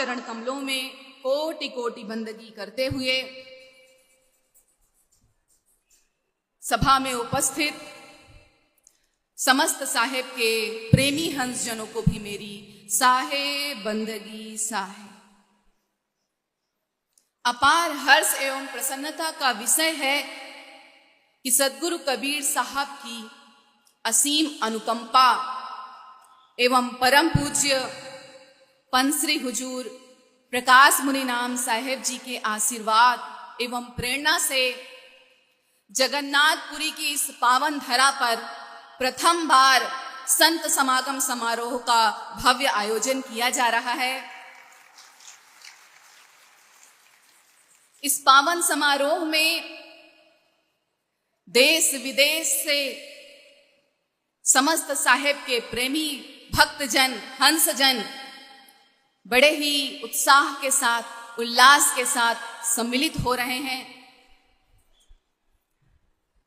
चरण कमलों में कोटि कोटि बंदगी करते हुए सभा में उपस्थित समस्त साहेब के प्रेमी हंस जनों को भी मेरी साहेब बंदगी साहेब। अपार हर्ष एवं प्रसन्नता का विषय है कि सद्गुरु कबीर साहब की असीम अनुकंपा एवं परम पूज्य पंश्री हुजूर प्रकाश मुनि नाम साहेब जी के आशीर्वाद एवं प्रेरणा से जगन्नाथपुरी की इस पावन धरा पर प्रथम बार संत समागम समारोह का भव्य आयोजन किया जा रहा है। इस पावन समारोह में देश विदेश से समस्त साहेब के प्रेमी भक्तजन हंसजन बड़े ही उत्साह के साथ उल्लास के साथ सम्मिलित हो रहे हैं।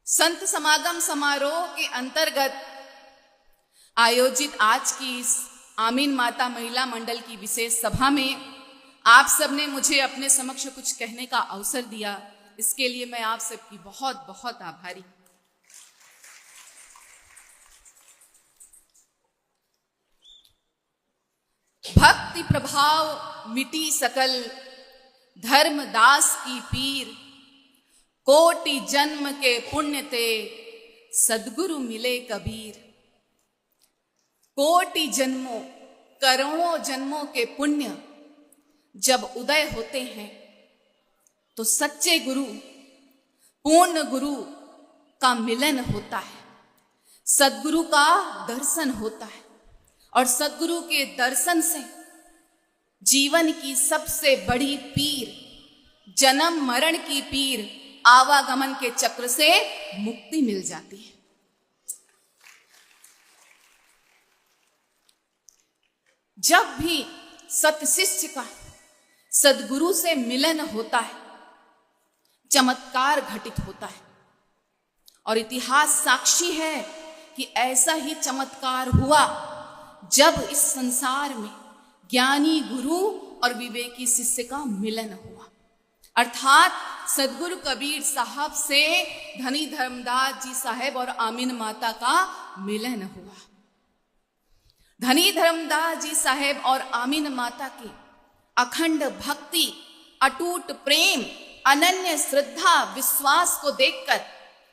संत समागम समारोह के अंतर्गत आयोजित आज की इस आमीन माता महिला मंडल की विशेष सभा में आप सबने मुझे अपने समक्ष कुछ कहने का अवसर दिया, इसके लिए मैं आप सबकी बहुत बहुत आभारी। भक्ति प्रभाव मिटी सकल धर्मदास की पीर, कोटि जन्म के पुण्य ते सद्गुरु मिले कबीर। कोटि जन्मों करोड़ों जन्मों के पुण्य जब उदय होते हैं तो सच्चे गुरु पूर्ण गुरु का मिलन होता है, सद्गुरु का दर्शन होता है और सद्गुरु के दर्शन से जीवन की सबसे बड़ी पीर जन्म मरण की पीर आवागमन के चक्र से मुक्ति मिल जाती है। जब भी सत शिष्य का सद्गुरु से मिलन होता है चमत्कार घटित होता है और इतिहास साक्षी है कि ऐसा ही चमत्कार हुआ जब इस संसार में ज्ञानी गुरु और विवेकी शिष्य का मिलन हुआ, अर्थात सद्गुरु कबीर साहब से धनी धर्मदास जी साहेब और आमीन माता का मिलन हुआ। धनी धर्मदास जी साहेब और आमीन माता की अखंड भक्ति, अटूट प्रेम, अनन्य श्रद्धा विश्वास को देखकर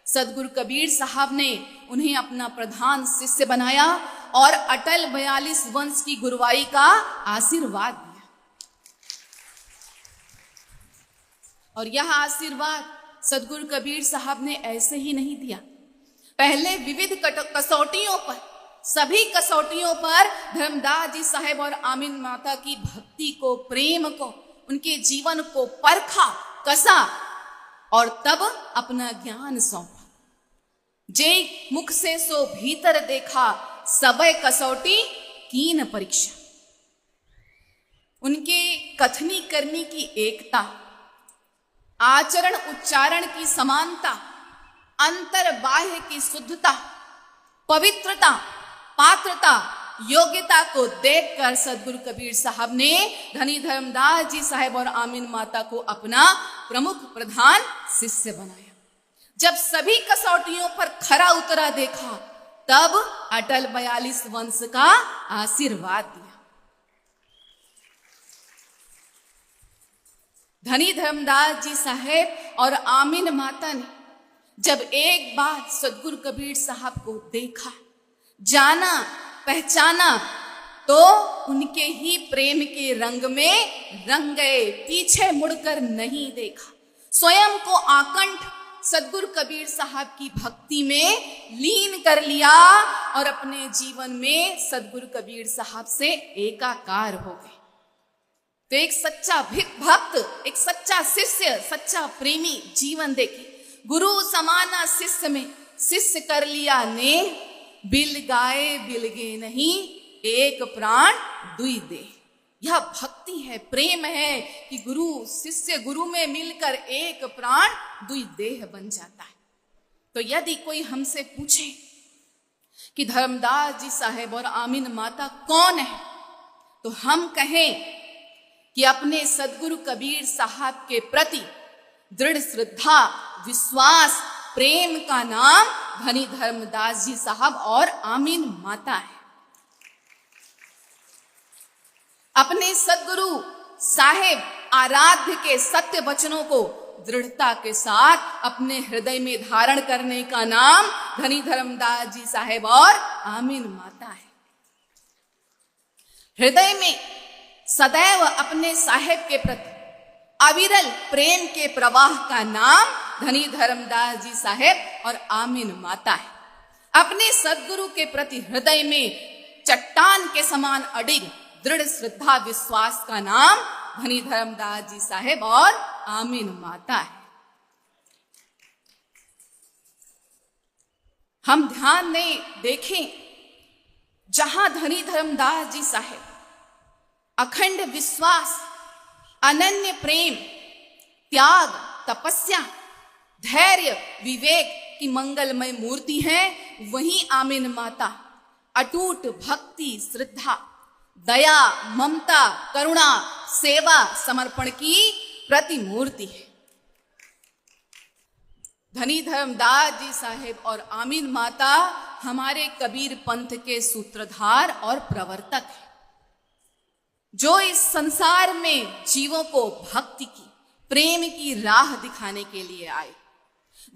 सद्गुरु कबीर साहब ने उन्हें अपना प्रधान शिष्य बनाया और अटल 42 वंश की गुरुवाई का आशीर्वाद दिया। और यह आशीर्वाद सद्गुरु कबीर साहब ने ऐसे ही नहीं दिया, पहले विविध कसौटियों पर, सभी कसौटियों पर धर्मदास जी साहेब और आमीन माता की भक्ति को, प्रेम को, उनके जीवन को परखा, कसा और तब अपना ज्ञान सौंपा। जे मुख से सो भीतर देखा, सबय कसौटी कीन परीक्षा। उनके कथनी करनी की एकता, आचरण उच्चारण की समानता, अंतर बाह्य की शुद्धता, पवित्रता, पात्रता, योग्यता को देखकर सद्गुरु कबीर साहब ने धनी धर्मदास जी साहेब और आमीन माता को अपना प्रमुख प्रधान शिष्य बनाया। जब सभी कसौटियों पर खरा उतरा देखा तब अटल 42 वंश का आशीर्वाद दिया। धनी धर्मदास जी साहेब और आमीन माता ने जब एक बार सद्गुरु कबीर साहब को देखा, जाना, पहचाना तो उनके ही प्रेम के रंग में रंग गए, पीछे मुड़कर नहीं देखा। स्वयं को आकंठ सद्गुरु कबीर साहब की भक्ति में लीन कर लिया और अपने जीवन में सद्गुरु कबीर साहब से एकाकार हो गए। तो एक सच्चा भक्त, एक सच्चा शिष्य, सच्चा प्रेमी जीवन देखे। गुरु समाना शिष्य में शिष्य कर लिया ने, बिल गाए बिलगे नहीं, एक प्राण दुई दे। यह भक्ति है, प्रेम है कि गुरु शिष्य गुरु में मिलकर एक प्राण दुई देह बन जाता है। तो यदि कोई हमसे पूछे कि धर्मदास जी साहेब और आमीन माता कौन है, तो हम कहें कि अपने सदगुरु कबीर साहब के प्रति दृढ़ श्रद्धा, विश्वास, प्रेम का नाम धनी धर्मदास जी साहब और आमीन माता है। अपने सदगुरु साहेब आराध्य के सत्य वचनों को दृढ़ता के साथ अपने हृदय में धारण करने का नाम धनी धर्मदास जी साहेब और आमीन माता है। हृदय में सदैव अपने साहेब के प्रति अविरल प्रेम के प्रवाह का नाम धनी धर्मदास जी साहेब और आमीन माता है। अपने सदगुरु के प्रति हृदय में चट्टान के समान अडिग दृढ़ श्रद्धा विश्वास का नाम धनी धर्मदास जी साहेब और आमीन माता है। हम ध्यान में देखें, जहां धनी धर्मदास जी साहेब अखंड विश्वास, अनन्य प्रेम, त्याग, तपस्या, धैर्य, विवेक की मंगलमय मूर्ति है, वहीं आमीन माता अटूट भक्ति, श्रद्धा, दया, ममता, करुणा, सेवा, समर्पण की प्रतिमूर्ति है। धनी धर्मदास जी साहेब और आमीन माता हमारे कबीर पंथ के सूत्रधार और प्रवर्तक हैं, जो इस संसार में जीवों को भक्ति की, प्रेम की राह दिखाने के लिए आए।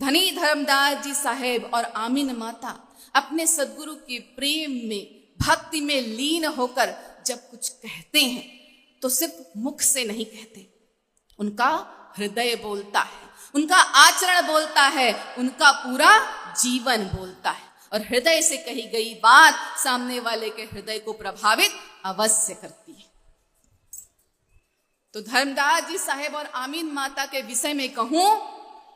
धनी धर्मदास जी साहेब और आमीन माता अपने सदगुरु के प्रेम में, भक्ति में लीन होकर जब कुछ कहते हैं तो सिर्फ मुख से नहीं कहते, उनका हृदय बोलता है, उनका आचरण बोलता है, उनका पूरा जीवन बोलता है। और हृदय से कही गई बात सामने वाले के हृदय को प्रभावित अवश्य करती है। तो धर्मदास जी साहेब और आमीन माता के विषय में कहूं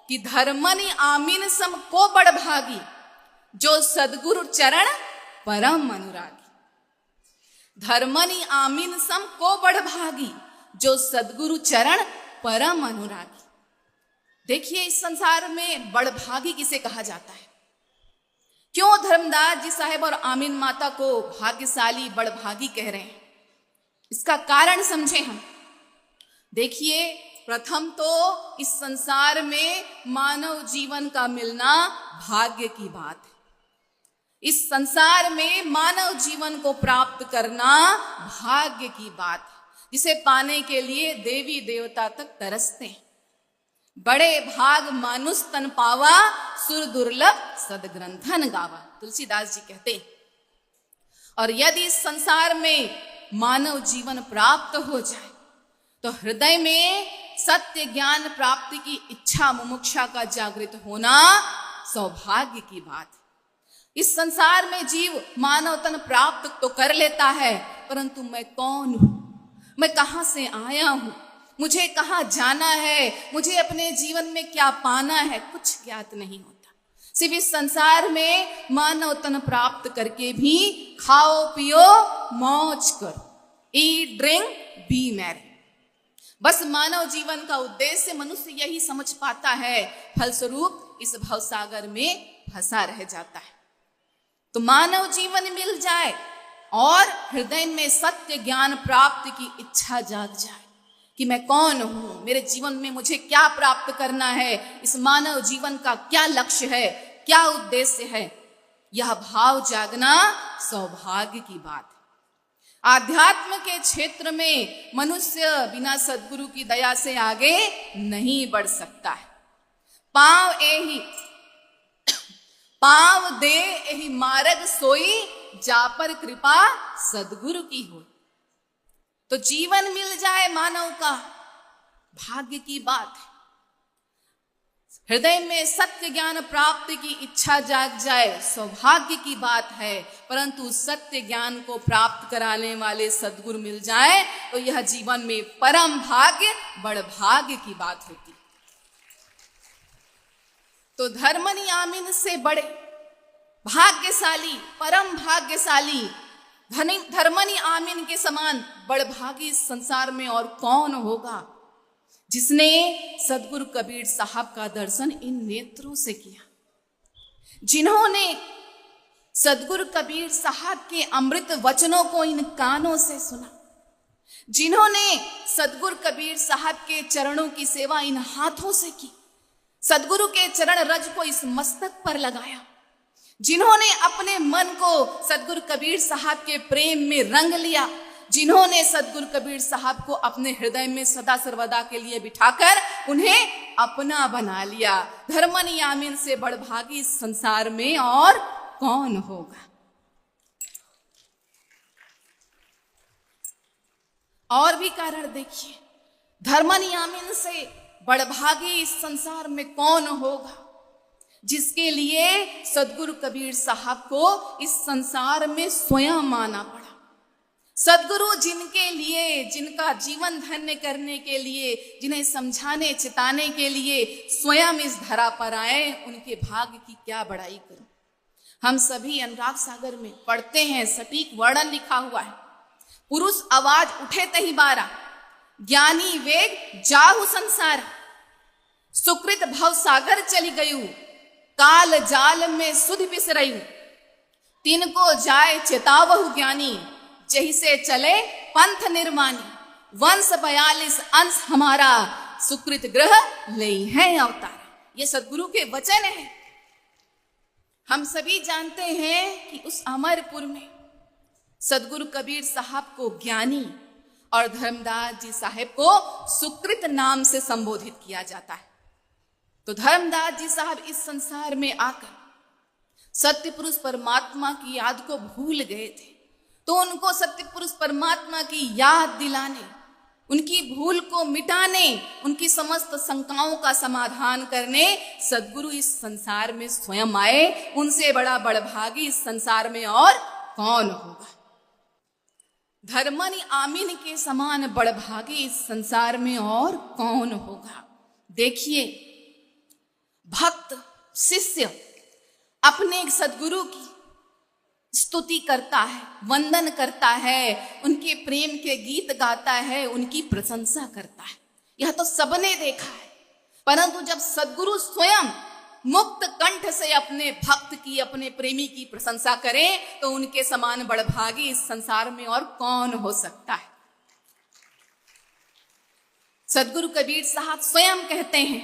कि धर्मनि आमीन सम को बड़ भागी, जो सदगुरु चरण परम अनुरागी। धर्मनि आमीन सम को बड़ भागी, जो सदगुरु चरण परम अनुरागी। देखिए, इस संसार में बड़भागी किसे कहा जाता है? क्यों धर्मदास जी साहेब और आमीन माता को भाग्यशाली, बड़भागी कह रहे हैं? इसका कारण समझे हम। देखिए, प्रथम तो इस संसार में मानव जीवन का मिलना भाग्य की बात है। इस संसार में मानव जीवन को प्राप्त करना भाग्य की बात है, जिसे पाने के लिए देवी देवता तक तरसते हैं। बड़े भाग मानुष तन पावा, सुर दुर्लभ सदग्रंथन गावा, तुलसीदास जी कहते हैं। और यदि इस संसार में मानव जीवन प्राप्त हो जाए तो हृदय में सत्य ज्ञान प्राप्ति की इच्छा, मुमुक्षा का जागृत होना सौभाग्य की बात है। इस संसार में जीव मानव तन प्राप्त तो कर लेता है, परंतु मैं कौन हूं, मैं कहां से आया हूं, मुझे कहां जाना है, मुझे अपने जीवन में क्या पाना है, कुछ ज्ञात नहीं होता। सिर्फ इस संसार में मानव तन प्राप्त करके भी खाओ पियो मौज करो, ईट ड्रिंक बी मैरी। बस मानव जीवन का उद्देश्य मनुष्य यही समझ पाता है, फलस्वरूप इस भवसागर में फंसा रह जाता है। तो मानव जीवन मिल जाए और हृदय में सत्य ज्ञान प्राप्ति की इच्छा जाग जाए कि मैं कौन हूं, मेरे जीवन में मुझे क्या प्राप्त करना है, इस मानव जीवन का क्या लक्ष्य है, क्या उद्देश्य है, यह भाव जागना सौभाग्य की बात है। आध्यात्म के क्षेत्र में मनुष्य बिना सद्गुरु की दया से आगे नहीं बढ़ सकता है। पांव दे एहि मार्ग सोई, जा पर कृपा सद्गुरु की हो। तो जीवन मिल जाए मानव का भाग्य की बात है। हृदय में सत्य ज्ञान प्राप्ति की इच्छा जाग जाए, सौभाग्य की बात है। परंतु सत्य ज्ञान को प्राप्त कराने वाले सद्गुरु मिल जाए तो यह जीवन में परम भाग्य, बड़ भाग्य की बात होती। तो धर्मनि आमीन से बड़े भाग्यशाली, परम भाग्यशाली धर्मनि आमीन के समान बड़भागी संसार में और कौन होगा, जिसने सदगुरु कबीर साहब का दर्शन इन नेत्रों से किया, जिन्होंने सदगुरु कबीर साहब के अमृत वचनों को इन कानों से सुना, जिन्होंने सदगुरु कबीर साहब के चरणों की सेवा इन हाथों से की, सदगुरु के चरण रज को इस मस्तक पर लगाया, जिन्होंने अपने मन को सदगुरु कबीर साहब के प्रेम में रंग लिया, जिन्होंने सदगुरु कबीर साहब को अपने हृदय में सदा सर्वदा के लिए बिठाकर उन्हें अपना बना लिया, धर्मन आमीन से बड़भागी इस संसार में और कौन होगा। और भी कारण देखिए, धर्मन आमीन से बड़भागी इस संसार में कौन होगा, जिसके लिए सदगुरु कबीर साहब को इस संसार में स्वयं आना पड़ा। सदगुरु जिनके लिए, जिनका जीवन धन्य करने के लिए, जिन्हें समझाने चिताने के लिए स्वयं इस धरा पर आए, उनके भाग्य की क्या बड़ाई करूं। हम सभी अनुराग सागर में पढ़ते हैं, सटीक वर्णन लिखा हुआ है, पुरुष आवाज उठे तही बारा, ज्ञानी वेग जाहु संसार, सुकृत भव सागर चली गयु, काल जाल में सुध बिसरयु, तिनको जाय चेतावहु ज्ञानी, जही से चले पंथ निर्मानी, वंश 42 अंश हमारा, सुकृत ग्रह ले है अवतार। ये सदगुरु के वचन है। हम सभी जानते हैं कि उस अमरपुर में सदगुरु कबीर साहब को ज्ञानी और धर्मदास जी साहब को सुकृत नाम से संबोधित किया जाता है। तो धर्मदास जी साहब इस संसार में आकर सत्य पुरुष परमात्मा की याद को भूल गए थे, तो उनको सत्य पुरुष परमात्मा की याद दिलाने, उनकी भूल को मिटाने, उनकी समस्त शंकाओं का समाधान करने सदगुरु इस संसार में स्वयं आए। उनसे बड़ा बड़भागी इस संसार में और कौन होगा। धर्मन आमीन के समान बड़भागी इस संसार में और कौन होगा। देखिए, भक्त शिष्य अपने सदगुरु की स्तुति करता है, वंदन करता है, उनके प्रेम के गीत गाता है, उनकी प्रशंसा करता है। यह तो सबने देखा है, परंतु जब सदगुरु स्वयं मुक्त कंठ से अपने भक्त की, अपने प्रेमी की प्रशंसा करें, तो उनके समान बड़भागी इस संसार में और कौन हो सकता है। सदगुरु कबीर साहब स्वयं कहते हैं,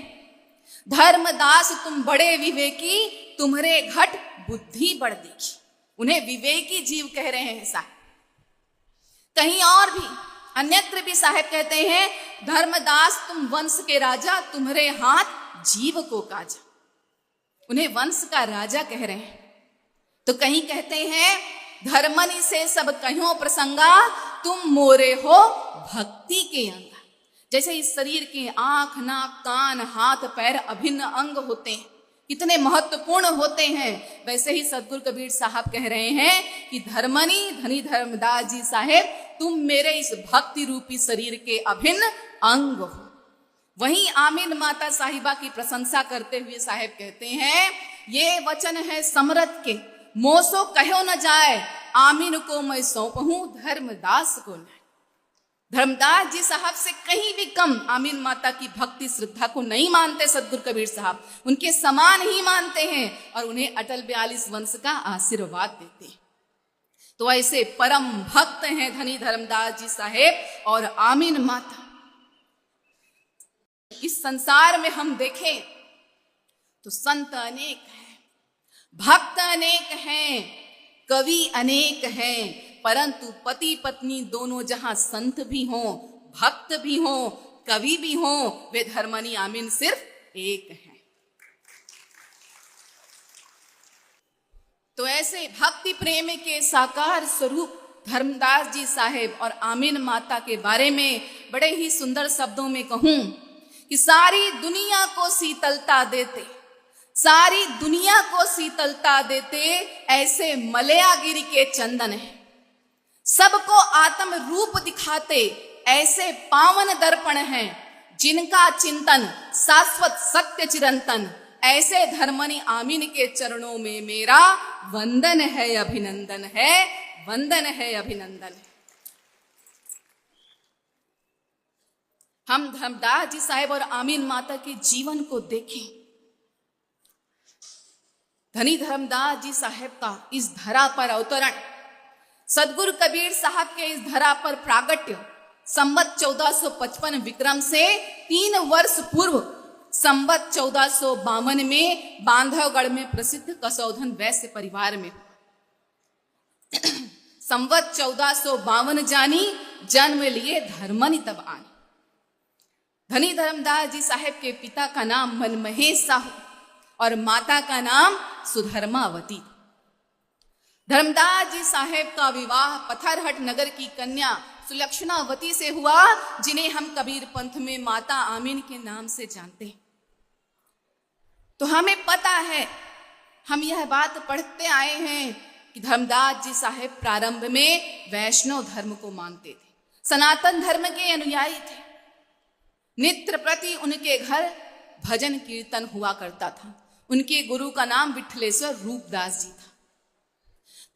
धर्मदास तुम बड़े विवेकी, तुम्हारे घट बुद्धि बढ़ देखी। उन्हें विवेकी जीव कह रहे हैं साहब। कहीं और भी अन्यत्र भी साहब कहते हैं, धर्मदास तुम वंश के राजा, तुम्हारे हाथ जीव को काजा। उन्हें वंश का राजा कह रहे हैं। तो कहीं कहते हैं, धर्मनि से सब कहो प्रसंगा, तुम मोरे हो भक्ति के अंगा। जैसे इस शरीर के आंख, नाक, कान, हाथ, पैर अभिन्न अंग होते हैं, कितने महत्वपूर्ण होते हैं, वैसे ही सदगुरु कबीर साहब कह रहे हैं कि धर्मनि धनी धर्मदास जी साहेब, तुम मेरे इस भक्ति रूपी शरीर के अभिन्न अंग हो। वहीं आमीन माता साहिबा की प्रशंसा करते हुए साहेब कहते हैं, ये वचन है समरथ के, मोसो कहो न जाए, आमीन को मैं सौंपहूं धर्मदास को न। धर्मदास जी साहब से कहीं भी कम आमीन माता की भक्ति श्रद्धा को नहीं मानते सदगुरु कबीर साहब, उनके समान ही मानते हैं और उन्हें अटल 42 वंश का आशीर्वाद देते हैं। तो ऐसे परम भक्त हैं धनी धर्मदास जी साहेब और आमीन माता। इस संसार में हम देखें तो संत अनेक हैं, भक्त अनेक हैं, कवि अनेक हैं, परंतु पति पत्नी दोनों जहां संत भी हों, भक्त भी हों, कवि भी हों, वे धर्मनि आमीन सिर्फ एक हैं। तो ऐसे भक्ति प्रेम के साकार स्वरूप धर्मदास जी साहेब और आमीन माता के बारे में बड़े ही सुंदर शब्दों में कहूं कि सारी दुनिया को शीतलता देते, सारी दुनिया को शीतलता देते ऐसे मलयागिरी के चंदन हैं, सबको आत्म रूप दिखाते ऐसे पावन दर्पण हैं, जिनका चिंतन शाश्वत सत्य चिरंतन, ऐसे धर्मनि आमीन के चरणों में मेरा वंदन है, अभिनंदन है, वंदन है, अभिनंदन है। हम धर्मदास जी साहेब और आमीन माता के जीवन को देखें। धनी धर्मदास जी साहेब का इस धरा पर अवतरण, सदगुरु कबीर साहब के इस धरा पर प्रागट्य संवत 1455 विक्रम से 3 वर्ष पूर्व संवत 1452 में बांधवगढ़ में प्रसिद्ध कसौधन वैश्य परिवार में। संवत 1452 जानी जन्म लिए धर्मनि तब आनी। धनी धर्मदास जी साहेब के पिता का नाम मनमहेश साहू और माता का नाम सुधर्मावती। धर्मदास जी साहेब का विवाह पथरहट नगर की कन्या सुलक्षणावती से हुआ, जिन्हें हम कबीर पंथ में माता आमीन के नाम से जानते हैं। तो हमें पता है, हम यह बात पढ़ते आए हैं कि धर्मदास जी साहेब प्रारंभ में वैष्णव धर्म को मानते थे, सनातन धर्म के अनुयायी थे। नित्य प्रति उनके घर भजन कीर्तन हुआ करता था। उनके गुरु का नाम विठलेश्वर रूपदास जी था।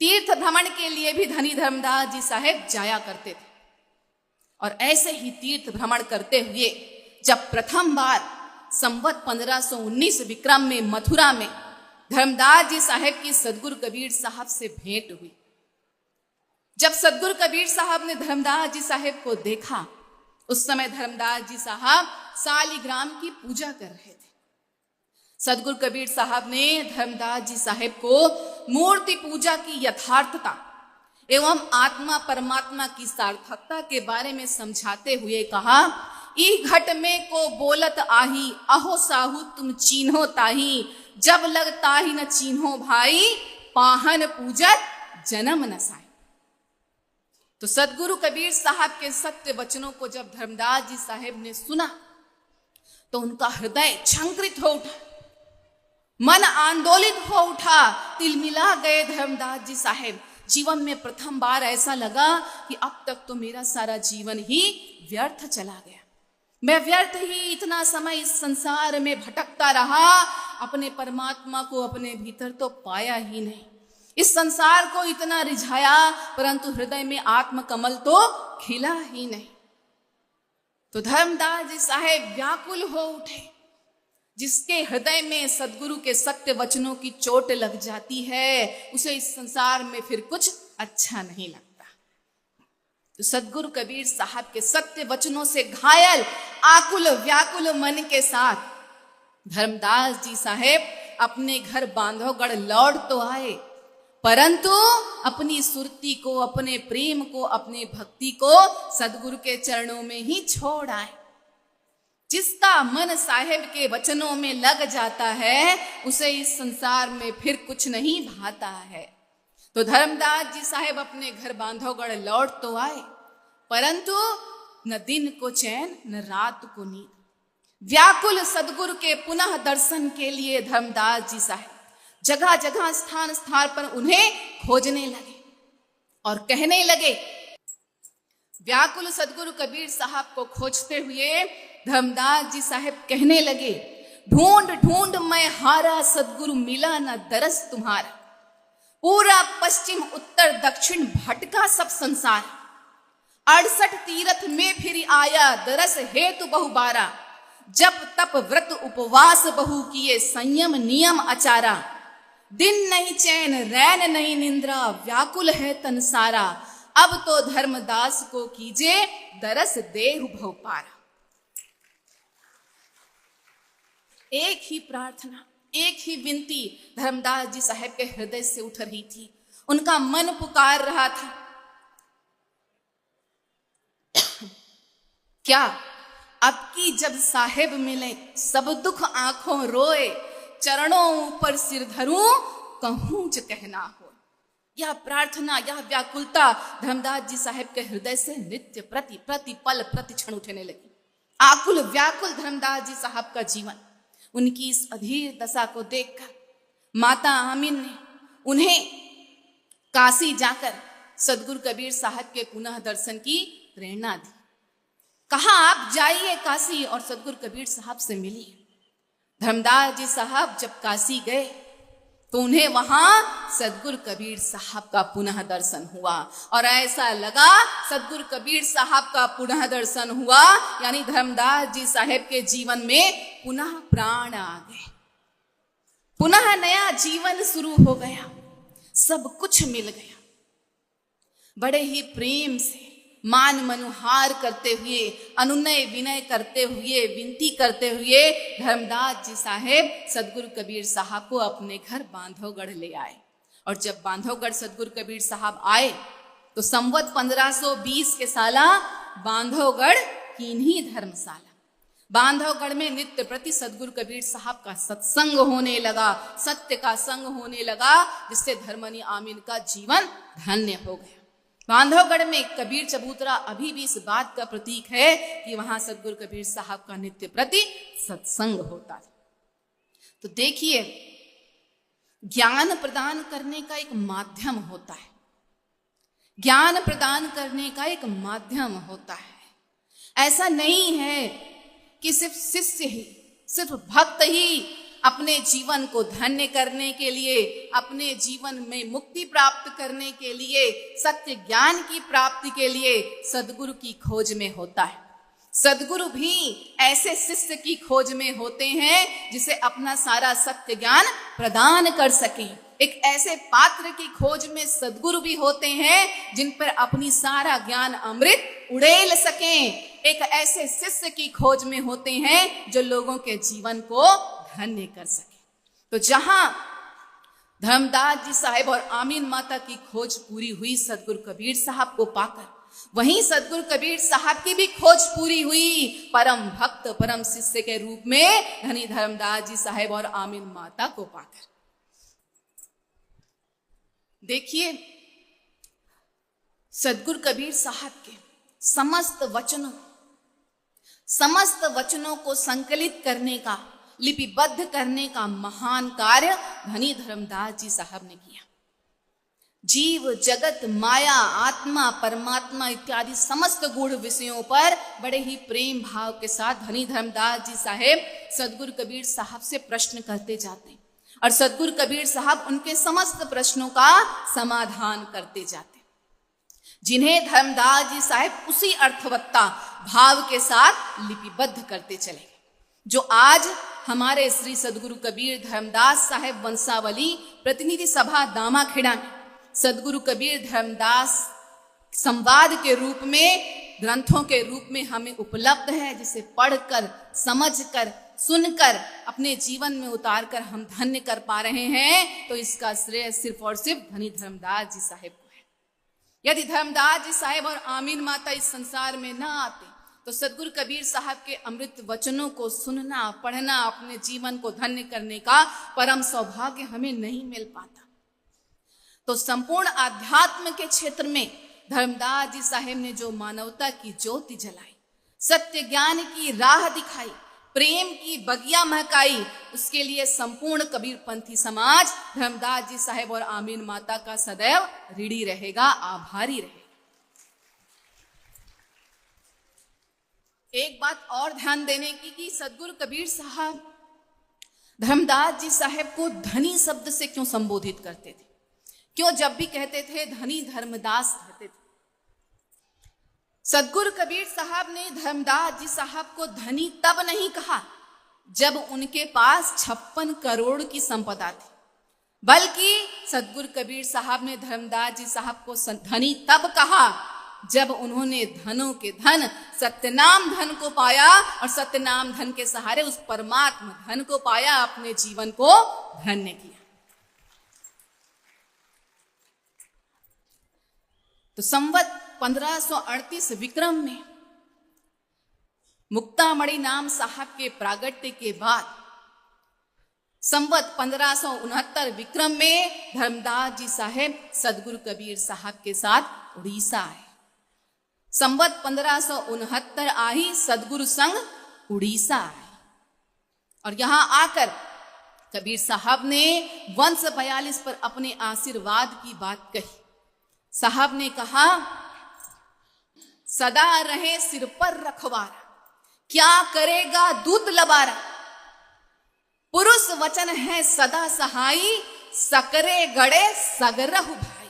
तीर्थ भ्रमण के लिए भी धनी धर्मदास जी साहेब जाया करते थे। और ऐसे ही तीर्थ भ्रमण करते हुए जब प्रथम बार संवत 1519 विक्रम में मथुरा में धर्मदास जी साहेब की सदगुरु कबीर साहब से भेंट हुई। जब सदगुरु कबीर साहब ने धर्मदास जी साहेब को देखा, उस समय धर्मदास जी साहब सालिग्राम की पूजा कर रहे थे। सदगुरु कबीर साहब ने धर्मदास जी साहेब को मूर्ति पूजा की यथार्थता एवं आत्मा परमात्मा की सार्थकता के बारे में समझाते हुए कहा, ई घट में को बोलत आही, अहो साहू तुम चीन्हो ताही, जब लगता ही न चीन्हो भाई, पाहन पूजत जन्म नसाई। तो सदगुरु कबीर साहब के सत्य वचनों को जब धर्मदास जी साहेब ने सुना तो उनका हृदय झंकृत हो उठा, मन आंदोलित हो उठा, तिलमिला गए धर्मदास जी साहेब। जीवन में प्रथम बार ऐसा लगा कि अब तक तो मेरा सारा जीवन ही व्यर्थ चला गया। मैं व्यर्थ ही इतना समय इस संसार में भटकता रहा, अपने परमात्मा को अपने भीतर तो पाया ही नहीं। इस संसार को इतना रिझाया, परंतु हृदय में आत्म कमल तो खिला ही नहीं। तो धर्मदास जी साहेब व्याकुल हो उठे। जिसके हृदय में सदगुरु के सत्य वचनों की चोट लग जाती है, उसे इस संसार में फिर कुछ अच्छा नहीं लगता। तो सदगुरु कबीर साहब के सत्य वचनों से घायल आकुल व्याकुल मन के साथ धर्मदास जी साहेब अपने घर बांधवगढ़ लौट तो आए, परंतु अपनी सुरती को, अपने प्रेम को, अपने भक्ति को सदगुरु के चरणों में ही छोड़ आए। जिसका मन साहेब के वचनों में लग जाता है, उसे इस संसार में फिर कुछ नहीं भाता है। तो धर्मदास जी साहेब अपने घर बांधवगढ़ लौट तो आए, परंतु न दिन को चैन न रात को नींद। व्याकुल सदगुरु के पुनः दर्शन के लिए धर्मदास जी साहेब जगह जगह स्थान स्थान पर उन्हें खोजने लगे और कहने लगे। व्याकुल सदगुरु कबीर साहब को खोजते हुए धर्मदास जी साहेब कहने लगे, ढूंढ ढूंढ मैं हारा, सदगुरु मिला न दरस तुम्हारा। पूरा पश्चिम उत्तर दक्षिण भटका सब संसार, 68 तीरथ में फिर आया, दरस हेतु बहुबारा। जब तप व्रत उपवास बहु किए, संयम नियम आचारा। दिन नहीं चैन रैन नहीं निंद्रा, व्याकुल है तन सारा। अब तो धर्मदास को कीजे, दरस देहु भव पारा। एक ही प्रार्थना, एक ही विनती धर्मदास जी साहेब के हृदय से उठ रही थी। उनका मन पुकार रहा था, क्या अब की जब साहेब मिले, सब दुख आंखों रोए, चरणों ऊपर सिर धरूं, कहूं ज कहना हो। यह प्रार्थना, यह व्याकुलता धर्मदास जी साहेब के हृदय से नित्य प्रति पल प्रति क्षण उठने लगी। आकुल व्याकुल धर्मदास जी साहब का जीवन। उनकी इस अधीर दशा को देखकर माता आमीन ने उन्हें काशी जाकर सदगुरु कबीर साहब के पुनः दर्शन की प्रेरणा दी। कहा, आप जाइए काशी और सदगुरु कबीर साहब से मिलिए। धर्मदास जी साहब जब काशी गए तो उन्हें वहां सदगुरु कबीर साहब का पुनः दर्शन हुआ और ऐसा लगा सदगुरु कबीर साहब का पुनः दर्शन हुआ, यानी धर्मदास जी साहब के जीवन में पुनः प्राण आ गए, पुनः नया जीवन शुरू हो गया, सब कुछ मिल गया। बड़े ही प्रेम से, मान मनुहार करते हुए, अनुनय विनय करते हुए, विनती करते हुए धर्मदास जी साहेब सदगुरु कबीर साहब को अपने घर बांधवगढ़ ले आए। और जब बांधवगढ़ सदगुरु कबीर साहब आए तो संवत 1520 के साला बांधवगढ़ कीन्ही धर्मशाला, बांधवगढ़ में नित्य प्रति सदगुरु कबीर साहब का सत्संग होने लगा, सत्य का संग होने लगा, जिससे धर्मनी आमीन का जीवन धन्य हो गया। बांधवगढ़ में कबीर चबूतरा अभी भी इस बात का प्रतीक है कि वहां सदगुरु कबीर साहब का नित्य प्रति सत्संग होता था। तो देखिए, ज्ञान प्रदान करने का एक माध्यम होता है, ज्ञान प्रदान करने का एक माध्यम होता है। ऐसा नहीं है कि सिर्फ शिष्य ही, सिर्फ भक्त ही अपने जीवन को धन्य करने के लिए, अपने जीवन में मुक्ति प्राप्त करने के लिए, सत्य ज्ञान की प्राप्ति के लिए सदगुरु की खोज में होता है। सदगुरु भी ऐसे शिष्य की खोज में होते हैं जिसे अपना सारा सत्य ज्ञान प्रदान कर सकें। एक ऐसे पात्र की खोज में सदगुरु भी होते हैं जिन पर अपनी सारा ज्ञान अमृत उड़ेल सकें। एक ऐसे शिष्य की खोज में होते हैं जो लोगों के जीवन को धन्य कर सके। तो जहां धर्मदास जी साहेब और आमीन माता की खोज पूरी हुई सदगुरु कबीर साहब को पाकर, वहीं सदगुरु कबीर साहब की भी खोज पूरी हुई परम भक्त परम शिष्य के रूप में धनी धर्मदास जी साहेब और आमीन माता को पाकर। देखिए, सदगुरु कबीर साहब के समस्त वचनों को संकलित करने का, लिपिबद्ध करने का महान कार्य धनी धर्मदास जी साहब ने किया। जीव जगत माया आत्मा परमात्मा इत्यादि समस्त गूढ़ विषयों पर बड़े ही प्रेम भाव के साथ धनी धर्मदास जी साहेब सदगुरु कबीर साहब से प्रश्न करते जाते और सदगुरु कबीर साहब उनके समस्त प्रश्नों का समाधान करते जाते, जिन्हें धर्मदास जी साहेब उसी अर्थवत्ता भाव के साथ लिपिबद्ध करते चले, जो आज हमारे श्री सदगुरु कबीर धर्मदास साहेब वंशावली प्रतिनिधि सभा दामाखेड़ा में सदगुरु कबीर धर्मदास संवाद के रूप में, ग्रंथों के रूप में हमें उपलब्ध है, जिसे पढ़कर, समझकर, सुनकर, अपने जीवन में उतारकर हम धन्य कर पा रहे हैं। तो इसका श्रेय सिर्फ और सिर्फ धनी धर्मदास जी साहेब को है। यदि धर्मदास जी साहेब और आमीन माता इस संसार में न आते तो सदगुरु कबीर साहब के अमृत वचनों को सुनना, पढ़ना, अपने जीवन को धन्य करने का परम सौभाग्य हमें नहीं मिल पाता। तो संपूर्ण आध्यात्म के क्षेत्र में धर्मदास जी साहेब ने जो मानवता की ज्योति जलाई, सत्य ज्ञान की राह दिखाई, प्रेम की बगिया महकाई, उसके लिए संपूर्ण कबीरपंथी समाज धर्मदास जी साहेब और आमीन माता का सदैव ऋणी रहेगा, आभारी रहेगा। एक बात और ध्यान देने की कि सदगुरु कबीर साहब धर्मदास जी साहेब को धनी शब्द से क्यों संबोधित करते थे, क्यों जब भी कहते थे धनी धर्मदास कहते थे। सदगुरु कबीर साहब ने धर्मदास जी साहब को धनी तब नहीं कहा जब उनके पास 56 करोड़ की संपदा थी, बल्कि सदगुरु कबीर साहब ने धर्मदास जी साहब को धनी तब कहा जब उन्होंने धनों के धन सत्यनाम धन को पाया और सत्यनाम धन के सहारे उस परमात्मा धन को पाया, अपने जीवन को धन्य किया। तो संवत 1538 विक्रम में मुक्तामणि नाम साहब के प्रागट्य के बाद संवत 1569 विक्रम में धर्मदास जी साहेब सदगुरु कबीर साहब के साथ उड़ीसा आए। संवत 1569 आई सदगुरु संग उड़ीसा आए और यहां आकर कबीर साहब ने वंश 42 पर अपने आशीर्वाद की बात कही। साहब ने कहा, सदा रहे सिर पर रखवारा, क्या करेगा दूत लबारा, पुरुष वचन है सदा सहाई, सकरे गड़े सगरहु भाई।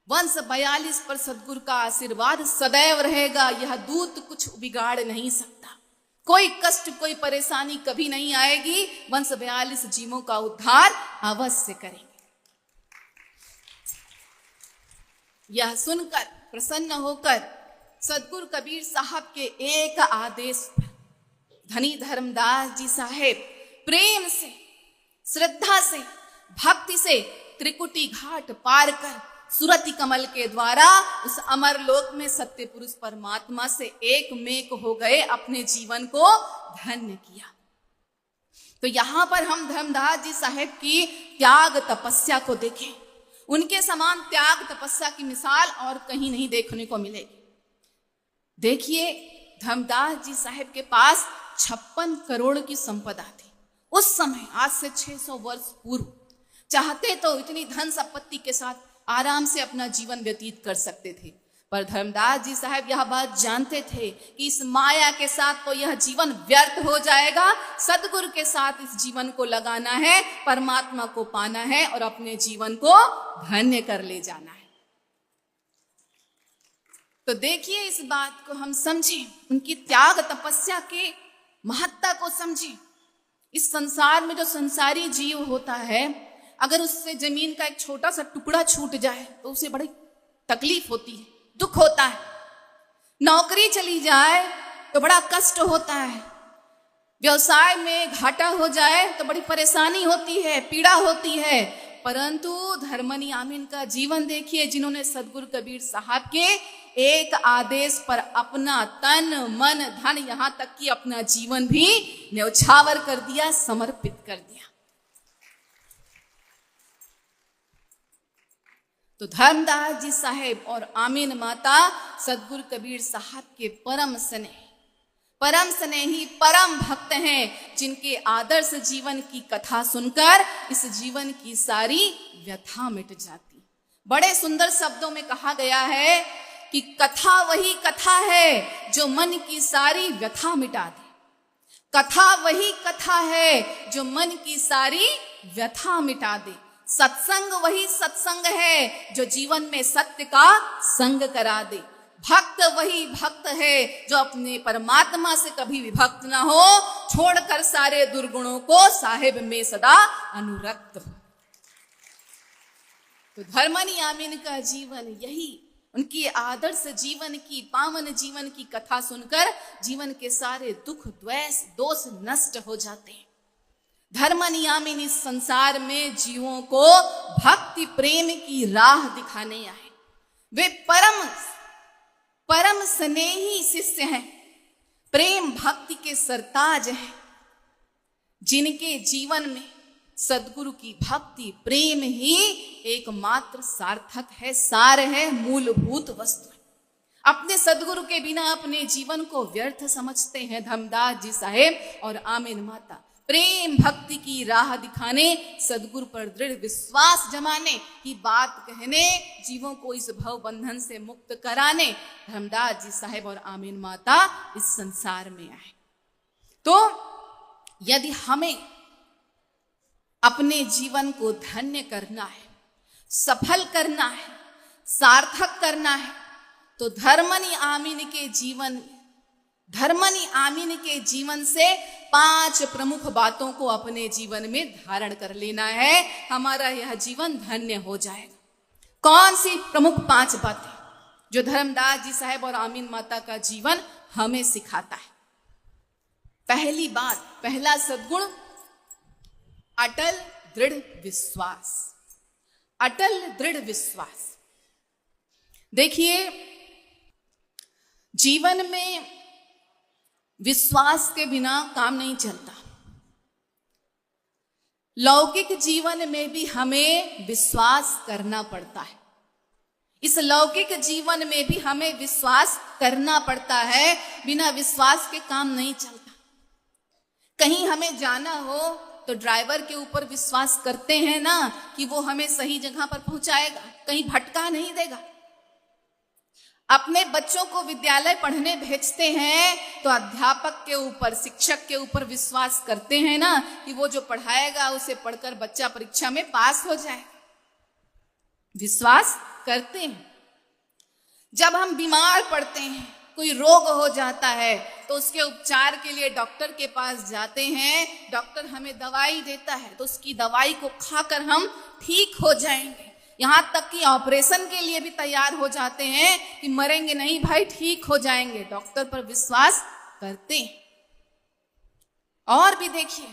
वंश 42 पर सदगुरु का आशीर्वाद सदैव रहेगा, यह दूत कुछ बिगाड़ नहीं सकता, कोई कष्ट कोई परेशानी कभी नहीं आएगी। वंश 42 जीवों का उद्धार अवश्य करेंगे। यह सुनकर प्रसन्न होकर सदगुरु कबीर साहब के एक आदेश पर धनी धर्मदास जी साहेब प्रेम से, श्रद्धा से, भक्ति से त्रिकुटी घाट पार कर सुरति कमल के द्वारा उस अमर लोक में सत्य पुरुष परमात्मा से एक मेक हो गए, अपने जीवन को धन्य किया। तो यहां पर हम धर्मदास जी साहेब की त्याग तपस्या को देखें। उनके समान त्याग तपस्या की मिसाल और कहीं नहीं देखने को मिलेगी। देखिए, धर्मदास जी साहेब के पास 56 करोड़ की संपदा थी उस समय, आज से 600 वर्ष पूर्व। चाहते तो इतनी धन संपत्ति के साथ आराम से अपना जीवन व्यतीत कर सकते थे, पर धर्मदास जी साहब यह बात जानते थे कि इस माया के साथ तो यह जीवन व्यर्थ हो जाएगा। सदगुरु के साथ इस जीवन को लगाना है, परमात्मा को पाना है और अपने जीवन को धन्य कर ले जाना है। तो देखिए, इस बात को हम समझें, उनकी त्याग तपस्या के महत्ता को समझें। इस संसार में जो संसारी जीव होता है, अगर उससे जमीन का एक छोटा सा टुकड़ा छूट जाए तो उसे बड़ी तकलीफ होती है, दुख होता है। नौकरी चली जाए तो बड़ा कष्ट होता है, व्यवसाय में घाटा हो जाए तो बड़ी परेशानी होती है, पीड़ा होती है। परंतु धर्मनी आमीन का जीवन देखिए, जिन्होंने सदगुरु कबीर साहब के एक आदेश पर अपना तन मन धन, यहां तक कि अपना जीवन भी न्यौछावर कर दिया, समर्पित कर दिया। तो धर्मदास जी साहेब और आमीन माता सदगुरु कबीर साहब के परम स्नेही परम भक्त हैं, जिनके आदर्श जीवन की कथा सुनकर इस जीवन की सारी व्यथा मिट जाती। बड़े सुंदर शब्दों में कहा गया है कि कथा वही कथा है जो मन की सारी व्यथा मिटा दे। कथा वही कथा है जो मन की सारी व्यथा मिटा दे। सत्संग वही सत्संग है जो जीवन में सत्य का संग करा दे। भक्त वही भक्त है जो अपने परमात्मा से कभी विभक्त न हो, छोड़कर सारे दुर्गुणों को साहिब में सदा अनुरक्त हो। तो धर्मनी आमीन का जीवन यही, उनकी आदर्श जीवन की, पावन जीवन की कथा सुनकर जीवन के सारे दुख द्वेष दोष नष्ट हो जाते हैं। धर्मनी आमीन इस संसार में जीवों को भक्ति प्रेम की राह दिखाने आए। वे परम स्नेही शिष्य हैं, प्रेम भक्ति के सरताज हैं, जिनके जीवन में सदगुरु की भक्ति प्रेम ही एकमात्र सार्थक है, सार है, मूलभूत वस्तु है। अपने सदगुरु के बिना अपने जीवन को व्यर्थ समझते हैं धर्मदास जी साहेब और आमीन माता। प्रेम भक्ति की राह दिखाने, सदगुरु पर दृढ़ विश्वास जमाने की बात कहने, जीवों को इस भव बंधन से मुक्त कराने धर्मदास जी साहेब और आमीन माता इस संसार में आए। तो यदि हमें अपने जीवन को धन्य करना है, सफल करना है, सार्थक करना है, तो धर्मनी आमीन के जीवन से 5 प्रमुख बातों को अपने जीवन में धारण कर लेना है। हमारा यह जीवन धन्य हो जाएगा। कौन सी प्रमुख 5 बातें जो धर्मदास जी साहेब और आमीन माता का जीवन हमें सिखाता है? पहली बात, पहला सद्गुण, अटल दृढ़ विश्वास। अटल दृढ़ विश्वास। देखिए, जीवन में विश्वास के बिना काम नहीं चलता। लौकिक जीवन में भी हमें विश्वास करना पड़ता है। इस लौकिक जीवन में भी हमें विश्वास करना पड़ता है, बिना विश्वास के काम नहीं चलता। कहीं हमें जाना हो तो ड्राइवर के ऊपर विश्वास करते हैं ना कि वो हमें सही जगह पर पहुंचाएगा, कहीं भटका नहीं देगा। अपने बच्चों को विद्यालय पढ़ने भेजते हैं तो अध्यापक के ऊपर, शिक्षक के ऊपर विश्वास करते हैं ना कि वो जो पढ़ाएगा उसे पढ़कर बच्चा परीक्षा में पास हो जाए। विश्वास करते हैं। जब हम बीमार पड़ते हैं, कोई रोग हो जाता है, तो उसके उपचार के लिए डॉक्टर के पास जाते हैं। डॉक्टर हमें दवाई देता है तो उसकी दवाई को खाकर हम ठीक हो जाएंगे। यहाँ तक कि ऑपरेशन के लिए भी तैयार हो जाते हैं कि मरेंगे नहीं भाई, ठीक हो जाएंगे, डॉक्टर पर विश्वास करते हैं। और भी देखिए,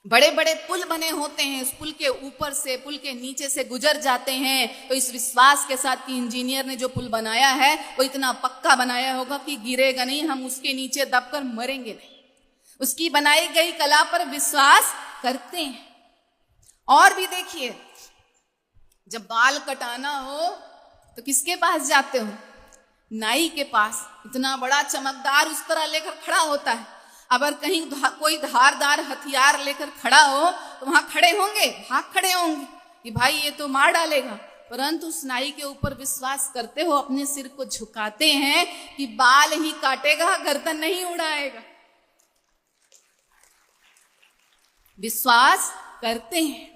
बड़े बड़े पुल बने होते हैं, उस पुल के ऊपर से, पुल के नीचे से गुजर जाते हैं, तो इस विश्वास के साथ कि इंजीनियर ने जो पुल बनाया है वो इतना पक्का बनाया होगा कि गिरेगा नहीं, हम उसके नीचे दबकर मरेंगे नहीं। उसकी बनाई गई कला पर विश्वास करते हैं। और भी देखिए, जब बाल कटाना हो तो किसके पास जाते हो? नाई के पास। इतना बड़ा चमकदार उस तरह लेकर खड़ा होता है। अगर कहीं कोई धारदार हथियार लेकर खड़ा हो तो वहां खड़े होंगे, भाग खड़े होंगे कि भाई ये तो मार डालेगा। परंतु उस नाई के ऊपर विश्वास करते हो, अपने सिर को झुकाते हैं कि बाल ही काटेगा, गर्दन नहीं उड़ाएगा। विश्वास करते हैं।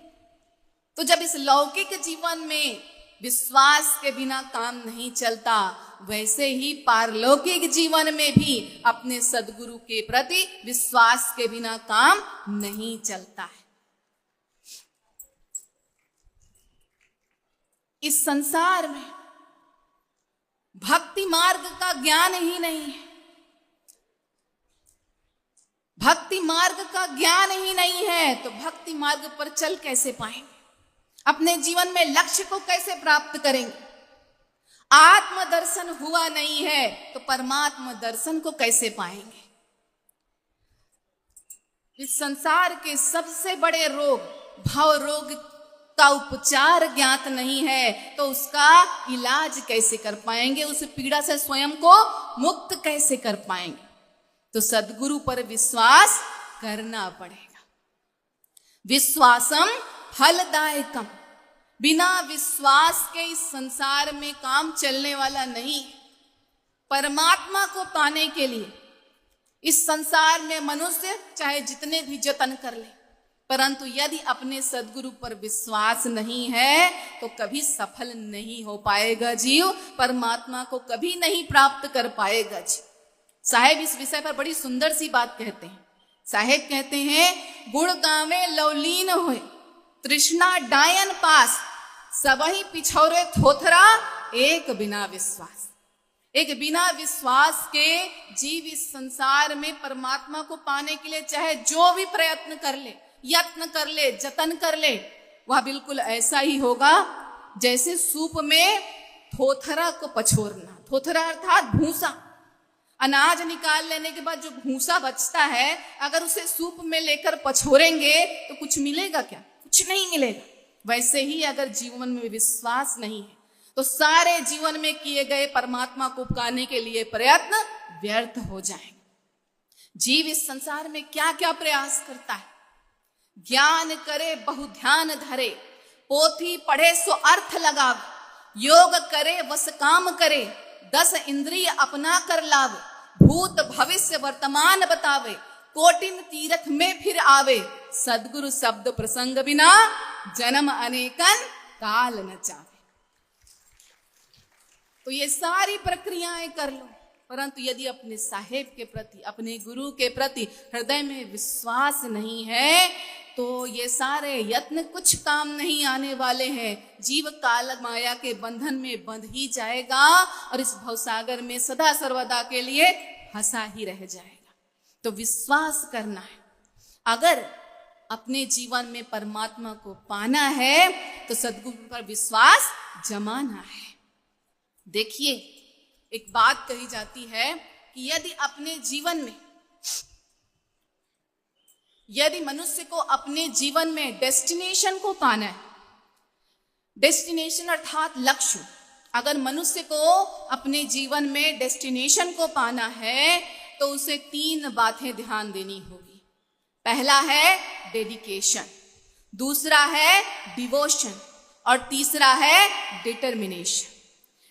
तो जब इस लौकिक जीवन में विश्वास के बिना काम नहीं चलता, वैसे ही पारलौकिक जीवन में भी अपने सद्गुरु के प्रति विश्वास के बिना काम नहीं चलता है। इस संसार में भक्ति मार्ग का ज्ञान ही नहीं है। भक्ति मार्ग का ज्ञान ही नहीं है तो भक्ति मार्ग पर चल कैसे पाएंगे? अपने जीवन में लक्ष्य को कैसे प्राप्त करेंगे? आत्मदर्शन हुआ नहीं है तो परमात्मा दर्शन को कैसे पाएंगे? इस संसार के सबसे बड़े रोग, भव रोग का उपचार ज्ञात नहीं है तो उसका इलाज कैसे कर पाएंगे? उस पीड़ा से स्वयं को मुक्त कैसे कर पाएंगे? तो सद्गुरु पर विश्वास करना पड़ेगा। विश्वासम फलदायकम। बिना विश्वास के इस संसार में काम चलने वाला नहीं। परमात्मा को पाने के लिए इस संसार में मनुष्य चाहे जितने भी जतन कर ले, परंतु यदि अपने सद्गुरु पर विश्वास नहीं है तो कभी सफल नहीं हो पाएगा जीव, परमात्मा को कभी नहीं प्राप्त कर पाएगा जीव। साहेब इस विषय पर बड़ी सुंदर सी बात कहते हैं। साहेब कहते हैं, गुण गावे लवलीन होए, तृष्णा डायन पास, सबही पिछौरे थोथरा, एक बिना विश्वास। एक बिना विश्वास के जीव इस संसार में परमात्मा को पाने के लिए चाहे जो भी प्रयत्न कर ले, यत्न कर ले, जतन कर ले, वह बिल्कुल ऐसा ही होगा जैसे सूप में थोथरा को पछोरना। थोथरा अर्थात भूसा। अनाज निकाल लेने के बाद जो भूसा बचता है, अगर उसे सूप में लेकर पछोरेंगे तो कुछ मिलेगा क्या? कुछ नहीं मिलेगा। वैसे ही अगर जीवन में विश्वास नहीं है तो सारे जीवन में किए गए परमात्मा को पाने के लिए प्रयत्न व्यर्थ हो जाएंगे। जीव इस संसार में क्या क्या प्रयास करता है? ज्ञान करे बहु ध्यान धरे, पोथी पढ़े सो अर्थ लगावे, योग करे वस काम करे, 10 इंद्रिय अपना कर लावे, भूत भविष्य वर्तमान बतावे, कोटिन तीर्थ में फिर आवे, सद्गुरु शब्द प्रसंग बिना जन्म अनेकन काल न चावे। तो ये सारी प्रक्रियाएं कर लो, परंतु यदि अपने साहेब के प्रति, अपने गुरु के प्रति हृदय में विश्वास नहीं है तो ये सारे यत्न कुछ काम नहीं आने वाले हैं। जीव काल माया के बंधन में बंध ही जाएगा और इस भवसागर में सदा सर्वदा के लिए फंसा ही रह जाएगा। तो विश्वास करना है। अगर अपने जीवन में परमात्मा को पाना है तो सद्गुरु पर विश्वास जमाना है। देखिए, एक बात कही जाती है कि यदि मनुष्य को अपने जीवन में डेस्टिनेशन को पाना है, डेस्टिनेशन अर्थात लक्ष्य, अगर मनुष्य को अपने जीवन में डेस्टिनेशन को पाना है तो उसे 3 बातें ध्यान देनी होगी। पहला है डेडिकेशन, दूसरा है डिवोशन और तीसरा है डिटर्मिनेशन।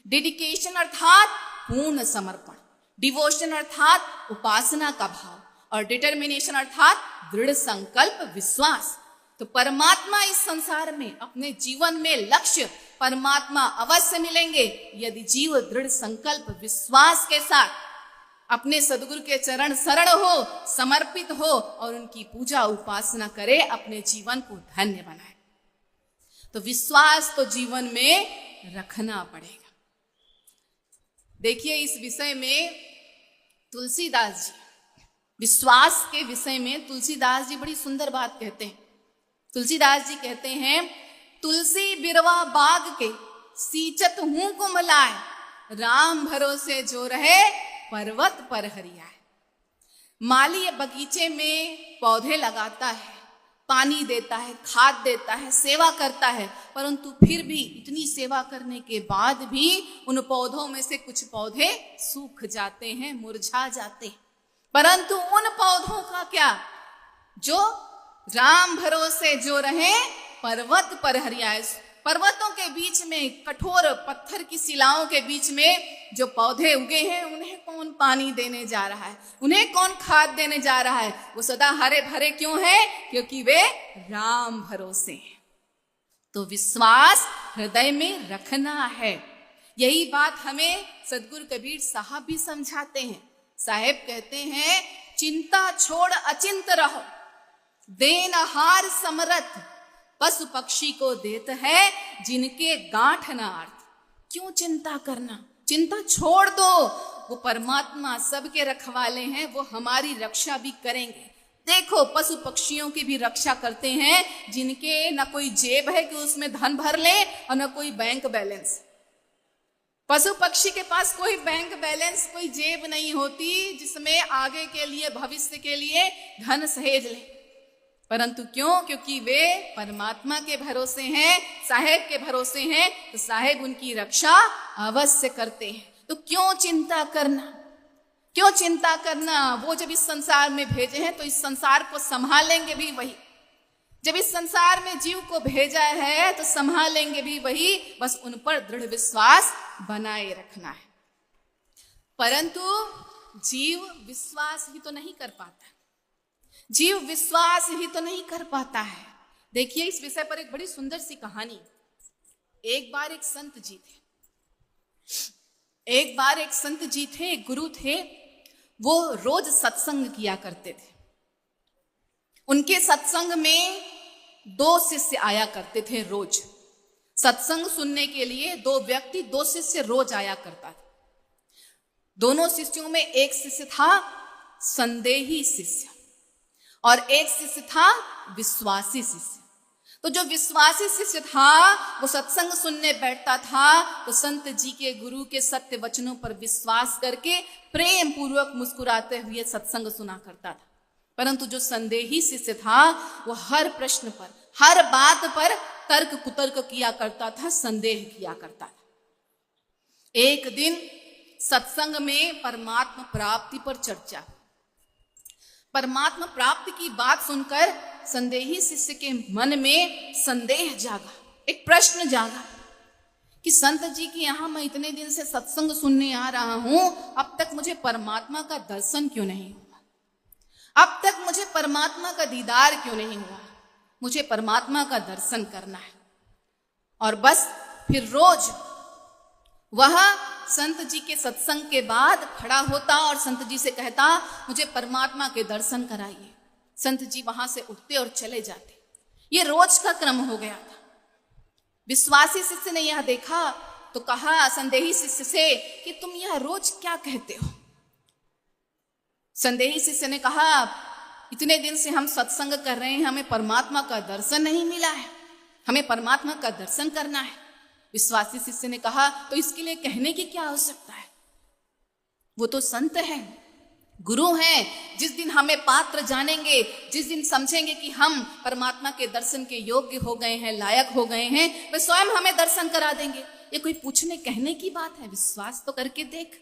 डेडिकेशन अर्थात पूर्ण समर्पण, डिवोशन अर्थात उपासना का भाव और डिटर्मिनेशन अर्थात दृढ़ संकल्प विश्वास। तो परमात्मा इस संसार में अपने जीवन में लक्ष्य परमात्मा अवश्य मिलेंगे यदि जीव दृढ़ संकल्प विश्वास के साथ अपने सद्गुरु के चरण शरण हो, समर्पित हो और उनकी पूजा उपासना करे, अपने जीवन को धन्य बनाए। तो विश्वास तो जीवन में रखना पड़ेगा। देखिए, इस विषय में तुलसीदास जी, विश्वास के विषय में तुलसीदास जी बड़ी सुंदर बात कहते हैं। तुलसीदास जी कहते हैं, तुलसी बिरवा बाग के सींचत हूं कुमलाए, राम भरोसे जो रहे पर्वत पर हरियाए। माली बगीचे में पौधे लगाता है, पानी देता है, खाद देता है, सेवा करता है, परंतु फिर भी इतनी सेवा करने के बाद भी उन पौधों में से कुछ पौधे सूख जाते हैं, मुरझा जाते हैं। परंतु उन पौधों का क्या, जो राम भरोसे जो रहे पर्वत पर हरियाए। पर्वतों के बीच में, कठोर पत्थर की शिलाओं के बीच में जो पौधे उगे हैं, उन्हें कौन पानी देने जा रहा है, उन्हें कौन खाद देने जा रहा है? वो सदा हरे भरे क्यों है? क्योंकि वे राम भरोसे हैं। तो विश्वास हृदय में रखना है। यही बात हमें सदगुरु कबीर साहब भी समझाते हैं। साहेब कहते हैं, चिंता छोड़ अचिंत रहो, देनहार समरथ, पशु पक्षी को देत है जिनके गांठ न अर्थ। क्यों चिंता करना? चिंता छोड़ दो, वो परमात्मा सबके रखवाले हैं, वो हमारी रक्षा भी करेंगे। देखो, पशु पक्षियों की भी रक्षा करते हैं जिनके न कोई जेब है कि उसमें धन भर ले और न कोई बैंक बैलेंस। पशु पक्षी के पास कोई बैंक बैलेंस, कोई जेब नहीं होती जिसमें आगे के लिए, भविष्य के लिए धन सहेज ले। परंतु क्यों? क्योंकि वे परमात्मा के भरोसे हैं, साहेब के भरोसे हैं, तो साहेब उनकी रक्षा अवश्य करते हैं। तो क्यों चिंता करना? क्यों चिंता करना? वो जब इस संसार में भेजे हैं तो इस संसार को संभालेंगे भी वही। जब इस संसार में जीव को भेजा है तो संभालेंगे भी वही। बस उन पर दृढ़ विश्वास बनाए रखना है। परंतु जीव विश्वास ही तो नहीं कर पाता, जीव विश्वास ही तो नहीं कर पाता है। देखिए, इस विषय पर एक बड़ी सुंदर सी कहानी। एक बार एक संत जी थे, एक गुरु थे। वो रोज सत्संग किया करते थे। उनके सत्संग में 2 शिष्य आया करते थे। रोज सत्संग सुनने के लिए 2 व्यक्ति, 2 शिष्य रोज आया करता था। दोनों शिष्यों में एक शिष्य था संदेही शिष्य और एक शिष्य था विश्वासी शिष्य। तो जो विश्वासी शिष्य था वो सत्संग सुनने बैठता था तो संत जी के, गुरु के सत्य वचनों पर विश्वास करके प्रेम पूर्वक मुस्कुराते हुए सत्संग सुना करता था। परंतु जो संदेही शिष्य था वो हर प्रश्न पर, हर बात पर तर्क कुतर्क किया करता था, संदेह किया करता था। एक दिन सत्संग में परमात्मा प्राप्ति पर चर्चा। परमात्मा प्राप्ति की बात सुनकर संदेही शिष्य के मन में संदेह जागा, एक प्रश्न जागा कि संत जी के यहाँ मैं इतने दिन से सत्संग सुनने आ रहा हूं, अब तक मुझे परमात्मा का दर्शन क्यों नहीं हुआ? अब तक मुझे परमात्मा का दीदार क्यों नहीं हुआ? मुझे परमात्मा का दर्शन करना है। और बस फिर रोज वह संत जी के सत्संग के बाद खड़ा होता और संत जी से कहता, मुझे परमात्मा के दर्शन कराइए। संत जी वहां से उठते और चले जाते। ये रोज का क्रम हो गया था। विश्वासी शिष्य ने यह देखा तो कहा संदेही शिष्य से कि तुम यह रोज क्या कहते हो? संदेही शिष्य ने कहा, इतने दिन से हम सत्संग कर रहे हैं, हमें परमात्मा का दर्शन नहीं मिला है, हमें परमात्मा का दर्शन करना है। विश्वासी शिष्य ने कहा, तो इसके लिए कहने की क्या आवश्यकता है? वो तो संत है, गुरु हैं। जिस दिन हमें पात्र जानेंगे, जिस दिन समझेंगे कि हम परमात्मा के दर्शन के योग्य हो गए हैं, लायक हो गए हैं, वे स्वयं हमें दर्शन करा देंगे। ये कोई पूछने कहने की बात है? विश्वास तो करके देख।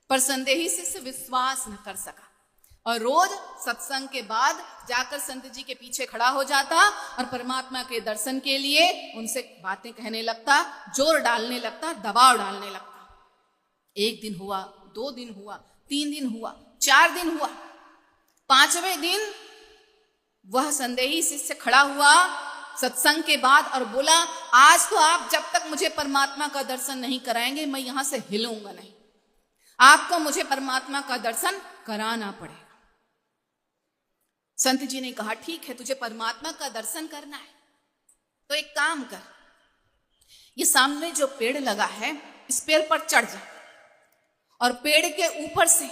पर संदेही शिष्य विश्वास न कर सका और रोज सत्संग के बाद जाकर संत जी के पीछे खड़ा हो जाता और परमात्मा के दर्शन के लिए उनसे बातें कहने लगता, जोर डालने लगता, दबाव डालने लगता। 1 दिन हुआ, 2 दिन हुआ, 3 दिन हुआ, 4 दिन हुआ। 5वें दिन वह संदेही शिष्य खड़ा हुआ सत्संग के बाद और बोला, आज तो आप जब तक मुझे परमात्मा का दर्शन नहीं कराएंगे मैं यहां से हिलूंगा नहीं। आपको मुझे परमात्मा का दर्शन कराना पड़ेगा। संत जी ने कहा, ठीक है, तुझे परमात्मा का दर्शन करना है तो एक काम कर, ये सामने जो पेड़ लगा है, इस पेड़ पर चढ़ जा और पेड़ के ऊपर से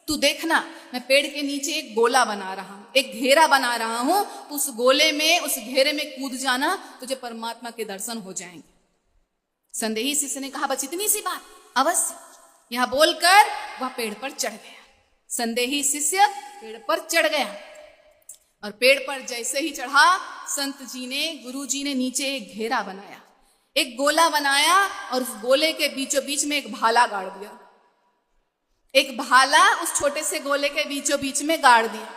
तू देखना, मैं पेड़ के नीचे एक गोला बना रहा हूं, एक घेरा बना रहा हूं, तो उस गोले में, उस घेरे में कूद जाना, तुझे परमात्मा के दर्शन हो जाएंगे। संदेही शिष्य ने कहा, बस इतनी सी बात, अवश्य। यह बोलकर वह पेड़ पर चढ़ गया। संदेही शिष्य पेड़ पर चढ़ गया और पेड़ पर जैसे ही चढ़ा, संत जी ने, गुरु जी ने नीचे एक घेरा बनाया, एक गोला बनाया और उस गोले के बीचों बीच में एक भाला गाड़ दिया। एक भाला उस छोटे से गोले के बीचों बीच में गाड़ दिया।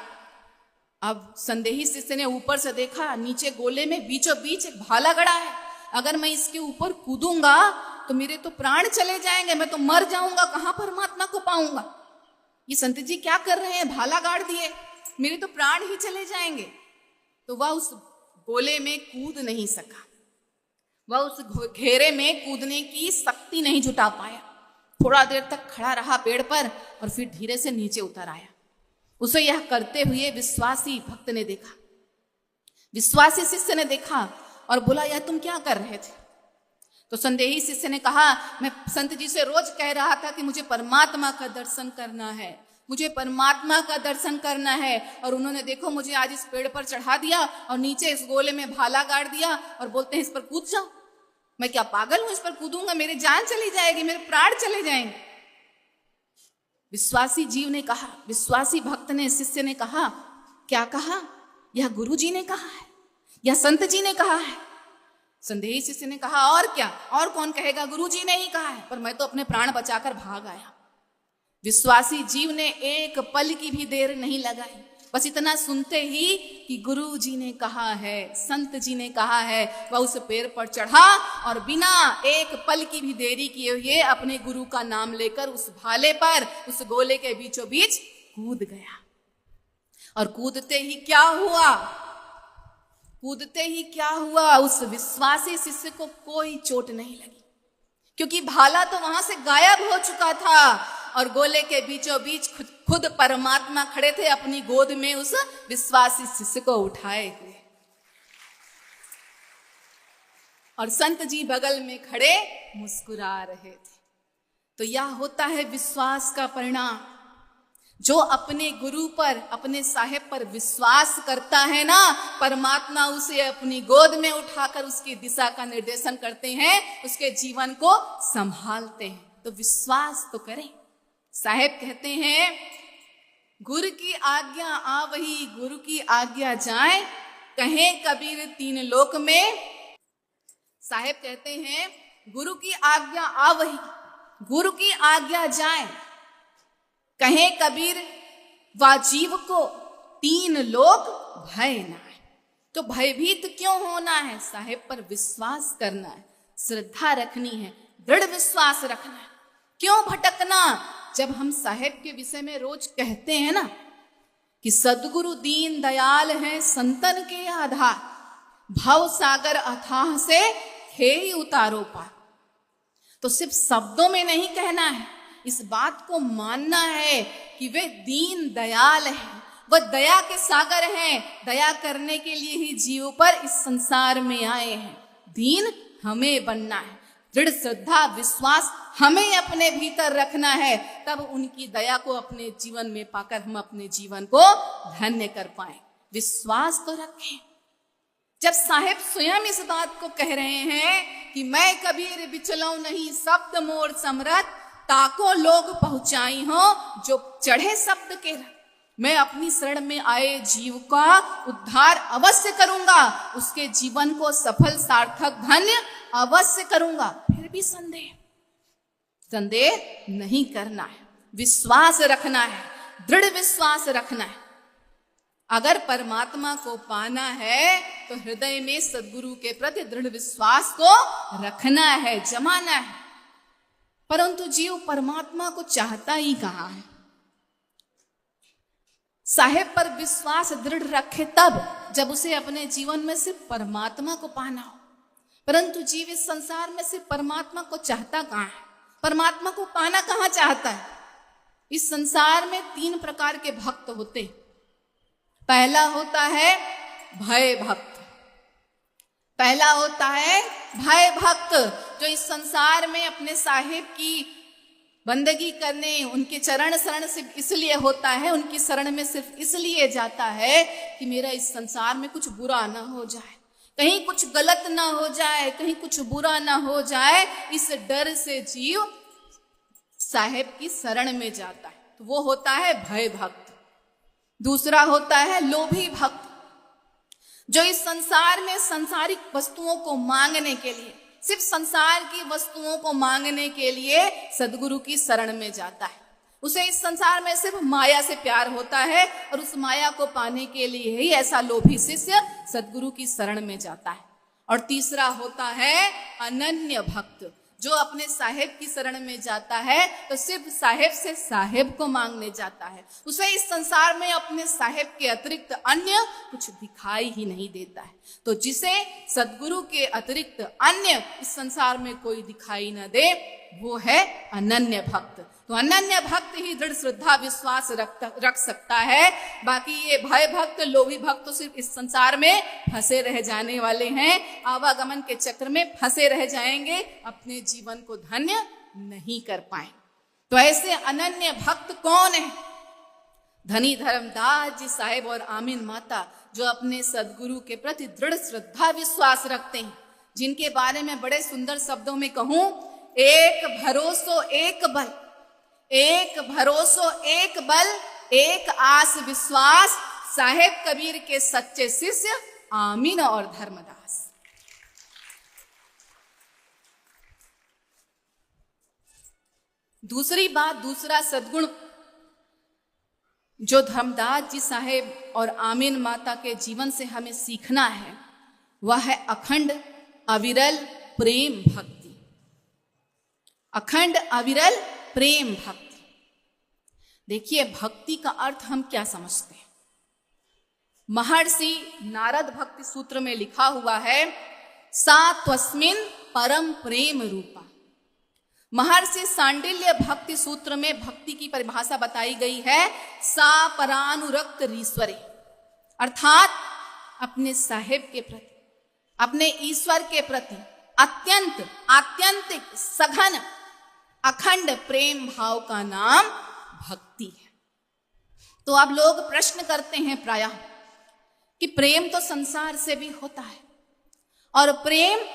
अब संदेही शिष्य ने ऊपर से देखा, नीचे गोले में बीचों बीच एक भाला गड़ा है। अगर मैं इसके ऊपर कूदूंगा तो मेरे तो प्राण चले जाएंगे, मैं तो मर जाऊंगा, कहां परमात्मा को पाऊंगा। ये संत जी क्या कर रहे हैं, भाला गाड़ दिए, मेरे तो प्राण ही चले जाएंगे। तो वह उस गोले में कूद नहीं सका, वह उस घेरे में कूदने की शक्ति नहीं जुटा पाया। थोड़ा देर तक खड़ा रहा पेड़ पर और फिर धीरे से नीचे उतर आया। उसे यह करते हुए विश्वासी भक्त ने देखा, विश्वासी शिष्य ने देखा और बोला, यह तुम क्या कर रहे थे? तो संदेही शिष्य ने कहा, मैं संत जी से रोज कह रहा था कि मुझे परमात्मा का दर्शन करना है, मुझे परमात्मा का दर्शन करना है, और उन्होंने देखो मुझे आज इस पेड़ पर चढ़ा दिया और नीचे इस गोले में भाला गाड़ दिया और बोलते हैं इस पर कूद जाओ। मैं क्या पागल हूं, इस पर कूदूंगा मेरी जान चली जाएगी, मेरे प्राण चले जाएंगे। विश्वासी जीव ने कहा, विश्वासी भक्त ने, शिष्य ने कहा, क्या कहा? यह गुरु जी ने कहा है, यह संत जी ने कहा है। संदेही शिष्य ने कहा, और क्या, और कौन कहेगा, गुरु जी ने ही कहा है, पर मैं तो अपने प्राण बचाकर भाग आया। विश्वासी जीव ने एक पल की भी देर नहीं लगाई, बस इतना सुनते ही कि गुरु जी ने कहा है, संत जी ने कहा है, वह उस पेड़ पर चढ़ा और बिना एक पल की भी देरी किए हुए अपने गुरु का नाम लेकर उस भाले पर, उस गोले के बीचों बीच कूद गया। और कूदते ही क्या हुआ, कूदते ही क्या हुआ, उस विश्वासी शिष्य को कोई चोट नहीं लगी, क्योंकि भाला तो वहां से गायब हो चुका था और गोले के बीचों बीच खुद परमात्मा खड़े थे अपनी गोद में उस विश्वासी शिष्य को उठाए हुए। और संत जी बगल में खड़े मुस्कुरा रहे थे। तो यह होता है विश्वास का परिणाम। जो अपने गुरु पर, अपने साहेब पर विश्वास करता है ना, परमात्मा उसे अपनी गोद में उठाकर उसकी दिशा का निर्देशन करते हैं, उसके जीवन को संभालते हैं। तो विश्वास तो करें। साहेब कहते हैं, गुरु की आज्ञा आवही, गुरु की आज्ञा जाए, कहें कबीर तीन लोक में। साहेब कहते हैं, गुरु की आज्ञा आवही, गुरु की आज्ञा जाए, कहें कबीर वा जीव को तीन लोक भय ना है। तो भयभीत क्यों होना है? साहेब पर विश्वास करना है, श्रद्धा रखनी है, दृढ़ विश्वास रखना है। क्यों भटकना? जब हम साहेब के विषय में रोज कहते हैं ना कि सदगुरु दीन दयाल हैं संतन के आधार, भव सागर अथाह से खेई उतारो पार। तो सिर्फ शब्दों में नहीं कहना है, इस बात को मानना है कि वे दीन दयाल हैं, वह दया के सागर हैं, दया करने के लिए ही जीवों पर इस संसार में आए हैं। दीन हमें बनना है, दृढ़ श्रद्धा विश्वास हमें अपने भीतर रखना है, तब उनकी दया को अपने जीवन में पाकर हम अपने जीवन को धन्य कर पाए। विश्वास तो रखें। जब साहेब स्वयं इस बात को कह रहे हैं कि मैं कबीर बिचलऊं नहीं शब्द मोर समरथ, ताको लोग पहुंचाई हो जो चढ़े शब्द के रथ। मैं अपनी शरण में आए जीव का उद्धार अवश्य करूंगा, उसके जीवन को सफल सार्थक धन्य अवश्य करूंगा। फिर भी संदेह नहीं करना है, विश्वास रखना है, दृढ़ विश्वास रखना है। अगर परमात्मा को पाना है तो हृदय में सद्गुरु के प्रति दृढ़ विश्वास को रखना है, जमाना है। परंतु जीव परमात्मा को चाहता ही कहाँ है? साहेब पर विश्वास दृढ़ रखे तब जब उसे अपने जीवन में सिर्फ परमात्मा को पाना हो। परंतु जीव इस संसार में सिर्फ परमात्मा को चाहता कहाँ है? परमात्मा को पाना कहाँ चाहता है? इस संसार में 3 प्रकार के भक्त होते। पहला होता है भय भक्त, पहला होता है भय भक्त, जो इस संसार में अपने साहिब की बंदगी करने उनके चरण शरण से इसलिए होता है, उनकी शरण में सिर्फ इसलिए जाता है कि मेरा इस संसार में कुछ बुरा ना हो जाए, कहीं कुछ गलत ना हो जाए, कहीं कुछ बुरा ना हो जाए, इस डर से जीव साहिब की शरण में जाता है। तो वो होता है भय भक्त। दूसरा होता है लोभी भक्त, जो इस संसार में सांसारिक वस्तुओं को मांगने के लिए, सिर्फ संसार की वस्तुओं को मांगने के लिए सदगुरु की शरण में जाता है। उसे इस संसार में सिर्फ माया से प्यार होता है और उस माया को पाने के लिए ही ऐसा लोभी शिष्य सदगुरु की शरण में जाता है। और तीसरा होता है अनन्य भक्त, जो अपने साहेब की शरण में जाता है तो सिर्फ साहेब से साहेब को मांगने जाता है। उसे इस संसार में अपने साहेब के अतिरिक्त अन्य कुछ दिखाई ही नहीं देता है। तो जिसे सदगुरु के अतिरिक्त अन्य इस संसार में कोई दिखाई न दे, वो है अनन्य भक्त। तो अनन्य भक्त ही दृढ़ श्रद्धा विश्वास रख सकता है। बाकी ये भय भक्त, लोभी भक्त तो सिर्फ इस संसार में फंसे रह जाने वाले हैं, आवागमन के चक्र में फंसे रह जाएंगे, अपने जीवन को धन्य नहीं कर पाए। तो ऐसे अनन्य भक्त कौन है? धनी धर्मदास जी साहेब और आमीन माता, जो अपने सदगुरु के प्रति दृढ़ श्रद्धा विश्वास रखते हैं, जिनके बारे में बड़े सुंदर शब्दों में कहूं, एक भरोसो एक बल, एक भरोसो एक बल, एक आस विश्वास, साहेब कबीर के सच्चे शिष्य आमीन और धर्मदास। दूसरी बात, दूसरा सद्गुण जो धर्मदास जी साहेब और आमीन माता के जीवन से हमें सीखना है, वह है अखंड अविरल प्रेम भक्ति। अखंड अविरल प्रेम भक्ति। देखिए, भक्ति का अर्थ हम क्या समझते हैं? महर्षि नारद भक्ति सूत्र में लिखा हुआ है, सा त्वस्मिन् परम प्रेम रूपा। महर्षि सांडिल्य भक्ति सूत्र में भक्ति की परिभाषा बताई गई है, सा परानुरक्त ईश्वरे, अर्थात अपने साहेब के प्रति, अपने ईश्वर के प्रति अत्यंत आत्यंतिक सघन अखंड प्रेम भाव का नाम भक्ति है। तो अब लोग प्रश्न करते हैं प्रायः कि प्रेम तो संसार से भी होता है और प्रेम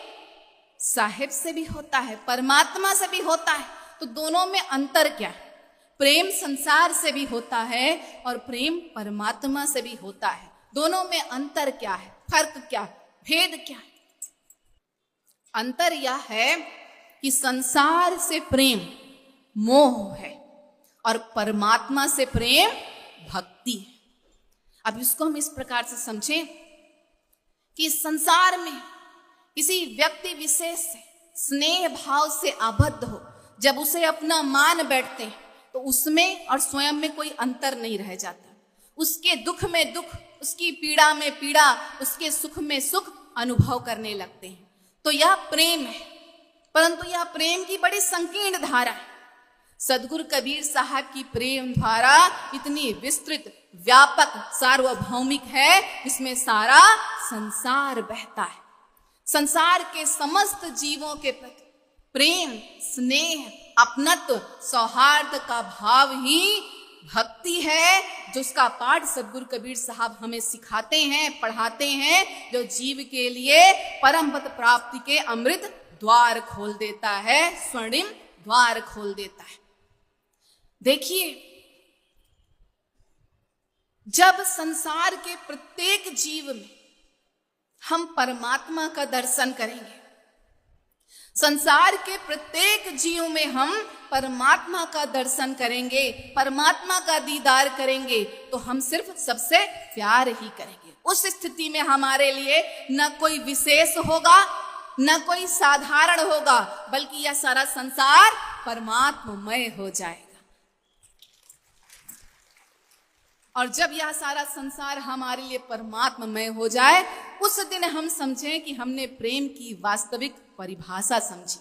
साहिब से भी होता है, परमात्मा से भी होता है, तो दोनों में अंतर क्या है? प्रेम संसार से भी होता है और प्रेम परमात्मा से भी होता है, दोनों में अंतर क्या है? फर्क क्या है? भेद क्या है? अंतर यह है कि संसार से प्रेम मोह है और परमात्मा से प्रेम भक्ति है। अब इसको हम इस प्रकार से समझें कि संसार में किसी व्यक्ति विशेष से स्नेह भाव से आबद्ध हो, जब उसे अपना मान बैठते हैं तो उसमें और स्वयं में कोई अंतर नहीं रह जाता। उसके दुख में दुख, उसकी पीड़ा में पीड़ा, उसके सुख में सुख अनुभव करने लगते हैं। तो यह प्रेम है, परंतु यह प्रेम की बड़ी संकीर्ण धारा है। सदगुरु कबीर साहब की प्रेम धारा इतनी विस्तृत, व्यापक, सार्वभौमिक है, इसमें सारा संसार बहता है। संसार के समस्त जीवों के प्रति प्रेम, स्नेह, अपनत्व, सौहार्द का भाव ही भक्ति है, जिसका पाठ सदगुरु कबीर साहब हमें सिखाते हैं, पढ़ाते हैं, जो जीव के लिए परम पद प्राप्ति के अमृत द्वार खोल देता है, स्वर्णिम द्वार खोल देता है। देखिए, जब संसार के प्रत्येक जीव में हम परमात्मा का दर्शन करेंगे, संसार के प्रत्येक जीव में हम परमात्मा का दर्शन करेंगे, परमात्मा का दीदार करेंगे, तो हम सिर्फ सबसे प्यार ही करेंगे। उस स्थिति में हमारे लिए न कोई विशेष होगा, न कोई साधारण होगा, बल्कि यह सारा संसार परमात्ममय हो जाएगा। और जब यह सारा संसार हमारे लिए परमात्ममय हो जाए, उस दिन हम समझें कि हमने प्रेम की वास्तविक परिभाषा समझी।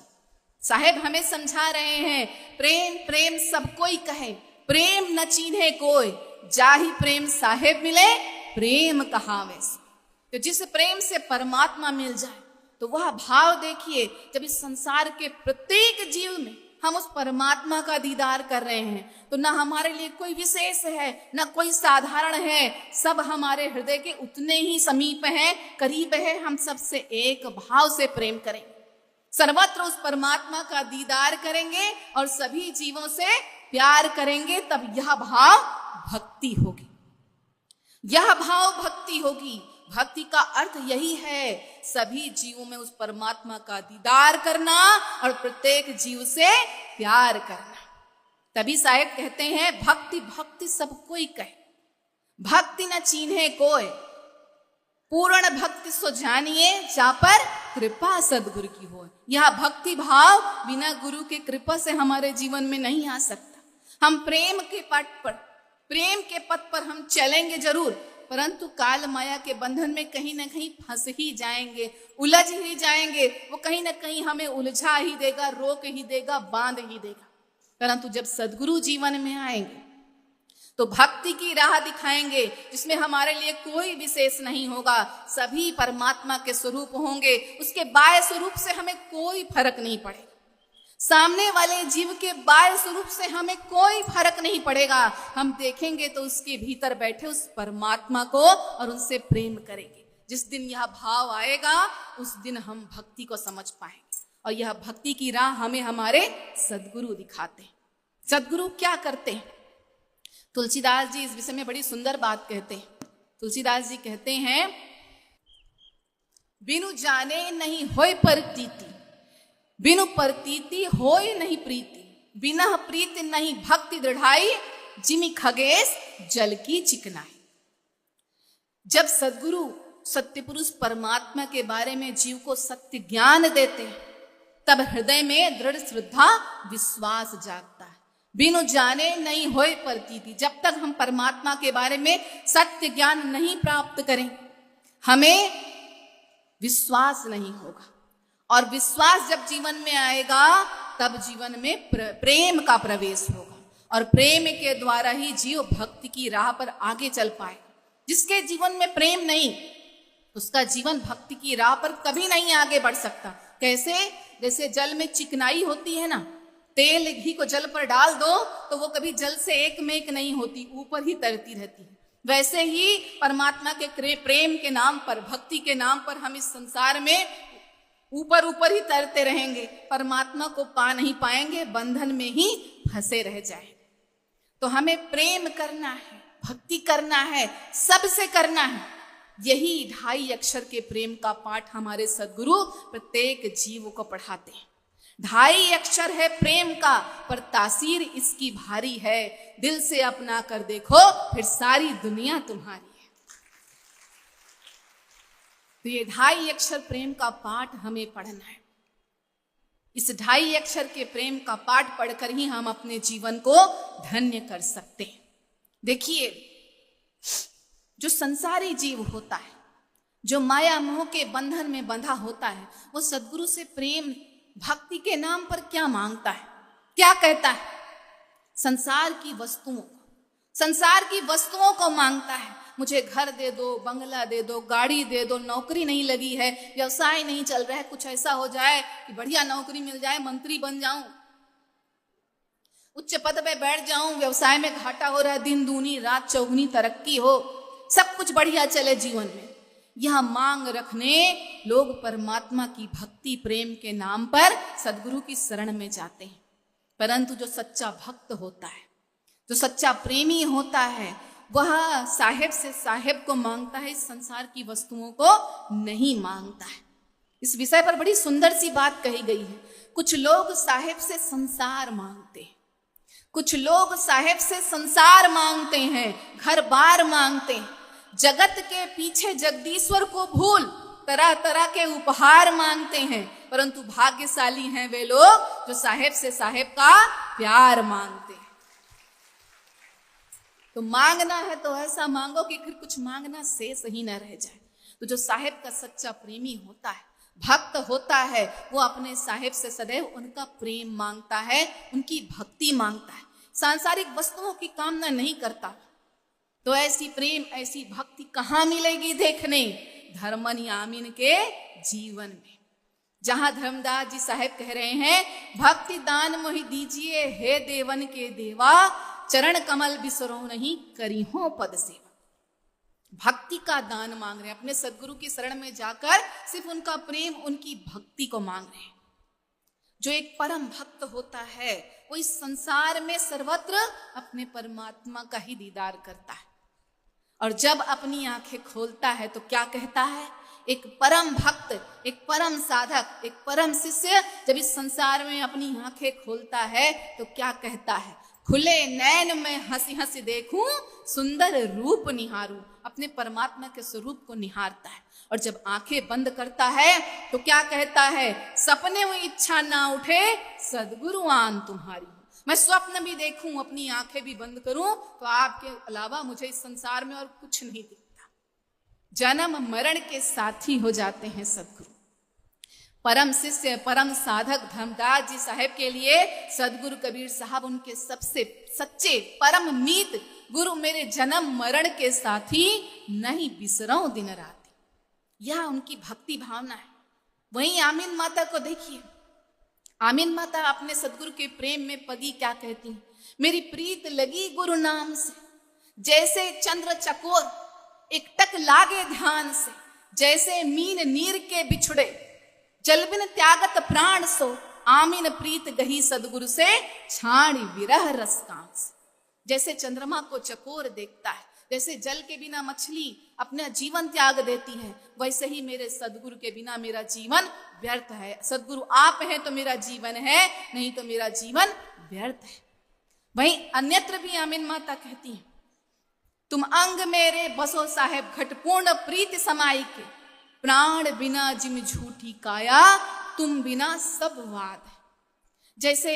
साहेब हमें समझा रहे हैं, प्रेम प्रेम सब कोई कहे, प्रेम न चीन्हे कोई, जाहि प्रेम साहेब मिले, प्रेम कहावे। तो जिस प्रेम से परमात्मा मिल जाए, तो वह भाव देखिए, जब इस संसार के प्रत्येक जीव में हम उस परमात्मा का दीदार कर रहे हैं, तो ना हमारे लिए कोई विशेष है, ना कोई साधारण है, सब हमारे हृदय के उतने ही समीप हैं, करीब है। हम सबसे एक भाव से प्रेम करेंगे, सर्वत्र उस परमात्मा का दीदार करेंगे और सभी जीवों से प्यार करेंगे, तब यह भाव भक्ति होगी। यह भाव भक्ति होगी। भक्ति का अर्थ यही है, सभी जीवों में उस परमात्मा का दीदार करना और प्रत्येक जीव से प्यार करना। तभी साहेब कहते हैं, भक्ति भक्ति सब कोई कहे, भक्ति न चीन्हे कोय, पूर्ण भक्ति सो जानिए, जा पर कृपा सदगुरु की हो। यह भक्ति भाव बिना गुरु के कृपा से हमारे जीवन में नहीं आ सकता। हम प्रेम के पथ पर हम चलेंगे जरूर, परंतु काल माया के बंधन में कहीं ना कहीं फंस ही जाएंगे, उलझ ही जाएंगे। वो कहीं ना कहीं हमें उलझा ही देगा, रोक ही देगा, बांध ही देगा। परंतु जब सदगुरु जीवन में आएंगे तो भक्ति की राह दिखाएंगे, जिसमें हमारे लिए कोई विशेष नहीं होगा, सभी परमात्मा के स्वरूप होंगे। उसके बाह्य स्वरूप से हमें कोई फर्क नहीं पड़ेगा, सामने वाले जीव के बाह्य स्वरूप से हमें कोई फर्क नहीं पड़ेगा। हम देखेंगे तो उसके भीतर बैठे उस परमात्मा को और उनसे प्रेम करेंगे। जिस दिन यह भाव आएगा, उस दिन हम भक्ति को समझ पाएंगे, और यह भक्ति की राह हमें हमारे सदगुरु दिखाते हैं। सदगुरु क्या करते हैं? तुलसीदास जी इस विषय में बड़ी सुंदर बात कहते हैं। तुलसीदास जी कहते हैं, बिनु जाने नहीं होय प्रतीति, बिनु प्रतीति होय नहीं प्रीति, बिना प्रीति नहीं भक्ति दृढ़ाई, जिमि खगेश जल की चिकनाई। जब सदगुरु सत्य पुरुष परमात्मा के बारे में जीव को सत्य ज्ञान देते हैं, तब हृदय में दृढ़ श्रद्धा विश्वास जागता है। बिनु जाने नहीं होय प्रतीति, जब तक हम परमात्मा के बारे में सत्य ज्ञान नहीं प्राप्त करें, हमें विश्वास नहीं होगा। और विश्वास जब जीवन में आएगा, तब जीवन में प्रेम का प्रवेश होगा, और प्रेम के द्वारा ही जीव भक्ति की राह पर आगे चल पाएगा। जिसके जीवन में प्रेम नहीं, उसका जीवन भक्ति की राह पर कभी नहीं आगे बढ़ सकता। कैसे? जैसे जल में चिकनाई होती है ना, तेल घी को जल पर डाल दो तो वो कभी जल से एक में एक नहीं होती, ऊपर ही तैरती रहती है। वैसे ही परमात्मा के प्रेम के नाम पर, भक्ति के नाम पर हम इस संसार में ऊपर ऊपर ही तैरते रहेंगे, परमात्मा को पा नहीं पाएंगे, बंधन में ही फंसे रह जाएंगे। तो हमें प्रेम करना है, भक्ति करना है, सबसे करना है। यही 2.5 अक्षर के प्रेम का पाठ हमारे सदगुरु प्रत्येक जीव को पढ़ाते हैं। 2.5 अक्षर है प्रेम का, पर तासीर इसकी भारी है। दिल से अपना कर देखो, फिर सारी दुनिया तुम्हारी है। तो ये 2.5 अक्षर प्रेम का पाठ हमें पढ़ना है। इस 2.5 अक्षर के प्रेम का पाठ पढ़कर ही हम अपने जीवन को धन्य कर सकते हैं। देखिए, जो संसारी जीव होता है, जो माया मोह के बंधन में बंधा होता है, वो सदगुरु से प्रेम भक्ति के नाम पर क्या मांगता है, क्या कहता है? संसार की वस्तुओं को मांगता है। मुझे घर दे दो, बंगला दे दो, गाड़ी दे दो, नौकरी नहीं लगी है, व्यवसाय नहीं चल रहा है, कुछ ऐसा हो जाए कि बढ़िया नौकरी मिल जाए, मंत्री बन जाऊं, उच्च पद पे बैठ जाऊं, व्यवसाय में घाटा हो रहा है, दिन दूनी रात चौगुनी तरक्की हो, सब कुछ बढ़िया चले जीवन में। यह मांग रखने लोग परमात्मा की भक्ति प्रेम के नाम पर सदगुरु की शरण में जाते हैं। परंतु जो सच्चा भक्त होता है, जो सच्चा प्रेमी होता है, वह साहेब से साहेब को मांगता है, इस संसार की वस्तुओं को नहीं मांगता है। इस विषय पर बड़ी सुंदर सी बात कही गई है। कुछ लोग साहेब से संसार मांगते हैं, कुछ लोग साहेब से संसार मांगते हैं, घर बार मांगते हैं, जगत के पीछे जगदीश्वर को भूल तरह तरह के उपहार मांगते हैं। परंतु भाग्यशाली हैं वे लोग जो साहेब से साहेब का प्यार मांगते हैं। तो मांगना है तो ऐसा मांगो कि फिर कुछ मांगना शेष ही न रह जाए। तो जो साहेब का सच्चा प्रेमी होता है, भक्त होता है, वो अपने साहेब से सदैव उनका प्रेम मांगता है, उनकी भक्ति मांगता है, सांसारिक वस्तुओं की कामना नहीं करता। तो ऐसी प्रेम, ऐसी भक्ति कहाँ मिलेगी देखने? धर्मन यामिन के जीवन में। जहां धर्मदास जी साहेब कह रहे हैं, भक्ति दान मोहि दीजिए हे देवन के देवा, चरण कमल बिसरो नहीं करी हो पद सेवा। भक्ति का दान मांग रहे हैं, अपने सदगुरु की शरण में जाकर सिर्फ उनका प्रेम, उनकी भक्ति को मांग रहे हैं। जो एक परम भक्त होता है वो इस संसार में सर्वत्र अपने परमात्मा का ही दीदार करता है, और जब अपनी आंखें खोलता है तो क्या कहता है? एक परम भक्त, एक परम साधक, एक परम शिष्य जब इस संसार में अपनी आंखें खोलता है तो क्या कहता है? खुले नैन में हंसी हंसी देखूं, सुंदर रूप निहारूं। अपने परमात्मा के स्वरूप को निहारता है। और जब आंखें बंद करता है तो क्या कहता है? सपने में इच्छा ना उठे, सदगुरु आन तुम्हारी। मैं स्वप्न भी देखूं, अपनी आंखें भी बंद करूं, तो आपके अलावा मुझे इस संसार में और कुछ नहीं दिखता। जन्म मरण के साथी हो जाते हैं सदगुरु। परम शिष्य, परम साधक धर्मदास जी साहेब के लिए सदगुरु कबीर साहब उनके सबसे सच्चे परम मीत गुरु, मेरे जन्म मरण के साथी, नहीं बिसरऊं दिन रात। यह उनकी भक्ति भावना है। वहीं आमीन माता को देखिए, आमीन माता अपने सदगुरु के प्रेम में पदी क्या कहती हैं? मेरी प्रीत लगी गुरु नाम से, जैसे चंद्र चकोर एकटक लागे ध्यान से, जैसे मीन नीर के बिछुड़े, जलबिन त्यागत प्राण सो, आमीन प्रीत गही सदगुरु से, छाणी विरह रसकांस। जैसे चंद्रमा को चकोर देखता है, जैसे जल के बिना मछली अपना जीवन त्याग देती है, वैसे ही मेरे सदगुरु के बिना मेरा जीवन व्यर्थ है। सदगुरु आप हैं तो मेरा जीवन है, नहीं तो मेरा जीवन व्यर्थ है। वहीं अन्यत्र भी आमीन माता कहती हैं, तुम अंग मेरे बसो साहेब घटपूर्ण प्रीत समाई के, प्राण बिना जिम झूठी काया, तुम बिना सब वाद है। जैसे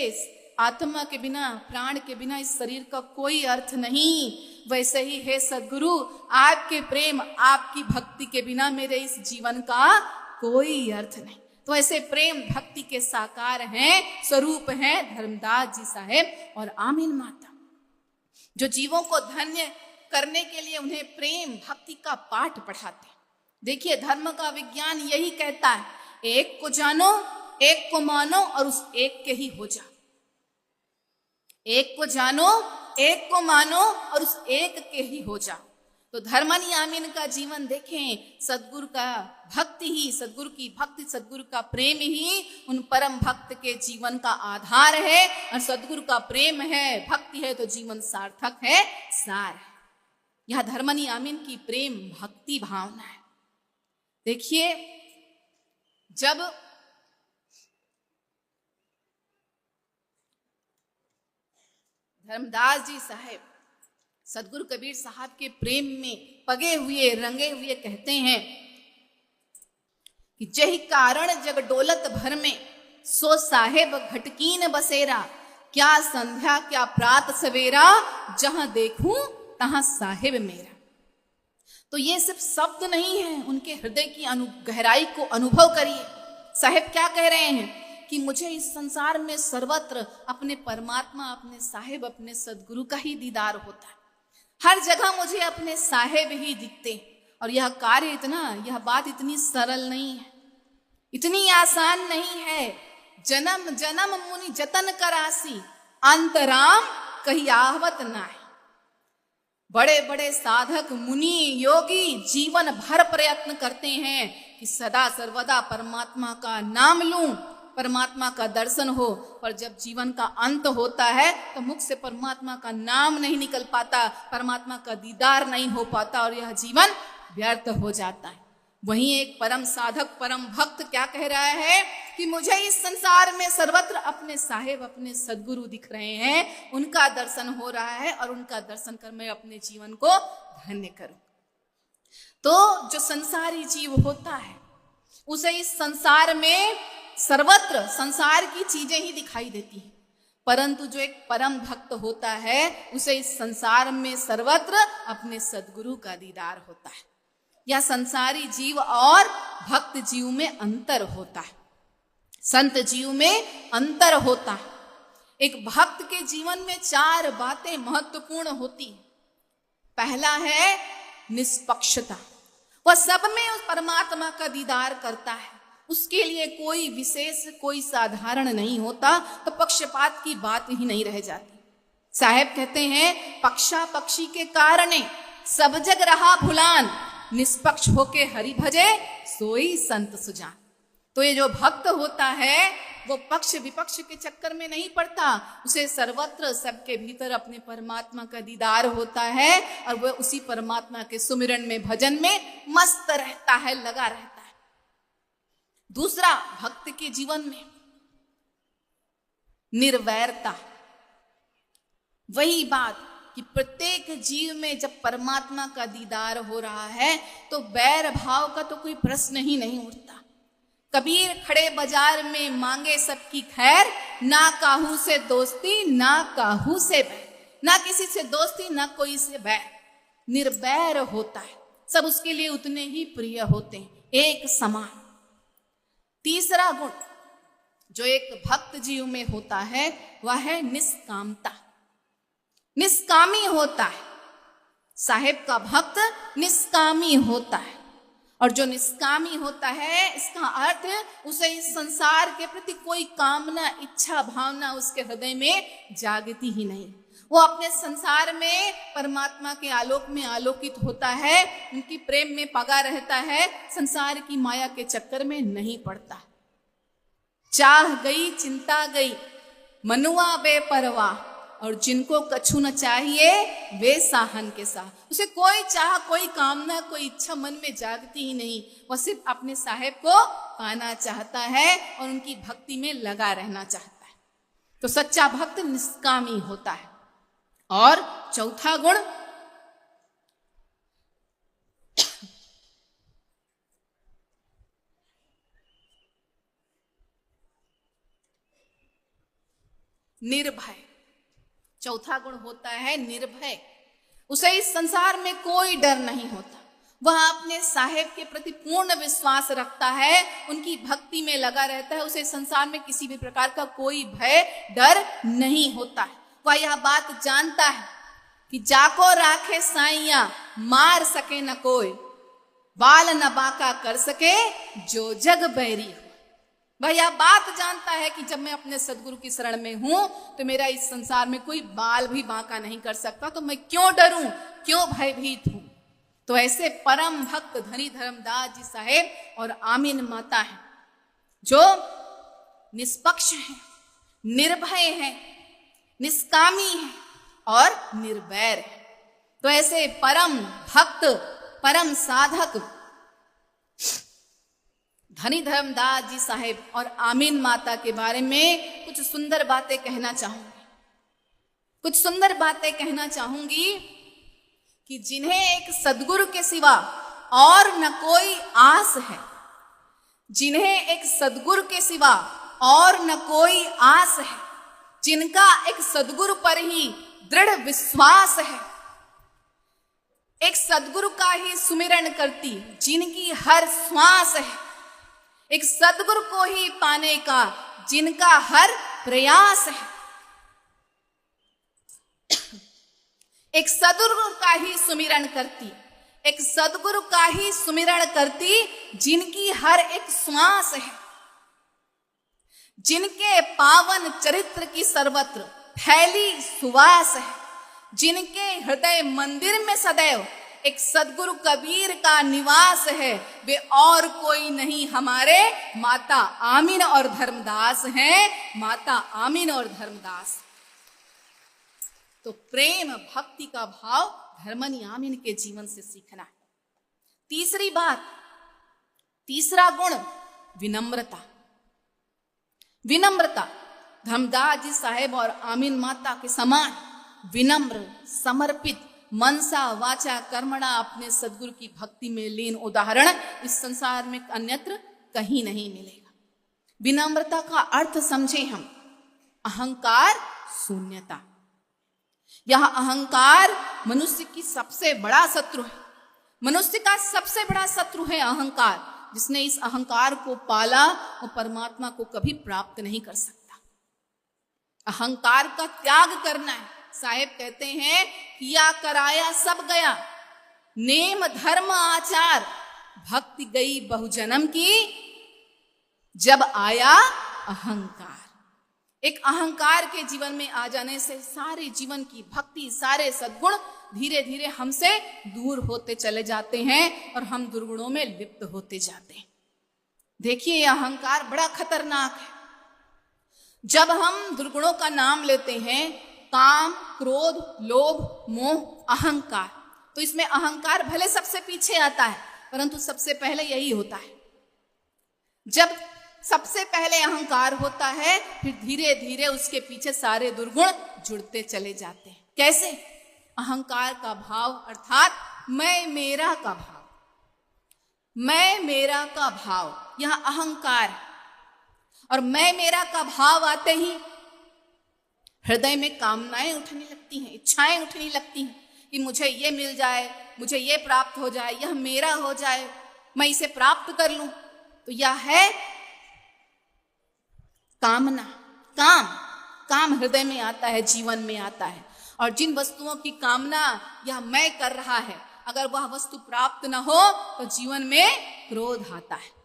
आत्मा के बिना, प्राण के बिना इस शरीर का कोई अर्थ नहीं, वैसे ही है सदगुरु आपके प्रेम, आपकी भक्ति के बिना मेरे इस जीवन का कोई अर्थ नहीं। तो ऐसे प्रेम भक्ति के साकार हैं, स्वरूप हैं धर्मदास जी साहेब और आमीन माता, जो जीवों को धन्य करने के लिए उन्हें प्रेम भक्ति का पाठ पढ़ाते हैं। देखिए, धर्म का विज्ञान यही कहता है, एक को जानो, एक को मानो और उस एक के ही हो जा। एक को जानो, एक को मानो और उस एक के ही हो जा। तो धर्मनी आमीन का जीवन देखें, सदगुरु का भक्ति ही, सदगुरु की भक्ति, सदगुरु का प्रेम ही उन परम भक्त के जीवन का आधार है। और सदगुरु का प्रेम है, भक्ति है तो जीवन सार्थक है, सार है। यह धर्मनी आमीन की प्रेम भक्ति भावना है। देखिए, जब धर्मदास जी साहेब सदगुरु कबीर साहब के प्रेम में पगे हुए, रंगे हुए कहते हैं कि जही कारण जग डोलत भर में, सो साहेब घटकीन बसेरा, क्या संध्या क्या प्रात सवेरा, जहां देखूं तहां साहेब मेरा। तो ये सिर्फ शब्द नहीं है, उनके हृदय की गहराई को अनुभव करिए। साहेब क्या कह रहे हैं कि मुझे इस संसार में सर्वत्र अपने परमात्मा, अपने साहेब, अपने सदगुरु का ही दीदार होता है। हर जगह मुझे अपने साहेब ही दिखते। और यह कार्य इतना, यह बात इतनी सरल नहीं है, इतनी आसान नहीं है। जन्म जन्म मुनि जतन करासी, अंतराम कही आहवत नाय। बड़े बड़े साधक, मुनि, योगी जीवन भर प्रयत्न करते हैं कि सदा सर्वदा परमात्मा का नाम लूं, परमात्मा का दर्शन हो, पर जब जीवन का अंत होता है तो मुख से परमात्मा का नाम नहीं निकल पाता, परमात्मा का दीदार नहीं हो पाता और यह जीवन व्यर्थ हो जाता है। वहीं एक परम साधक, परम भक्त क्या कह रहा है कि मुझे इस संसार में सर्वत्र अपने साहेब, अपने सदगुरु दिख रहे हैं, उनका दर्शन हो रहा है और उनका दर्शन कर मैं अपने जीवन को धन्य करूं। तो जो संसारी जीव होता है उसे इस संसार में सर्वत्र संसार की चीजें ही दिखाई देती हैं, परंतु जो एक परम भक्त होता है उसे इस संसार में सर्वत्र अपने सदगुरु का दीदार होता है। या संसारी जीव और भक्त जीव में अंतर होता है, संत जीव में अंतर होता है। एक भक्त के जीवन में 4 बातें महत्वपूर्ण होती हैं। पहला है निष्पक्षता, वह सब में उस परमात्मा का दीदार करता है, उसके लिए कोई विशेष, कोई साधारण नहीं होता, तो पक्षपात की बात ही नहीं रह जाती। साहेब कहते हैं, पक्षा पक्षी के कारणे सब जग रहा भुलान, निष्पक्ष होके हरि भजे सोई संत सुजान। तो ये जो भक्त होता है वो पक्ष विपक्ष के चक्कर में नहीं पड़ता, उसे सर्वत्र सबके भीतर अपने परमात्मा का दीदार होता है और वह उसी परमात्मा के सुमिरन में, भजन में मस्त रहता है, लगा रहता है। दूसरा, भक्त के जीवन में निर्वैरता। वही बात कि प्रत्येक जीव में जब परमात्मा का दीदार हो रहा है तो बैर भाव का तो कोई प्रश्न ही नहीं उठता। कबीर खड़े बाजार में मांगे सबकी खैर, ना काहू से दोस्ती ना काहू से बैर, ना किसी से दोस्ती ना कोई से बैर, निर्वैर होता है, सब उसके लिए उतने ही प्रिय होते हैं, एक समान। तीसरा गुण जो एक भक्त जीव में होता है वह है निष्कामता। निष्कामी होता है, साहेब का भक्त निष्कामी होता है। और जो निष्कामी होता है इसका अर्थ उसे इस संसार के प्रति कोई कामना, इच्छा, भावना उसके हृदय में जागती ही नहीं। वो अपने संसार में परमात्मा के आलोक में आलोकित होता है, उनकी प्रेम में पगा रहता है, संसार की माया के चक्कर में नहीं पड़ता। चाह गई चिंता गई मनुआ बेपरवाह, और जिनको कछु न चाहिए वे साहन के साह। उसे कोई चाह, कोई कामना, कोई इच्छा मन में जागती ही नहीं, वह सिर्फ अपने साहेब को पाना चाहता है और उनकी भक्ति में लगा रहना चाहता है। तो सच्चा भक्त निष्कामी होता है। और चौथा गुण निर्भय। चौथा गुण होता है निर्भय। उसे इस संसार में कोई डर नहीं होता, वह अपने साहेब के प्रति पूर्ण विश्वास रखता है, उनकी भक्ति में लगा रहता है, उसे संसार में किसी भी प्रकार का कोई भय, डर नहीं होता है। वह यह बात जानता है कि जाको राखे साइया मार सके न कोई, बाल न बाका कर सके जो जग बैरी हो। वह यह बात जानता है कि जब मैं अपने सदगुरु की शरण में हूं तो मेरा इस संसार में कोई बाल भी बांका नहीं कर सकता, तो मैं क्यों डरूं, क्यों भयभीत हूं। तो ऐसे परम भक्त धनी धर्मदास जी साहेब और आमीन माता है जो निष्पक्ष हैं, निर्भय हैं, निष्कामी हैं और निर्वैर हैं। तो ऐसे परम भक्त, परम साधक धनी धर्मदास जी साहेब और आमीन माता के बारे में कुछ सुंदर बातें कहना चाहूंगी। कुछ सुंदर बातें कहना चाहूंगी कि जिन्हें एक सदगुरु के सिवा और न कोई आस है, जिन्हें एक सदगुरु के सिवा और न कोई आस है, जिनका एक सदगुरु पर ही दृढ़ विश्वास है, एक सदगुरु का ही सुमिरन करती जिनकी हर श्वास है, एक सदगुरु को ही पाने का जिनका हर प्रयास है, एक सदगुरु का ही सुमिरन करती, एक सदगुरु का ही सुमिरन करती जिनकी हर एक श्वास है, जिनके पावन चरित्र की सर्वत्र फैली सुवास है, जिनके हृदय मंदिर में सदैव एक सदगुरु कबीर का निवास है, वे और कोई नहीं हमारे माता आमीन और धर्मदास हैं। माता आमीन और धर्मदास। तो प्रेम भक्ति का भाव धर्मनी आमीन के जीवन से सीखना है। तीसरी बात, तीसरा गुण विनम्रता। विनम्रता धर्मदास जी साहेब और आमीन माता के समान विनम्र, समर्पित, मनसा वाचा कर्मणा अपने सदगुरु की भक्ति में लीन उदाहरण इस संसार में अन्यत्र कहीं नहीं मिलेगा। विनम्रता का अर्थ समझे हम, अहंकार शून्यता। यह अहंकार मनुष्य की सबसे बड़ा शत्रु है। मनुष्य का सबसे बड़ा शत्रु है अहंकार। जिसने इस अहंकार को पाला वो परमात्मा को कभी प्राप्त नहीं कर सकता। अहंकार का त्याग करना है। साहेब कहते हैं किया कराया सब गया, नेम धर्म आचार, भक्ति गई बहुजन्म की, जब आया अहंकार। एक अहंकार के जीवन में आ जाने से सारे जीवन की भक्ति, सारे सद्गुण धीरे धीरे हमसे दूर होते चले जाते हैं और हम दुर्गुणों में लिप्त होते जाते हैं। देखिए, यह अहंकार बड़ा खतरनाक है। जब हम दुर्गुणों का नाम लेते हैं, काम, क्रोध, लोभ, मोह, अहंकार, तो इसमें अहंकार भले सबसे पीछे आता है, परंतु सबसे पहले यही होता है। जब सबसे पहले अहंकार होता है, फिर धीरे धीरे उसके पीछे सारे दुर्गुण जुड़ते चले जाते हैं। कैसे? अहंकार का भाव अर्थात मैं मेरा का भाव। मैं मेरा का भाव, यह अहंकार है। और मैं मेरा का भाव आते ही हृदय में कामनाएं उठने लगती हैं, इच्छाएं उठने लगती हैं कि मुझे ये मिल जाए, मुझे ये प्राप्त हो जाए, यह मेरा हो जाए, मैं इसे प्राप्त कर लूं। तो यह है कामना। काम हृदय में आता है, जीवन में आता है। और जिन वस्तुओं की कामना यह मैं कर रहा है, अगर वह वस्तु प्राप्त न हो तो जीवन में क्रोध आता है।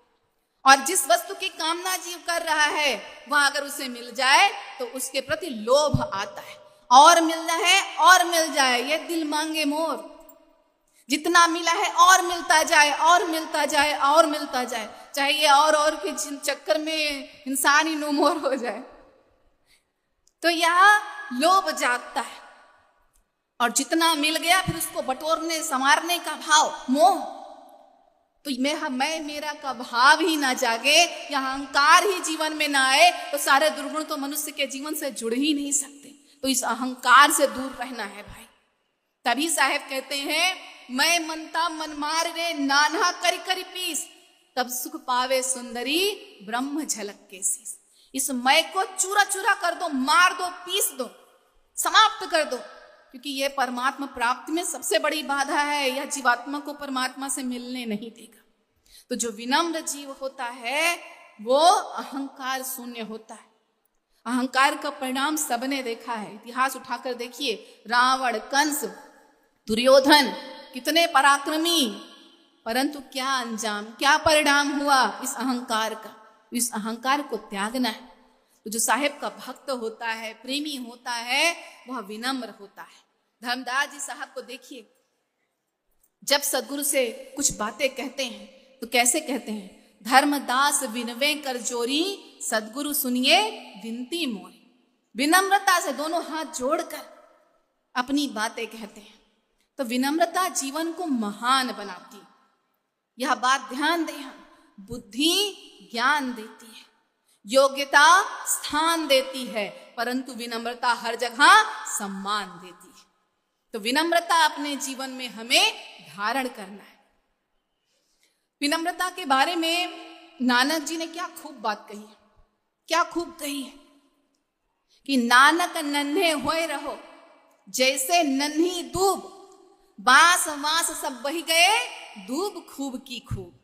और जिस वस्तु की कामना जीव कर रहा है, वह अगर उसे मिल जाए तो उसके प्रति लोभ आता है, और मिलना है और मिल जाए, ये दिल मांगे मोर। जितना मिला है और मिलता जाए, और मिलता जाए, और मिलता जाए, चाहे ये और के चक्कर में इंसान ही नो मोर हो जाए। तो यह लोभ जागता है। और जितना मिल गया फिर उसको बटोरने संवारने का भाव, मोह। तो मैं मेरा का भाव ही ना जागे, यह अहंकार ही जीवन में ना आए, तो सारे दुर्गुण तो मनुष्य के जीवन से जुड़ ही नहीं सकते। तो इस अहंकार से दूर रहना है भाई। तभी साहेब कहते हैं, मैं मनता मन मार रे नाना करी करी पीस, तब सुख पावे सुंदरी ब्रह्म झलक के शीस। इस मैं को चूरा चूरा कर दो, मार दो, पीस दो, समाप्त कर दो, क्योंकि यह परमात्मा प्राप्ति में सबसे बड़ी बाधा है। यह जीवात्मा को परमात्मा से मिलने नहीं देगा। तो जो विनम्र जीव होता है वो अहंकार शून्य होता है। अहंकार का परिणाम सबने देखा है। इतिहास उठाकर देखिए, रावण, कंस, दुर्योधन कितने पराक्रमी, परंतु क्या अंजाम, क्या परिणाम हुआ इस अहंकार का। इस अहंकार को त्यागना है। तो जो साहेब का भक्त होता है, प्रेमी होता है, वह विनम्र होता है। धर्मदास जी साहब को देखिए, जब सदगुरु से कुछ बातें कहते हैं तो कैसे कहते हैं, धर्मदास विनवे कर जोरी, सदगुरु सुनिए विनती मोरी। विनम्रता से दोनों हाथ जोड़कर अपनी बातें कहते हैं। तो विनम्रता जीवन को महान बनाती है। यह बात ध्यान दें हम। बुद्धि ज्ञान देती है, योग्यता स्थान देती है, परंतु विनम्रता हर जगह सम्मान देती है। तो विनम्रता अपने जीवन में हमें धारण करना है। विनम्रता के बारे में नानक जी ने क्या खूब बात कही है, क्या खूब कही है कि नानक नन्हे होए रहो, जैसे नन्ही दूब, बांस वांस सब बही गए, दूब खूब की खूब।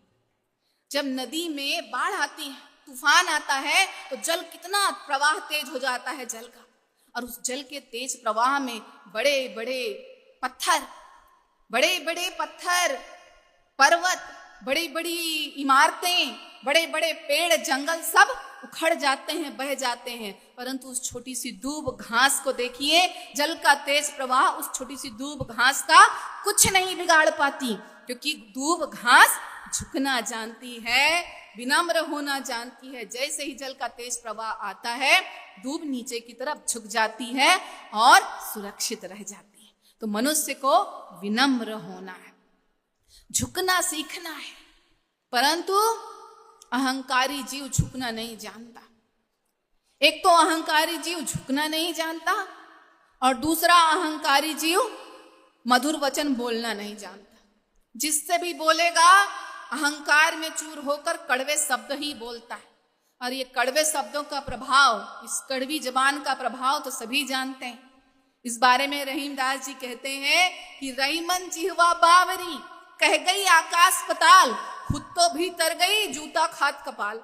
जब नदी में बाढ़ आती है, तूफान आता है, तो जल कितना प्रवाह तेज हो जाता है जल का। और उस जल के तेज प्रवाह में बड़े बड़े पत्थर, पर्वत, बड़ी बड़ी इमारतें, बड़े बड़े पेड़, जंगल सब उखड़ जाते हैं, बह जाते हैं। परंतु उस छोटी सी दूब घास को देखिए, जल का तेज प्रवाह उस छोटी सी दूब घास का कुछ नहीं बिगाड़ पाती, क्योंकि दूब घास झुकना जानती है, विनम्र होना जानती है। जैसे ही जल का तेज प्रवाह आता है, दूब नीचे की तरफ झुक जाती है और सुरक्षित रह जाती है। तो मनुष्य को विनम्र होना है, झुकना सीखना है। परंतु अहंकारी जीव झुकना नहीं जानता। एक तो अहंकारी जीव झुकना नहीं जानता, और दूसरा अहंकारी जीव मधुर वचन बोलना नहीं जानता। जिससे भी बोलेगा अहंकार में चूर होकर कड़वे शब्द ही बोलता है। और ये कड़वे शब्दों का प्रभाव, इस कड़वी जबान का प्रभाव तो सभी जानते हैं। इस बारे में रहीमदास जी कहते हैं कि रहीमन जिहवा बावरी, कह गई आकाश पताल, खुद तो भीतर गई जूता खात कपाल।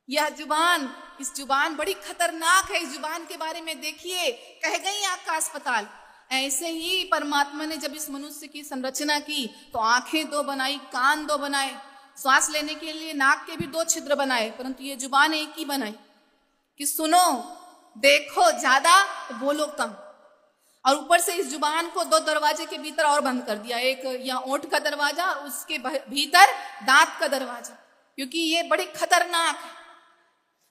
यह जुबान, इस जुबान बड़ी खतरनाक है। इस जुबान के बारे में देखिए, कह गई आकाश पताल। ऐसे ही परमात्मा ने जब इस मनुष्य की संरचना की तो आंखें दो बनाई, कान दो बनाए, श्वास लेने के लिए नाक के भी 2 छिद्र बनाए, परंतु ये जुबान एक ही बनाई कि सुनो, देखो ज्यादा तो बोलो कम। और ऊपर से इस जुबान को 2 दरवाजे के भीतर और बंद कर दिया, एक यहाँ ओंठ का दरवाजा और उसके भीतर दांत का दरवाजा, क्योंकि ये बड़ी खतरनाक है।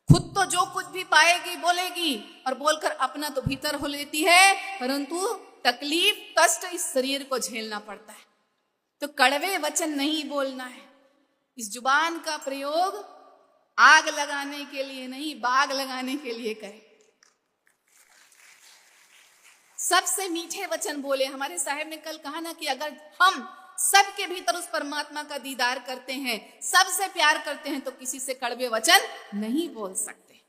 खुद तो जो कुछ भी पाएगी बोलेगी और बोलकर अपना तो भीतर हो लेती है, परंतु तकलीफ कष्ट इस शरीर को झेलना पड़ता है। तो कड़वे वचन नहीं बोलना है। इस जुबान का प्रयोग आग लगाने के लिए नहीं, बाग लगाने के लिए करें। सबसे मीठे वचन बोले। हमारे साहब ने कल कहा ना कि अगर हम सबके भीतर उस परमात्मा का दीदार करते हैं, सबसे प्यार करते हैं, तो किसी से कड़वे वचन नहीं बोल सकते।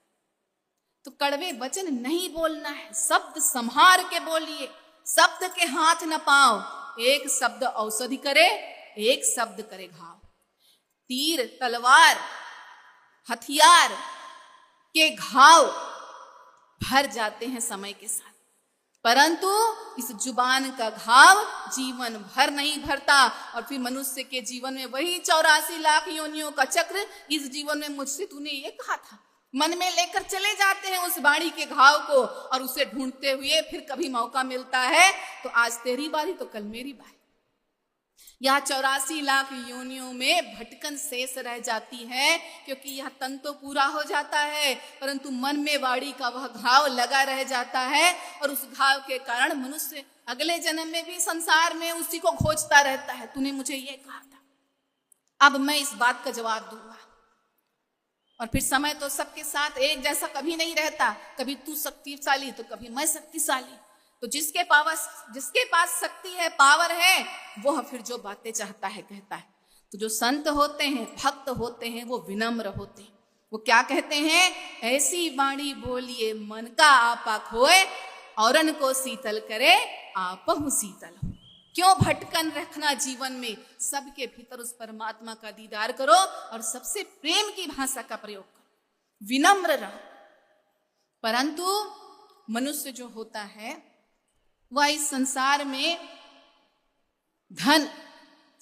तो कड़वे वचन नहीं बोलना है, शब्द संभार के बोलिए। शब्द के हाथ न पाओ, एक शब्द औषधि करे, एक शब्द करे घाव। तीर तलवार हथियार के घाव भर जाते हैं समय के साथ, परंतु इस जुबान का घाव जीवन भर नहीं भरता। और फिर मनुष्य के जीवन में वही 84 लाख योनियों का चक्र, इस जीवन में मुझसे तूने ये कहा था, मन में लेकर चले जाते हैं उस बाड़ी के घाव को, और उसे ढूंढते हुए फिर कभी मौका मिलता है तो आज तेरी बारी तो कल मेरी बारी। यह 84 लाख योनियों में भटकन शेष रह जाती है, क्योंकि यह तन तो पूरा हो जाता है, परंतु मन में बाड़ी का वह घाव लगा रह जाता है। और उस घाव के कारण मनुष्य अगले जन्म में भी संसार में उसी को खोजता रहता है। तूने मुझे ये कहा था, अब मैं इस बात का जवाब दूंगा। और फिर समय तो सबके साथ एक जैसा कभी नहीं रहता, कभी तू शक्तिशाली तो कभी मैं शक्तिशाली। तो जिसके पास शक्ति है, पावर है, वो फिर जो बातें चाहता है कहता है। तो जो संत होते हैं, भक्त होते हैं, वो विनम्र होते हैं। वो क्या कहते हैं? ऐसी वाणी बोलिए मन का आपा खोए, औरन को शीतल करे आपहु शीतल हो। क्यों भटकन रखना जीवन में? सबके भीतर उस परमात्मा का दीदार करो और सबसे प्रेम की भाषा का प्रयोग करो, विनम्र रहो। परंतु मनुष्य जो होता है वह इस संसार में धन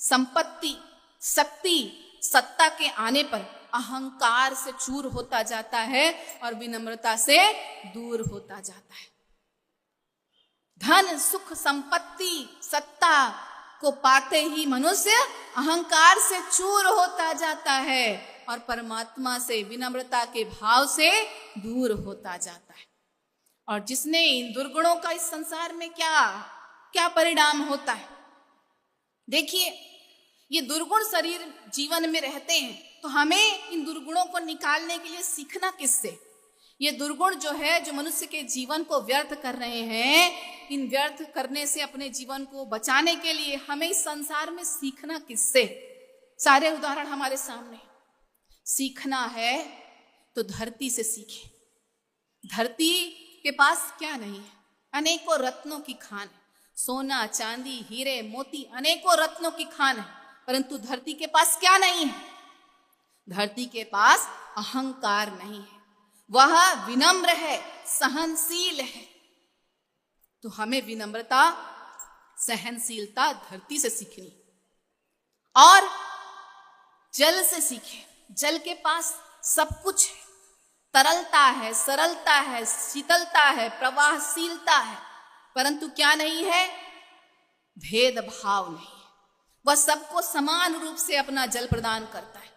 संपत्ति शक्ति सत्ता के आने पर अहंकार से चूर होता जाता है और विनम्रता से दूर होता जाता है। धन सुख संपत्ति सत्ता को पाते ही मनुष्य अहंकार से चूर होता जाता है और परमात्मा से विनम्रता के भाव से दूर होता जाता है। और जिसने इन दुर्गुणों का इस संसार में क्या परिणाम होता है? देखिए, ये दुर्गुण शरीर जीवन में रहते हैं, तो हमें इन दुर्गुणों को निकालने के लिए सीखना किससे? ये दुर्गुण जो है, जो मनुष्य के जीवन को व्यर्थ कर रहे हैं, इन व्यर्थ करने से अपने जीवन को बचाने के लिए हमें इस संसार में सीखना किससे? सारे उदाहरण हमारे सामने। सीखना है तो धरती से सीखे। धरती के पास क्या नहीं है? अनेकों रत्नों की खान है, सोना चांदी हीरे मोती अनेकों रत्नों की खान है, परंतु धरती के पास क्या नहीं है? धरती के पास अहंकार नहीं है, वह विनम्र है, सहनशील है। तो हमें विनम्रता सहनशीलता धरती से सीखनी और जल से सीखे। जल के पास सब कुछ है, तरलता है, सरलता है, शीतलता है, प्रवाहशीलता है, परंतु क्या नहीं है? भेदभाव नहीं है। वह सबको समान रूप से अपना जल प्रदान करता है।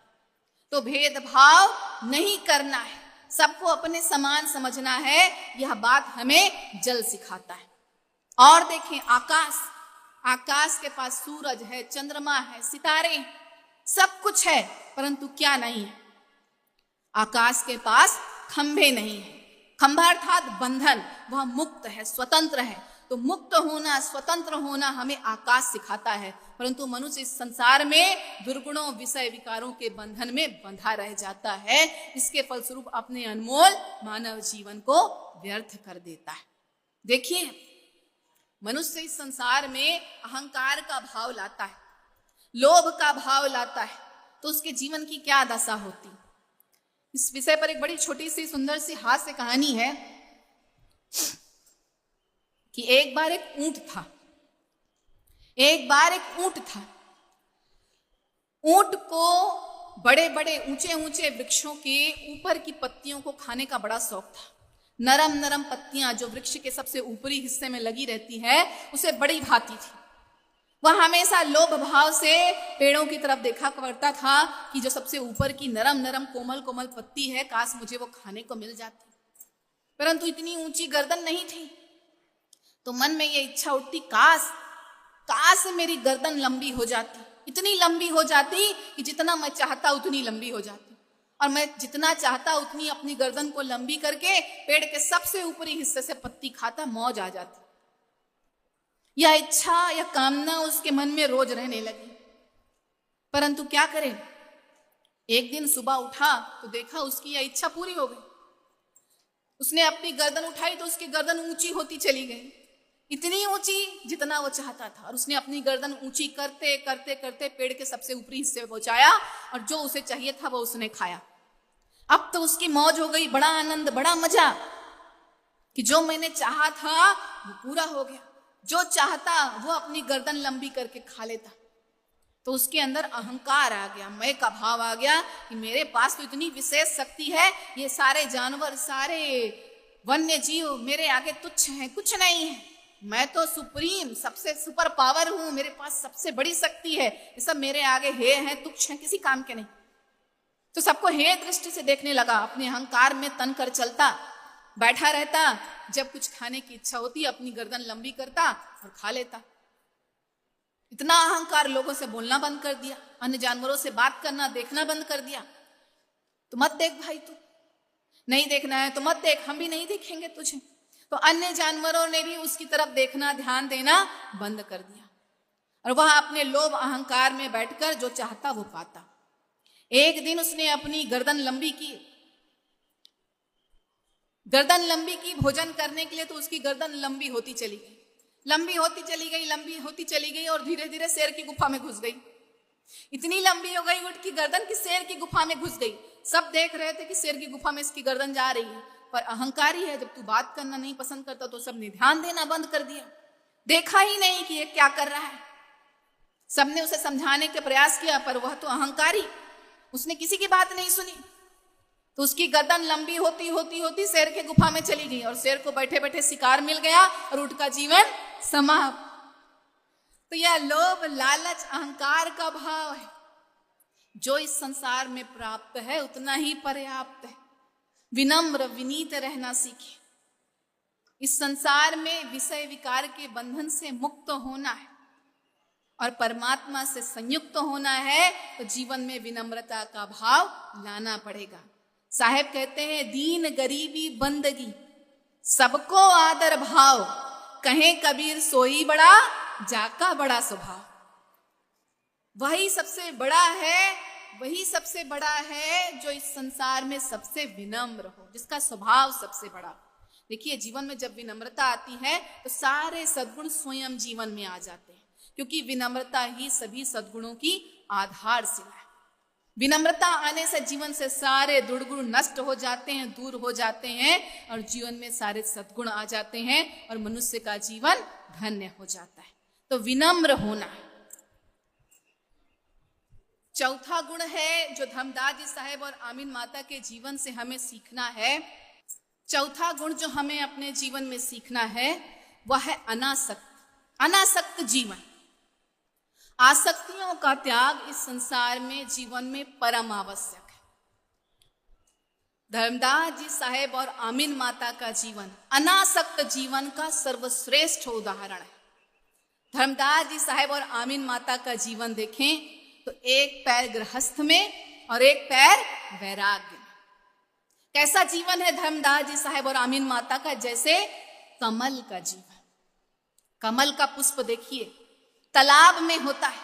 तो भेदभाव नहीं करना है, सबको अपने समान समझना है। यह बात हमें जल सिखाता है। और देखें, आकाश के पास सूरज है, चंद्रमा है, सितारे, सब कुछ है, परंतु क्या नहीं है? आकाश के पास खंभे नहीं है। खंभा अर्थात बंधन, वह मुक्त है, स्वतंत्र है। तो मुक्त होना, स्वतंत्र होना हमें आकाश सिखाता है, परंतु मनुष्य इस संसार में दुर्गुणों विषय विकारों के बंधन में बंधा रह जाता है। इसके फलस्वरूप अपने अनमोल मानव जीवन को व्यर्थ कर देता है। देखिए, मनुष्य इस संसार में अहंकार का भाव लाता है, लोभ का भाव लाता है, तो उसके जीवन की क्या दशा होती? इस विषय पर एक बड़ी छोटी सी सुंदर सी हास्य कहानी है कि एक बार एक ऊंट था। ऊंट को बड़े बड़े ऊंचे ऊंचे वृक्षों के ऊपर की पत्तियों को खाने का बड़ा शौक था। नरम नरम पत्तियां जो वृक्ष के सबसे ऊपरी हिस्से में लगी रहती है उसे बड़ी भाती थी। वह हमेशा लोभ भाव से पेड़ों की तरफ देखा करता था कि जो सबसे ऊपर की नरम नरम कोमल कोमल पत्ती है, काश मुझे वो खाने को मिल जाती। परंतु इतनी ऊंची गर्दन नहीं थी, तो मन में ये इच्छा उठती, काश मेरी गर्दन लंबी हो जाती, इतनी लंबी हो जाती कि जितना मैं चाहता उतनी लंबी हो जाती, और मैं जितना चाहता उतनी अपनी गर्दन को लंबी करके पेड़ के सबसे ऊपरी हिस्से से पत्ती खाता, मौज आ जाती। यह इच्छा या कामना उसके मन में रोज रहने लगी। परंतु क्या करे, एक दिन सुबह उठा तो देखा उसकी यह इच्छा पूरी हो गई। उसने अपनी गर्दन उठाई तो उसकी गर्दन ऊंची होती चली गई, इतनी ऊंची जितना वो चाहता था, और उसने अपनी गर्दन ऊंची करते करते करते पेड़ के सबसे ऊपरी हिस्से में पहुंचाया, और जो उसे चाहिए था वो उसने खाया। अब तो उसकी मौज हो गई, बड़ा आनंद, बड़ा मजा कि जो मैंने चाहा था वो पूरा हो गया। जो चाहता वो अपनी गर्दन लंबी करके खा लेता। तो उसके अंदर अहंकार आ गया, मैं का भाव आ गया कि मेरे पास तो इतनी विशेष शक्ति है, ये सारे जानवर, सारे वन्य जीव मेरे आगे तुच्छ हैं, कुछ नहीं है। मैं तो सुप्रीम, सबसे सुपर पावर हूं, मेरे पास सबसे बड़ी शक्ति है, ये सब मेरे आगे हे हैं, तुच्छ हैं, किसी काम के नहीं। तो सबको हे दृष्टि से देखने लगा, अपने अहंकार में तन कर चलता, बैठा रहता, जब कुछ खाने की इच्छा होती अपनी गर्दन लंबी करता और खा लेता। इतना अहंकार, लोगों से बोलना बंद कर दिया, अन्य जानवरों से बात करना, देखना बंद कर दिया। तो मत देख भाई, तू नहीं देखना है तो मत देख, हम भी नहीं देखेंगे तुझे। तो अन्य जानवरों ने भी उसकी तरफ देखना, ध्यान देना बंद कर दिया, और वह अपने लोभ अहंकार में बैठकर जो चाहता वो पाता। एक दिन उसने अपनी गर्दन लंबी की, भोजन करने के लिए, तो उसकी गर्दन लंबी होती चली गई, लंबी होती चली गई और धीरे धीरे शेर की गुफा में घुस गई। इतनी लंबी हो गई ऊंट की गर्दन कि शेर की गुफा में घुस गई। सब देख रहे थे कि शेर की गुफा में इसकी गर्दन जा रही है, पर अहंकारी है, जब तू बात करना नहीं पसंद करता तो सबने ध्यान देना बंद कर दिया, देखा ही नहीं कि ये क्या कर रहा है। सबने उसे समझाने के प्रयास किया, पर वह तो अहंकारी, उसने किसी की बात नहीं सुनी। तो उसकी गर्दन लंबी होती होती होती शेर के गुफा में चली गई, और शेर को बैठे बैठे शिकार मिल गया और ऊंट का जीवन समाप्त। तो यह लोभ, लालच, अहंकार का भाव है, जो इस संसार में प्राप्त है उतना ही पर्याप्त है। विनम्र, विनीत रहना सीखे। इस संसार में विषय विकार के बंधन से मुक्त होना है और परमात्मा से संयुक्त होना है, तो जीवन में विनम्रता का भाव लाना पड़ेगा। साहेब कहते हैं, दीन गरीबी बंदगी सबको आदर भाव, कहें कबीर सोई बड़ा, जाका बड़ा स्वभाव। वही सबसे बड़ा है जो इस संसार में सबसे विनम्र हो, जिसका स्वभाव सबसे बड़ा। देखिए, जीवन में जब विनम्रता आती है तो सारे सद्गुण स्वयं जीवन में आ जाते हैं, क्योंकि विनम्रता ही सभी सद्गुणों की आधारशिला है। विनम्रता आने से जीवन से सारे दुर्गुण नष्ट हो जाते हैं, दूर हो जाते हैं, और जीवन में सारे सद्गुण आ जाते हैं और मनुष्य का जीवन धन्य हो जाता है। तो विनम्र होना है। चौथा गुण है जो धर्मदास जी साहेब और आमीन माता के जीवन से हमें सीखना है। चौथा गुण जो हमें अपने जीवन में सीखना है वह है अनासक्त जीवन। आसक्तियों का त्याग इस संसार में जीवन में परम आवश्यक है। धर्मदास जी साहेब और आमीन माता का जीवन अनासक्त जीवन का सर्वश्रेष्ठ उदाहरण है। धर्मदास जी साहेब और आमीन माता का जीवन देखें तो एक पैर गृहस्थ में और एक पैर वैराग्य में। कैसा जीवन है धर्मदास जी साहेब और आमीन माता का? जैसे कमल का जीवन। कमल का पुष्प देखिए, तालाब में होता है।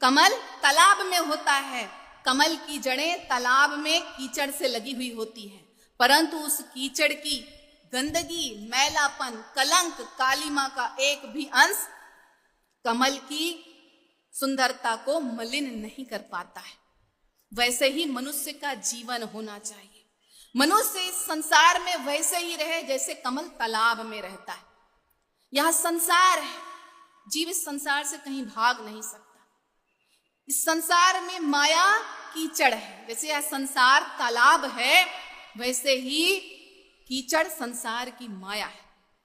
कमल तालाब में होता है। कमल की जड़ें तालाब में कीचड़ से लगी हुई होती है, परंतु उस कीचड़ की गंदगी, मैलापन, कलंक, कालिमा का एक भी अंश कमल की सुंदरता को मलिन नहीं कर पाता है। वैसे ही मनुष्य का जीवन होना चाहिए। मनुष्य इस संसार में वैसे ही रहे जैसे कमल तालाब में रहता है। यह संसार है, जीव इस संसार से कहीं भाग नहीं सकता। इस संसार में माया कीचड़ है। जैसे यह संसार तालाब है, वैसे ही कीचड़ संसार की माया है।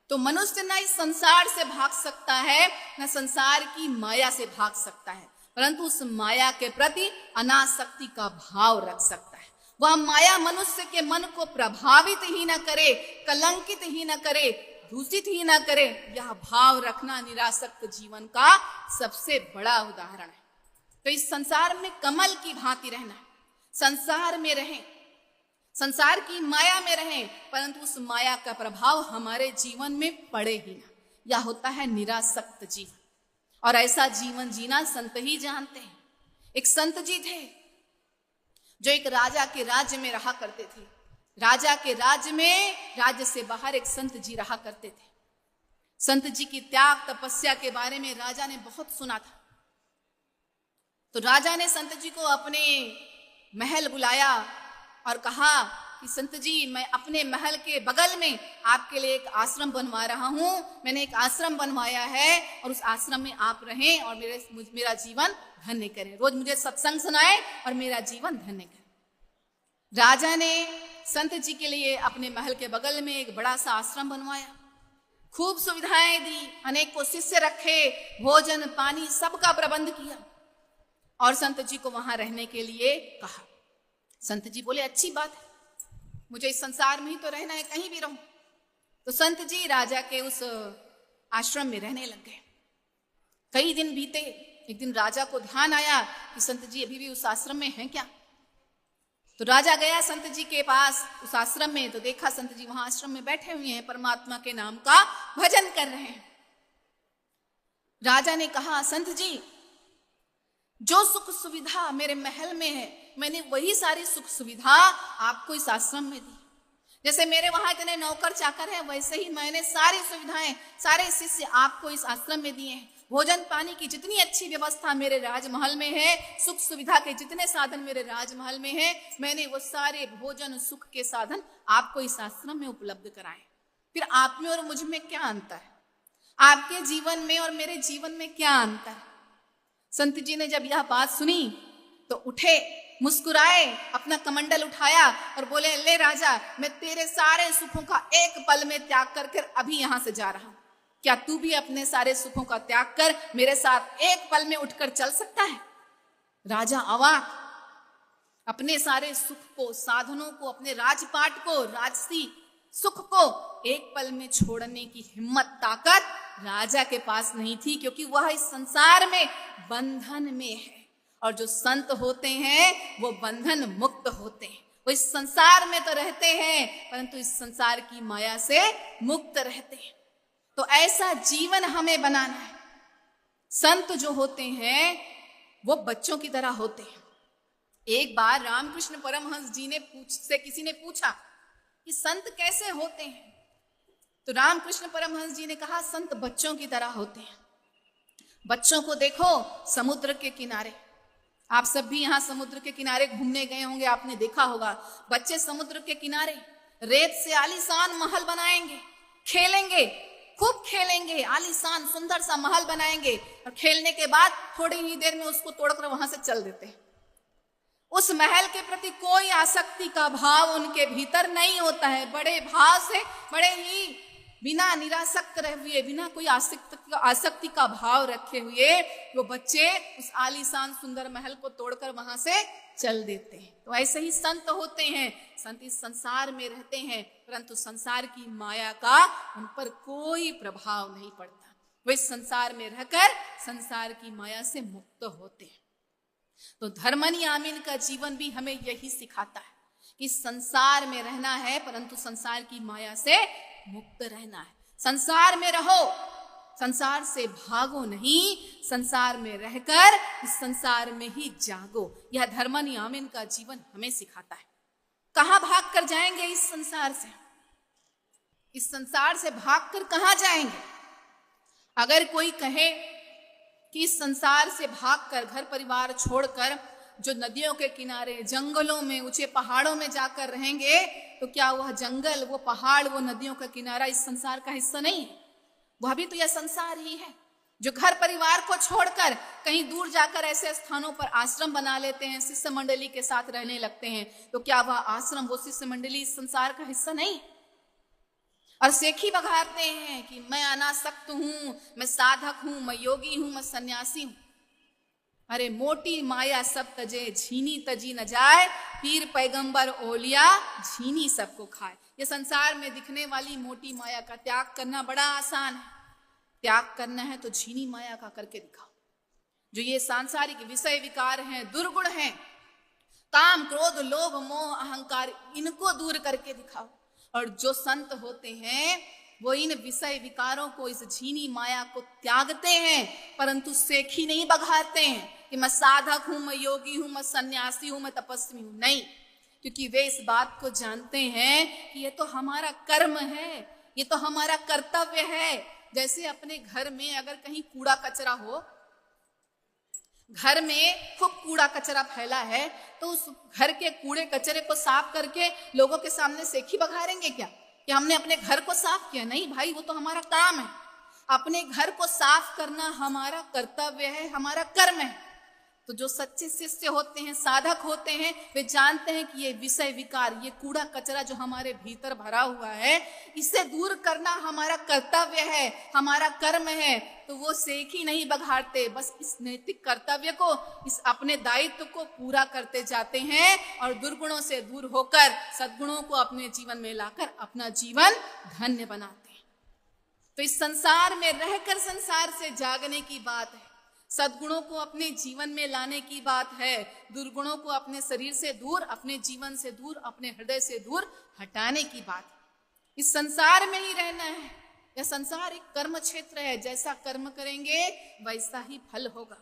तो मनुष्य न इस संसार से भाग सकता है, न संसार की माया से भाग सकता है, परंतु उस माया के प्रति अनासक्ति का भाव रख सकता है। वह माया मनुष्य के मन को प्रभावित ही न करे, कलंकित ही न करे, दूषित ही न करे। यह भाव रखना निरासक्त जीवन का सबसे बड़ा उदाहरण है। तो इस संसार में कमल की भांति रहना, संसार में रहें, संसार की माया में रहें, परंतु उस माया का प्रभाव हमारे जीवन में पड़े ही ना। यह होता है निरासक्त जीवन। और ऐसा जीवन जीना संत ही जानते हैं। एक संत जी थे जो एक राजा के राज्य में रहा करते थे। राजा के राज्य में, राज्य से बाहर एक संत जी रहा करते थे। संत जी की त्याग तपस्या के बारे में राजा ने बहुत सुना था। तो राजा ने संत जी को अपने महल बुलाया और कहा कि संत जी, मैं अपने महल के बगल में आपके लिए एक आश्रम बनवा रहा हूं। मैंने एक आश्रम बनवाया है और उस आश्रम में आप रहें और मेरा जीवन धन्य करें। रोज मुझे सत्संग सुनाए और मेरा जीवन धन्य करें। राजा ने संत जी के लिए अपने महल के बगल में एक बड़ा सा आश्रम बनवाया, खूब सुविधाएं दी, अनेक को शिष्य रखे, भोजन पानी सबका प्रबंध किया और संत जी को वहां रहने के लिए कहा। संत जी बोले, अच्छी बात है, मुझे इस संसार में ही तो रहना है, कहीं भी रहूं। तो संत जी राजा के उस आश्रम में रहने लग गए। कई दिन बीते। एक दिन राजा को ध्यान आया कि संत जी अभी भी उस आश्रम में हैं क्या। तो राजा गया संत जी के पास उस आश्रम में, तो देखा संत जी वहां आश्रम में बैठे हुए हैं, परमात्मा के नाम का भजन कर रहे हैं। राजा ने कहा, संत जी, जो सुख सुविधा मेरे महल में है, मैंने वही सारी सुख सुविधा आपको इस आश्रम में दी। जैसे मेरे वहां इतने नौकर चाकर हैं, वैसे ही मैंने सारी सुविधाएं, सारे शिष्य आपको इस आश्रम में दिए हैं। भोजन पानी की जितनी अच्छी व्यवस्था मेरे राजमहल में है, सुख सुविधा के जितने साधन मेरे राजमहल में है, मैंने वो सारे भोजन सुख के साधन आपको इस आश्रम में उपलब्ध कराए। फिर आप में और मुझ में क्या अंतर है? आपके जीवन में और मेरे जीवन में क्या अंतर है? संत जी ने जब यह बात सुनी तो उठे, मुस्कुराए, अपना कमंडल उठाया और बोले, ले राजा, मैं तेरे सारे सुखों का एक पल में त्याग करके अभी यहां से जा रहा हूं। क्या तू भी अपने सारे सुखों का त्याग कर मेरे साथ एक पल में उठकर चल सकता है? राजा अवाक, अपने सारे सुख को, साधनों को, अपने राजपाट को, राजसी सुख को एक पल में छोड़ने की हिम्मत, ताकत राजा के पास नहीं थी, क्योंकि वह इस संसार में बंधन में है। और जो संत होते हैं वो बंधन मुक्त होते हैं। वो इस संसार में तो रहते हैं, परंतु इस संसार की माया से मुक्त रहते हैं। तो ऐसा जीवन हमें बनाना है। संत जो होते हैं वो बच्चों की तरह होते हैं। एक बार रामकृष्ण परमहंस जी ने किसी ने पूछा कि संत कैसे होते हैं, तो रामकृष्ण परमहंस जी ने कहा, संत बच्चों की तरह होते हैं। बच्चों को देखो समुद्र के किनारे, आप सब भी यहाँ समुद्र के किनारे घूमने गए होंगे, आपने देखा होगा। बच्चे समुद्र के किनारे रेत से आलीशान महल बनाएंगे, खेलेंगे, खूब खेलेंगे, आलीशान सुंदर सा महल बनाएंगे और खेलने के बाद थोड़ी ही देर में उसको तोड़कर वहां से चल देते हैं। उस महल के प्रति कोई आसक्ति का भाव उनके भीतर नहीं होता है। बड़े भाव से, बड़े ही बिना निरासक्त रहे हुए, बिना कोई आसक्ति का भाव रखे हुए वो बच्चे उस आलीशान सुंदर महल को तोड़कर वहां से चल देते हैं। तो ऐसे ही संत होते हैं। संत इस संसार में रहते हैं, परंतु संसार की माया का उन पर कोई प्रभाव नहीं पड़ता। वे इस संसार में रहकर संसार की माया से मुक्त होते हैं। तो धर्मनी आमीन का जीवन भी हमें यही सिखाता है कि संसार में रहना है, परंतु संसार की माया से मुक्त रहना है। संसार में रहो, संसार से भागो नहीं, संसार में रहकर इस संसार में ही जागो। यह धर्मनी आमीन का जीवन हमें सिखाता है। कहां भाग कर जाएंगे इस संसार से? इस संसार से भागकर कहां जाएंगे? अगर कोई कहे कि इस संसार से भागकर, घर परिवार छोड़कर जो नदियों के किनारे, जंगलों में, ऊंचे पहाड़ों में जाकर रहेंगे, तो क्या वह जंगल, वो पहाड़, वो नदियों का किनारा इस संसार का हिस्सा नहीं है? वह भी तो यह संसार ही है। जो घर परिवार को छोड़कर कहीं दूर जाकर ऐसे स्थानों पर आश्रम बना लेते हैं, शिष्य मंडली के साथ रहने लगते हैं, तो क्या वह आश्रम, वो शिष्य मंडली इस संसार का हिस्सा नहीं? और सेखी बघारते हैं कि मैं अनासक्त हूं, मैं साधक हूं, मैं योगी हूं, मैं सन्यासी हूं। अरे मोटी माया सब तजे, झीनी तजी न जाए, पीर पैगंबर ओलिया झीनी सबको खाए। ये संसार में दिखने वाली मोटी माया का त्याग करना बड़ा आसान है। त्याग करना है तो झीनी माया का करके दिखाओ। जो ये सांसारिक विषय विकार हैं, दुर्गुण हैं, काम क्रोध लोभ मोह अहंकार, इनको दूर करके दिखाओ। और जो संत होते हैं वो इन विषय विकारों को, इस झीनी माया को त्यागते हैं, परंतु सेखी नहीं बघारते हैं कि मैं साधक हूं, मैं योगी हूं, मैं सन्यासी हूं, मैं तपस्वी हूं। नहीं, क्योंकि वे इस बात को जानते हैं कि ये तो हमारा कर्म है, ये तो हमारा कर्तव्य है। जैसे अपने घर में अगर कहीं कूड़ा कचरा हो, घर में खूब कूड़ा कचरा फैला है, तो उस घर के कूड़े कचरे को साफ करके लोगों के सामने सेखी बघारेंगे क्या कि हमने अपने घर को साफ किया? नहीं भाई, वो तो हमारा काम है। अपने घर को साफ करना हमारा कर्तव्य है, हमारा कर्म है। तो जो सच्चे शिष्य होते हैं, साधक होते हैं, वे जानते हैं कि ये विषय विकार, ये कूड़ा कचरा जो हमारे भीतर भरा हुआ है, इसे दूर करना हमारा कर्तव्य है, हमारा कर्म है। तो वो सेखी नहीं बघारते, बस इस नैतिक कर्तव्य को, इस अपने दायित्व को पूरा करते जाते हैं और दुर्गुणों से दूर होकर सद्गुणों को अपने जीवन में लाकर अपना जीवन धन्य बनाते हैं। तो इस संसार में रहकर संसार से जागने की बात है, सद्गुणों को अपने जीवन में लाने की बात है, दुर्गुणों को अपने शरीर से दूर, अपने जीवन से दूर, अपने हृदय से दूर हटाने की बात है। इस संसार में ही रहना है। यह संसार एक कर्म क्षेत्र है, जैसा कर्म करेंगे वैसा ही फल होगा।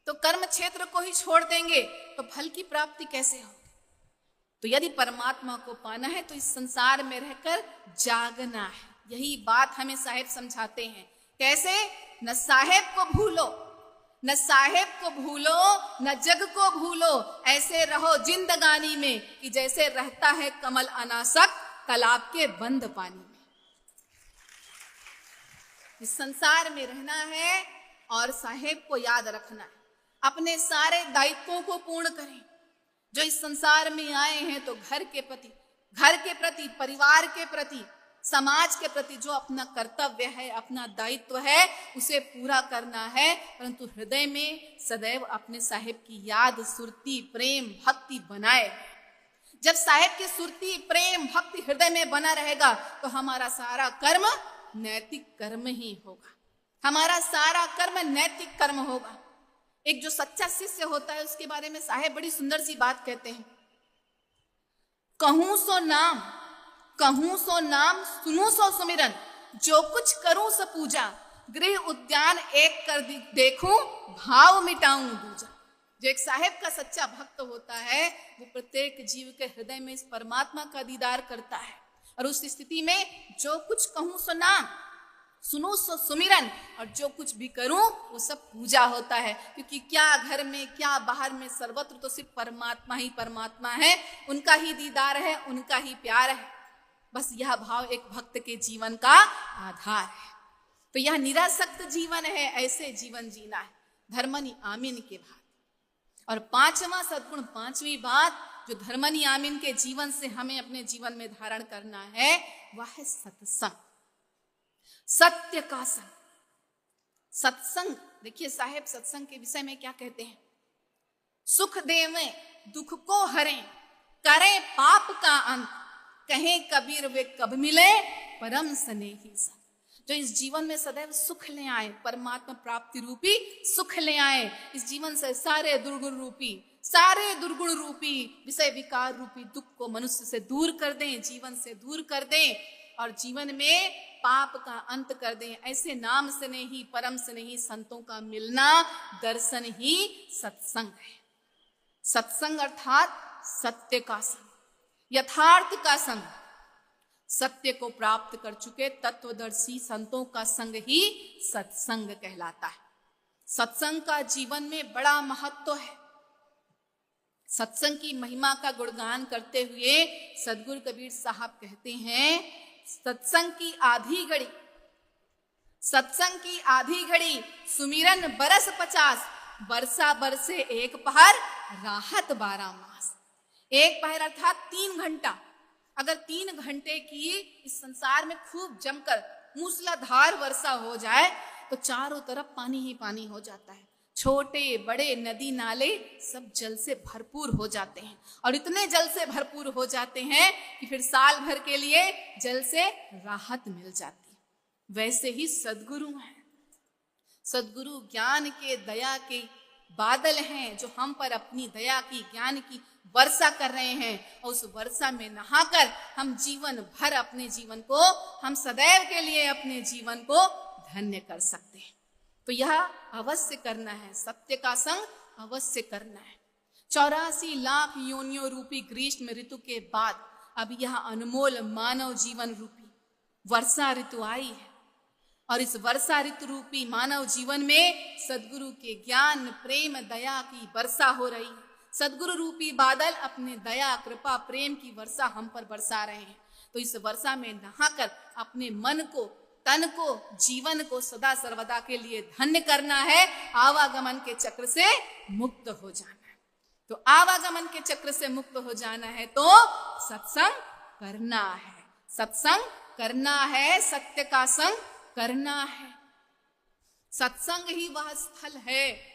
तो कर्म क्षेत्र को ही छोड़ देंगे तो फल की प्राप्ति कैसे होगी? तो यदि परमात्मा को पाना है तो इस संसार में रहकर जागना है। यही बात हमें साहेब समझाते हैं। कैसे? न साहेब को भूलो, न साहेब को भूलो, न जग को भूलो, ऐसे रहो जिंदगानी में कि जैसे रहता है कमल अनासक्त तालाब के बंद पानी में। इस संसार में रहना है और साहेब को याद रखना है। अपने सारे दायित्वों को पूर्ण करें। जो इस संसार में आए हैं तो घर के प्रति, परिवार के प्रति, समाज के प्रति जो अपना कर्तव्य है, अपना दायित्व है, उसे पूरा करना है, परंतु हृदय में सदैव अपने साहेब की याद, सुरती, प्रेम, भक्ति बनाए। जब साहेब की सुरती, प्रेम, भक्ति हृदय में बना रहेगा तो हमारा सारा कर्म नैतिक कर्म ही होगा। हमारा सारा कर्म नैतिक कर्म होगा। एक जो सच्चा शिष्य होता है उसके बारे में साहेब बड़ी सुंदर सी बात कहते हैं। कहूं सो नाम, कहूं सो नाम, सुनूं सो सुमिरन, जो कुछ करूं सो पूजा, गृह उद्यान एक कर देखूं, भाव मिटाऊं दूजा। जो एक साहेब का सच्चा भक्त होता है वो प्रत्येक जीव के हृदय में इस परमात्मा का दीदार करता है, और उस स्थिति में जो कुछ कहूं सो नाम, सुनूं सो सुमिरन, और जो कुछ भी करूं वो सब पूजा होता है। क्योंकि क्या घर में, क्या बाहर में, सर्वत्र तो सिर्फ परमात्मा ही परमात्मा है, उनका ही दीदार है, उनका ही प्यार है। बस यह भाव एक भक्त के जीवन का आधार है। तो यह निरासक्त जीवन है, ऐसे जीवन जीना है धर्मनि आमीन के बाद। और पांचवा सद्गुण, पांचवी बात जो धर्मनि आमीन के जीवन से हमें अपने जीवन में धारण करना है वह है सत्संग, सत्य का संग। सत्संग, देखिए साहेब सत्संग के विषय में क्या कहते हैं। सुख देवें, दुख को हरें, करें पाप का अंत, कहें कबीर वे कब मिले, परम स्नेही संग। जो इस जीवन में सदैव सुख ले आए, परमात्मा प्राप्ति रूपी सुख ले आए, इस जीवन से सारे दुर्गुण रूपी विषय विकार रूपी दुख को मनुष्य से दूर कर दें, जीवन से दूर कर दें, और जीवन में पाप का अंत कर दें। ऐसे नाम से नहीं, परम से नहीं, संतों का मिलना, दर्शन ही सत्संग है। सत्संग अर्थात सत्य का संग, यथार्थ का संग, सत्य को प्राप्त कर चुके तत्वदर्शी संतों का संग ही सत्संग कहलाता है। सत्संग का जीवन में बड़ा महत्व है। सत्संग की महिमा का गुणगान करते हुए सदगुरु कबीर साहब कहते हैं, सत्संग की आधी घड़ी, सत्संग की आधी घड़ी, सुमिरन बरस 50, वर्षा बरसे एक पहर, राहत 12 मास। एक पहर अर्थात 3 घंटा। अगर 3 घंटे की इस संसार में खूब जमकर मूसलाधार वर्षा हो जाए तो चारों तरफ पानी ही पानी हो जाता है। छोटे बड़े नदी नाले सब जल से भरपूर हो जाते हैं और इतने जल से भरपूर हो जाते हैं कि फिर साल भर के लिए जल से राहत मिल जाती है। वैसे ही सद्गुरु हैं। सद्गुरु ज्ञान के, दया के बादल हैं जो हम पर अपनी दया की, ज्ञान की वर्षा कर रहे हैं और उस वर्षा में नहाकर हम जीवन भर अपने जीवन को, हम सदैव के लिए अपने जीवन को धन्य कर सकते हैं। तो यह अवश्य करना है, सत्य का संग अवश्य करना है। 84 लाख योनियों रूपी ग्रीष्म ऋतु के बाद अब यह अनमोल मानव जीवन रूपी वर्षा ऋतु आई है और इस वर्षा ऋतु रूपी मानव जीवन में सद्गुरु के ज्ञान, प्रेम, दया की वर्षा हो रही है। सद्गुरु रूपी बादल अपने दया, कृपा, प्रेम की वर्षा हम पर बरसा रहे हैं। तो इस वर्षा में नहाकर अपने मन को, तन को, जीवन को सदा सर्वदा के लिए धन्य करना है। आवागमन के चक्र से मुक्त हो जाना है। तो आवागमन के चक्र से मुक्त हो जाना है तो सत्संग करना है, सत्संग करना है, सत्य का संग करना है। सत्संग ही वह स्थल है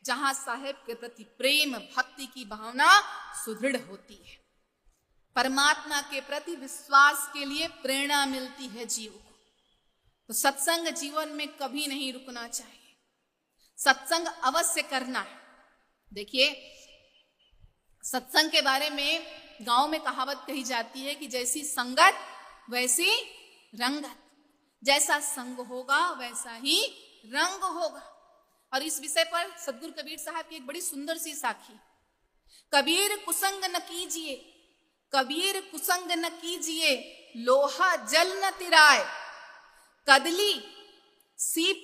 जहां साहेब के प्रति प्रेम, भक्ति की भावना सुदृढ़ होती है। परमात्मा के प्रति विश्वास के लिए प्रेरणा मिलती है जीव को। तो सत्संग जीवन में कभी नहीं रुकना चाहिए, सत्संग अवश्य करना है। देखिए, सत्संग के बारे में गांव में कहावत कही जाती है कि जैसी संगत वैसी रंगत, जैसा संग होगा वैसा ही रंग होगा। और इस विषय पर सद्गुरु कबीर साहब की एक बड़ी सुंदर सी साखी, कबीर कुसंग न कीजिए, कबीर कुसंग न कीजिए, लोहा जल न तिराए, कदली सीप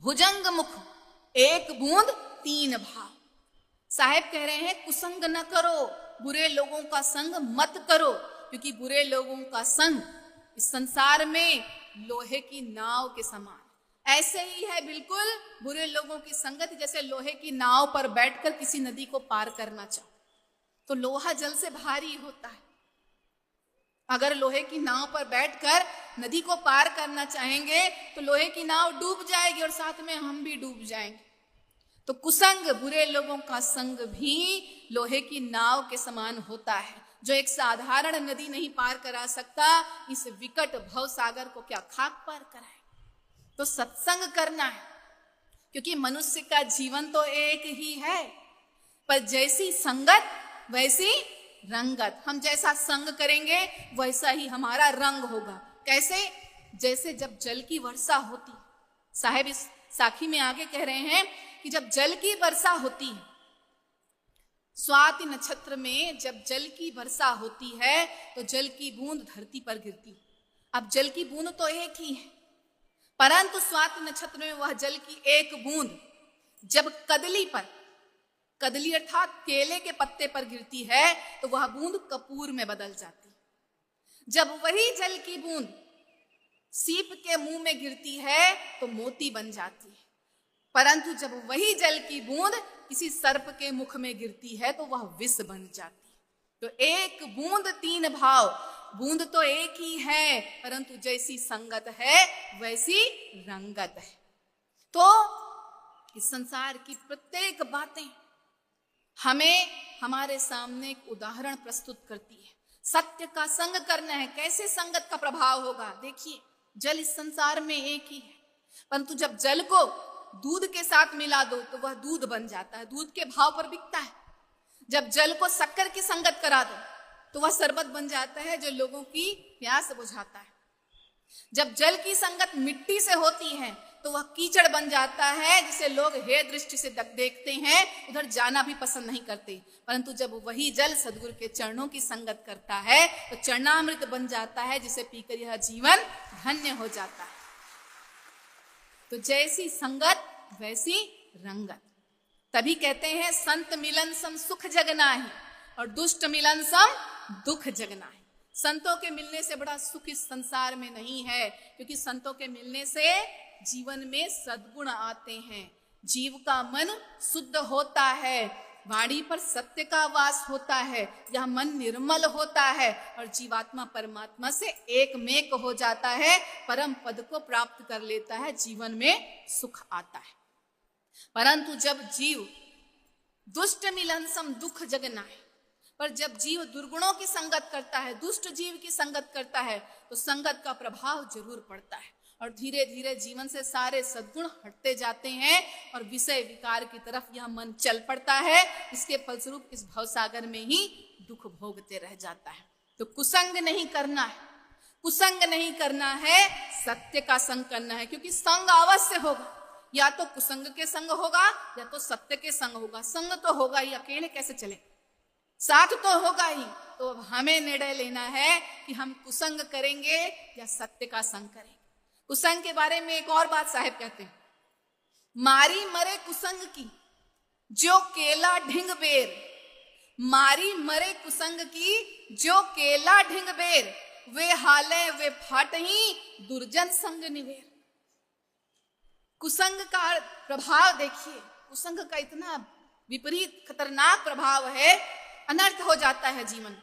भुजंग मुख, एक बूंद 3 भाव। साहेब कह रहे हैं कुसंग न करो, बुरे लोगों का संग मत करो, क्योंकि बुरे लोगों का संग इस संसार में लोहे की नाव के समान। ऐसे ही है बिल्कुल बुरे लोगों की संगत, जैसे लोहे की नाव पर बैठकर किसी नदी को पार करना चाहो तो लोहा जल से भारी होता है। अगर लोहे की नाव पर बैठकर नदी को पार करना चाहेंगे तो लोहे की नाव डूब जाएगी और साथ में हम भी डूब जाएंगे। तो कुसंग, बुरे लोगों का संग भी लोहे की नाव के समान होता है, जो एक साधारण नदी नहीं पार करा सकता, इस विकट भव सागर को क्या खाक पार कराए। तो सत्संग करना है, क्योंकि मनुष्य का जीवन तो एक ही है, पर जैसी संगत वैसी रंगत। हम जैसा संग करेंगे वैसा ही हमारा रंग होगा। कैसे? जैसे जब जल की वर्षा होती, साहेब इस साखी में आगे कह रहे हैं कि जब जल की वर्षा होती है, स्वाति नक्षत्र में जब जल की वर्षा होती है तो जल की बूंद धरती पर गिरती। अब जल की बूंद तो एक ही है, परंतु स्वाति नक्षत्र में वह जल की एक बूंद जब कदली पर, कदली अर्थात केले के पत्ते पर गिरती है तो वह बूंद कपूर में बदल जाती। जब वही जल की बूंद सीप के मुंह में गिरती है तो मोती बन जाती है, परंतु जब वही जल की बूंद किसी सर्प के मुख में गिरती है तो वह विष बन जाती है। तो एक बूंद 3 भाव, बूंद तो एक ही है, परंतु जैसी संगत है वैसी रंगत है। तो इस संसार की प्रत्येक बातें हमें हमारे सामने एक उदाहरण प्रस्तुत करती है। सत्य का संग करना है, कैसे संगत का प्रभाव होगा। देखिए, जल इस संसार में एक ही है, परंतु जब जल को दूध के साथ मिला दो तो वह दूध बन जाता है, दूध के भाव पर बिकता है। जब जल को शक्कर की संगत करा दो तो वह शरबत बन जाता है जो लोगों की प्यास बुझाता है। जब जल की संगत मिट्टी से होती है तो वह कीचड़ बन जाता है जिसे लोग हे दृष्टि से देखते हैं, उधर जाना भी पसंद नहीं करते। परंतु जब वही जल सद्गुरु के चरणों की संगत करता है तो चरणामृत बन जाता है, जिसे पीकर यह जीवन धन्य हो जाता है। तो जैसी संगत वैसी रंगत। तभी कहते हैं संत मिलन सम सुख जगनाहि और दुष्ट मिलन सम दुख जगनाहि। संतों के मिलने से बड़ा सुख इस संसार में नहीं है, क्योंकि संतों के मिलने से जीवन में सद्गुण आते हैं, जीव का मन शुद्ध होता है, वाणी पर सत्य का वास होता है, यह मन निर्मल होता है और जीवात्मा परमात्मा से एक मेक हो जाता है, परम पद को प्राप्त कर लेता है, जीवन में सुख आता है। परंतु जब जीव दुष्ट मिलन सम दुख जग नाहि, पर जब जीव दुर्गुणों की संगत करता है, दुष्ट जीव की संगत करता है, तो संगत का प्रभाव जरूर पड़ता है और धीरे धीरे जीवन से सारे सद्गुण हटते जाते हैं और विषय विकार की तरफ यह मन चल पड़ता है। इसके फलस्वरूप इस भवसागर में ही दुख भोगते रह जाता है। तो कुसंग नहीं करना है, कुसंग नहीं करना है, सत्य का संग करना है, क्योंकि संग अवश्य होगा, या तो कुसंग के संग होगा या तो सत्य के संग होगा। संग तो होगा ही, अकेले कैसे चले, साथ तो होगा ही। तो अब हमें निर्णय लेना है कि हम कुसंग करेंगे या सत्य का संग करेंगे। कुसंग के बारे में एक और बात साहेब कहते हैं, मारी मरे कुसंग की जो केला ढिंग बेर, मारी मरे कुसंग की जो केला ढिंग बेर, वे हाले वे फाटही दुर्जन संग निवेर। कुसंग का प्रभाव देखिए, कुसंग का इतना विपरीत खतरनाक प्रभाव है, अनर्थ हो जाता है जीवन।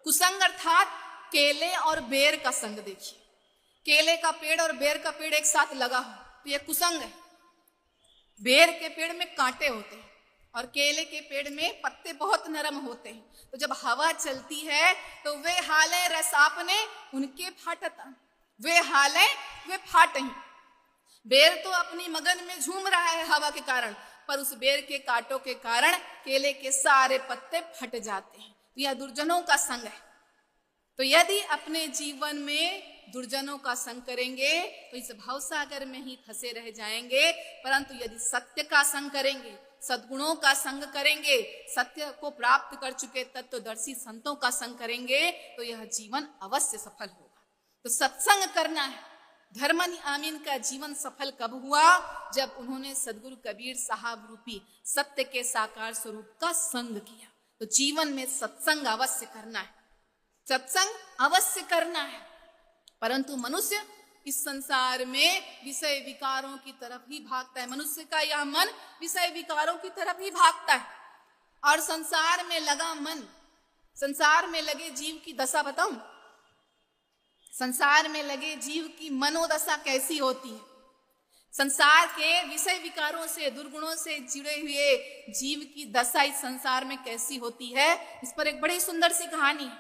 कुसंग अर्थात केले और बेर का संग देखिए, केले का पेड़ और बेर का पेड़ एक साथ लगा हो तो यह कुसंग है। बेर के पेड़ में कांटे होते हैं और केले के पेड़ में पत्ते बहुत नरम होते हैं, तो जब हवा चलती है तो वे हाले रसापने उनके फाटता, वे हाले वे फाटही। बेर तो अपनी मगन में झूम रहा है हवा के कारण, पर उस बेर के कांटों के कारण केले के सारे पत्ते फट जाते हैं। तो यह दुर्जनों का संग है। तो यदि अपने जीवन में दुर्जनों का संग करेंगे तो इस भवसागर में ही फंसे रह जाएंगे, परंतु यदि सत्य का संग करेंगे, सद्गुणों का संग करेंगे, सत्य को प्राप्त कर चुके तत्वदर्शी संतों का संग करेंगे तो यह जीवन अवश्य सफल होगा। तो सत्संग करना है। धर्मनि आमीन का जीवन सफल कब हुआ? जब उन्होंने सदगुरु कबीर साहब रूपी सत्य के साकार स्वरूप का संग किया। तो जीवन में सत्संग अवश्य करना है, सत्संग अवश्य करना है। परंतु मनुष्य इस संसार में विषय विकारों की तरफ ही भागता है। मनुष्य का यह मन विषय विकारों की तरफ ही भागता है और संसार में लगा मन, संसार में लगे जीव की दशा बताऊं, संसार में लगे जीव की मनोदशा कैसी होती है। संसार के विषय विकारों से, दुर्गुणों से जुड़े हुए जीव की दशा इस संसार में कैसी होती है, इस पर एक बड़ी सुंदर सी कहानी है।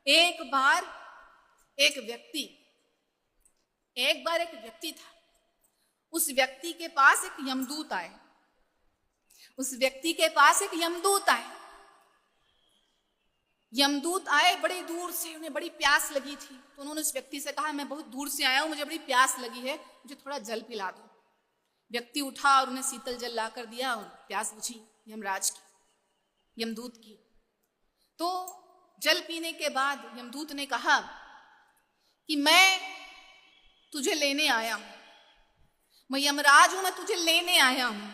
एक बार एक व्यक्ति था। उस व्यक्ति के पास एक यमदूत आए। उस व्यक्ति के पास एक यमदूत आए। यमदूत आए बड़ी दूर से, उन्हें बड़ी प्यास लगी थी। तो उन्होंने उस व्यक्ति से कहा, मैं बहुत दूर से आया हूं, मुझे बड़ी प्यास लगी है, मुझे थोड़ा जल पिला दो। व्यक्ति उठा और उन्हें शीतल जल लाकर दिया और प्यास बुझी यमराज की, यमदूत की। तो जल पीने के बाद यमदूत ने कहा कि मैं तुझे लेने आया हूं, मैं यमराज हूं, मैं तुझे लेने आया हूं,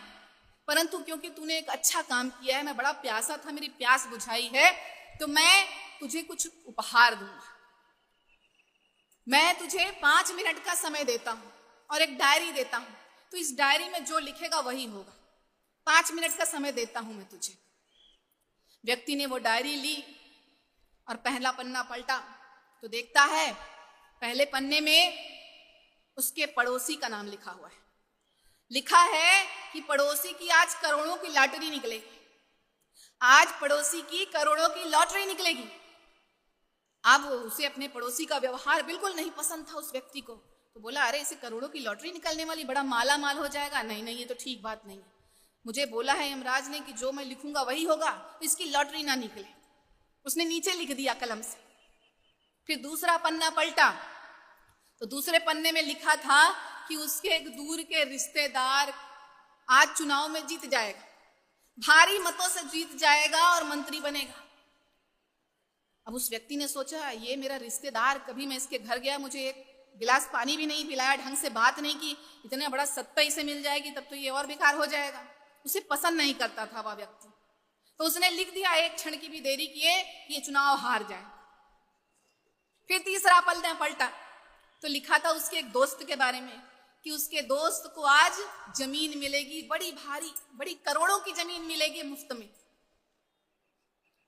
परंतु क्योंकि तूने एक अच्छा काम किया है, मैं बड़ा प्यासा था, मेरी प्यास बुझाई है, तो मैं तुझे कुछ उपहार दूंगा। मैं तुझे 5 मिनट का समय देता हूं और एक डायरी देता हूं, तो इस डायरी में जो लिखेगा वही होगा। 5 मिनट का समय देता हूं मैं तुझे। व्यक्ति ने वो डायरी ली और पहला पन्ना पलटा तो देखता है पहले पन्ने में उसके पड़ोसी का नाम लिखा हुआ है। लिखा है कि पड़ोसी की आज करोड़ों की लॉटरी निकलेगी, आज पड़ोसी की करोड़ों की लॉटरी निकलेगी। अब उसे अपने पड़ोसी का व्यवहार बिल्कुल नहीं पसंद था उस व्यक्ति को। तो बोला, अरे इसे करोड़ों की लॉटरी निकलने वाली, बड़ा माला माल हो जाएगा। नहीं नहीं, ये तो ठीक बात नहीं है। मुझे बोला है यमराज ने कि जो मैं लिखूंगा वही होगा, तो इसकी लॉटरी ना निकले। उसने नीचे लिख दिया कलम से। फिर दूसरा पन्ना पलटा तो दूसरे पन्ने में लिखा था कि उसके एक दूर के रिश्तेदार आज चुनाव में जीत जाएगा, भारी मतों से जीत जाएगा और मंत्री बनेगा। अब उस व्यक्ति ने सोचा, ये मेरा रिश्तेदार, कभी मैं इसके घर गया, मुझे एक गिलास पानी भी नहीं पिलाया, ढंग से बात नहीं की, इतना बड़ा सत्ता इसे मिल जाएगी तब तो ये और बेकार हो जाएगा। उसे पसंद नहीं करता था वह व्यक्ति। तो उसने लिख दिया, एक क्षण की भी देरी किए कि ये चुनाव हार जाए। फिर तीसरा पलटा पलटा तो लिखा था उसके एक दोस्त के बारे में कि उसके दोस्त को आज जमीन मिलेगी, बड़ी भारी, बड़ी करोड़ों की जमीन मिलेगी मुफ्त में।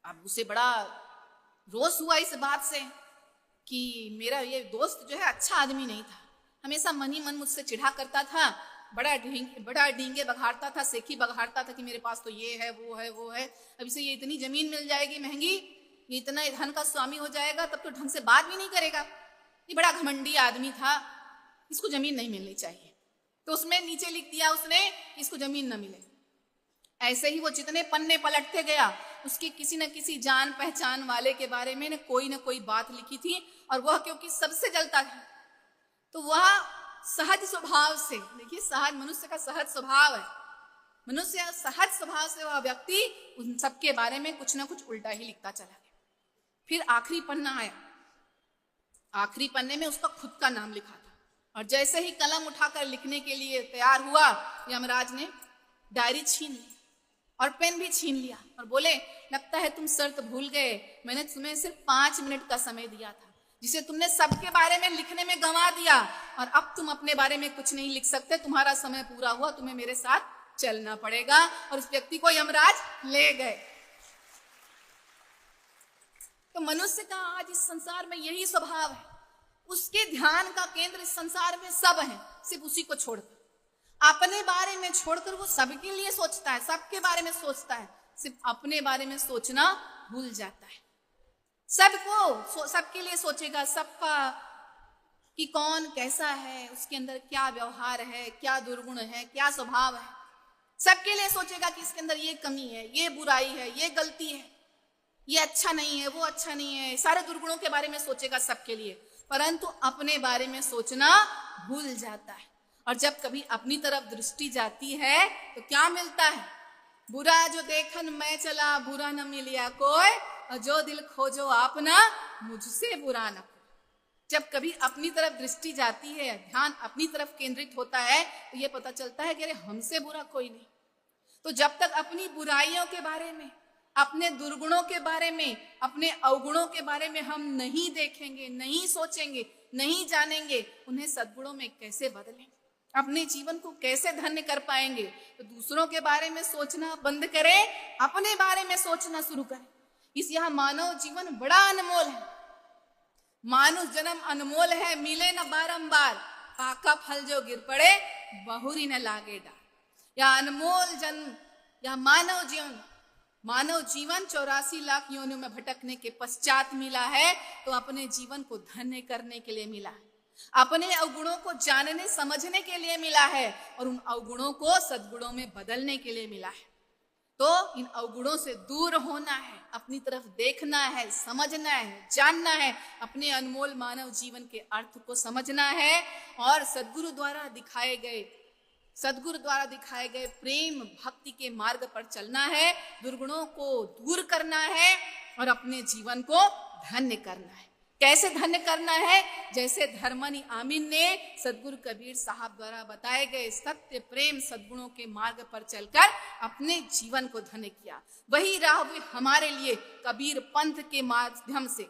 अब उसे बड़ा रोष हुआ इस बात से कि मेरा ये दोस्त जो है अच्छा आदमी नहीं था, हमेशा मन ही मन मुझसे चिढ़ा करता था, बड़ा डींगे बघाड़ता था, सेखी बघाड़ता था कि मेरे पास तो ये है वो है वो है, अब इसे ये इतनी जमीन मिल जाएगी महंगी, ये इतना धन का स्वामी हो जाएगा, तब तो ढंग से बात भी नहीं करेगा, ये बड़ा घमंडी आदमी था, इसको जमीन नहीं मिलनी चाहिए। तो उसमें नीचे लिख दिया उसने इसको जमीन न मिले। ऐसे ही वो जितने पन्ने पलटते गया उसके किसी न किसी जान पहचान वाले के बारे में न कोई बात लिखी थी, और वह क्योंकि सबसे जलता था तो वह सहज स्वभाव से, देखिए सहज मनुष्य का सहज स्वभाव है, मनुष्य सहज स्वभाव से वह व्यक्ति उन सबके बारे में कुछ ना कुछ उल्टा ही लिखता चला गया। फिर आखिरी पन्ना आया, आखिरी पन्ने में उसका खुद का नाम लिखा था, और जैसे ही कलम उठाकर लिखने के लिए तैयार हुआ यमराज ने डायरी छीन ली और पेन भी छीन लिया और बोले, लगता है तुम शर्त भूल गए, मैंने तुम्हें सिर्फ 5 मिनट का समय दिया था, जिसे तुमने सबके बारे में लिखने में गंवा दिया, और अब तुम अपने बारे में कुछ नहीं लिख सकते, तुम्हारा समय पूरा हुआ, तुम्हें मेरे साथ चलना पड़ेगा। और उस व्यक्ति को यमराज ले गए। तो मनुष्य का आज इस संसार में यही स्वभाव है, उसके ध्यान का केंद्र इस संसार में सब है, सिर्फ उसी को छोड़कर, अपने बारे में छोड़कर वो सबके लिए सोचता है, सबके बारे में सोचता है, सिर्फ अपने बारे में सोचना भूल जाता है। सबको सबके लिए सोचेगा, सबका कि कौन कैसा है, उसके अंदर क्या व्यवहार है, क्या दुर्गुण है, क्या स्वभाव है, सबके लिए सोचेगा कि इसके अंदर ये कमी है, ये बुराई है, ये गलती है, ये अच्छा नहीं है, वो अच्छा नहीं है, सारे दुर्गुणों के बारे में सोचेगा सबके लिए, परंतु अपने बारे में सोचना भूल जाता है। और जब कभी अपनी तरफ दृष्टि जाती है तो क्या मिलता है, बुरा जो देखन मैं चला, बुरा न मिलिया कोई, और जो दिल खोजो आपना, मुझसे बुरा न कोई। जब कभी अपनी तरफ दृष्टि जाती है, ध्यान अपनी तरफ केंद्रित होता है, तो ये पता चलता है कि अरे हमसे बुरा कोई नहीं। तो जब तक अपनी बुराइयों के बारे में, अपने दुर्गुणों के बारे में, अपने अवगुणों के बारे में हम नहीं देखेंगे, नहीं सोचेंगे, नहीं जानेंगे, उन्हें सद्गुणों में कैसे बदलें, अपने जीवन को कैसे धन्य कर पाएंगे। तो दूसरों के बारे में सोचना बंद करें, अपने बारे में सोचना शुरू करें। इस यहाँ मानव जीवन बड़ा अनमोल है, मानुष जन्म अनमोल है, मिले न बारंबार, पाका फल जो गिर पड़े बहुरी न लागे डार। या अनमोल जन्म, या मानव जीवन 84 लाख योनियों में भटकने के पश्चात मिला है, तो अपने जीवन को धन्य करने के लिए मिला है, अपने अवगुणों को जानने समझने के लिए मिला है, और उन अवगुणों को सद्गुणों में बदलने के लिए मिला है। तो इन अवगुणों से दूर होना है, अपनी तरफ देखना है, समझना है, जानना है, अपने अनमोल मानव जीवन के अर्थ को समझना है, और सद्गुरु द्वारा दिखाए गए प्रेम भक्ति के मार्ग पर चलना है, दुर्गुणों को दूर करना है और अपने जीवन को धन्य करना है। कैसे धन्य करना है? जैसे धर्मनी आमीन ने सदगुरु कबीर साहब द्वारा बताए गए सत्य प्रेम सद्गुणों के मार्ग पर चलकर अपने जीवन को धन्य किया, वही राह भी हमारे लिए कबीर पंथ के माध्यम से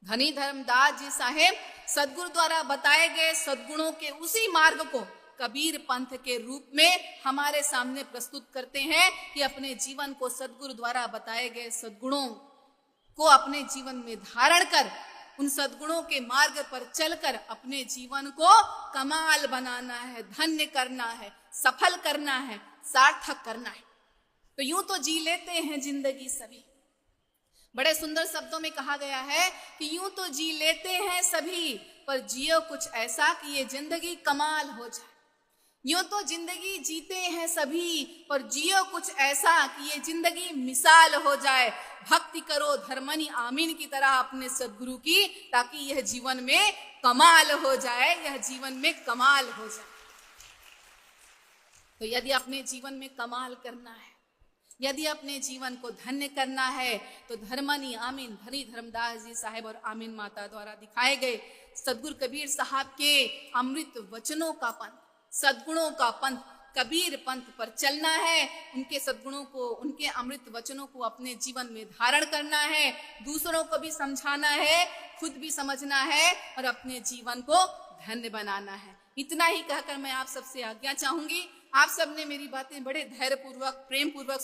धनी धर्मदास जी साहेब सदगुरु द्वारा बताए गए सद्गुणों के उसी मार्ग को कबीर पंथ के रूप में हमारे सामने प्रस्तुत करते हैं कि अपने जीवन को सदगुरु द्वारा बताए गए सद्गुणों को अपने जीवन में धारण कर, उन सद्गुणों के मार्ग पर चलकर अपने जीवन को कमाल बनाना है, धन्य करना है, सफल करना है, सार्थक करना है। तो यूं तो जी लेते हैं जिंदगी सभी, बड़े सुंदर शब्दों में कहा गया है कि यूं तो जी लेते हैं सभी, पर जियो कुछ ऐसा कि ये जिंदगी कमाल हो जाए। यूं तो जिंदगी जीते हैं सभी, पर जियो कुछ ऐसा कि ये जिंदगी मिसाल हो जाए। भक्ति करो धर्मनी आमीन की तरह अपने सदगुरु की, ताकि यह जीवन में कमाल हो जाए, यह जीवन में कमाल हो जाए। तो यदि अपने जीवन में कमाल करना है, यदि अपने जीवन को धन्य करना है, तो धर्मनी आमीन धनी धर्मदास जी साहेब और आमीन माता द्वारा दिखाए गए सदगुरु कबीर साहब के अमृत वचनों का पंथ, सद्गुणों का पंथ, कबीर पंथ पर चलना है, उनके सद्गुणों को, उनके अमृत वचनों को अपने जीवन में धारण करना है, दूसरों को भी समझाना है, खुद भी समझना है और अपने जीवन को धन्य बनाना है। इतना ही कहकर मैं आप सबसे आज्ञा चाहूंगी। आप सबने मेरी बातें बड़े धैर्यपूर्वक, प्रेम पूर्वक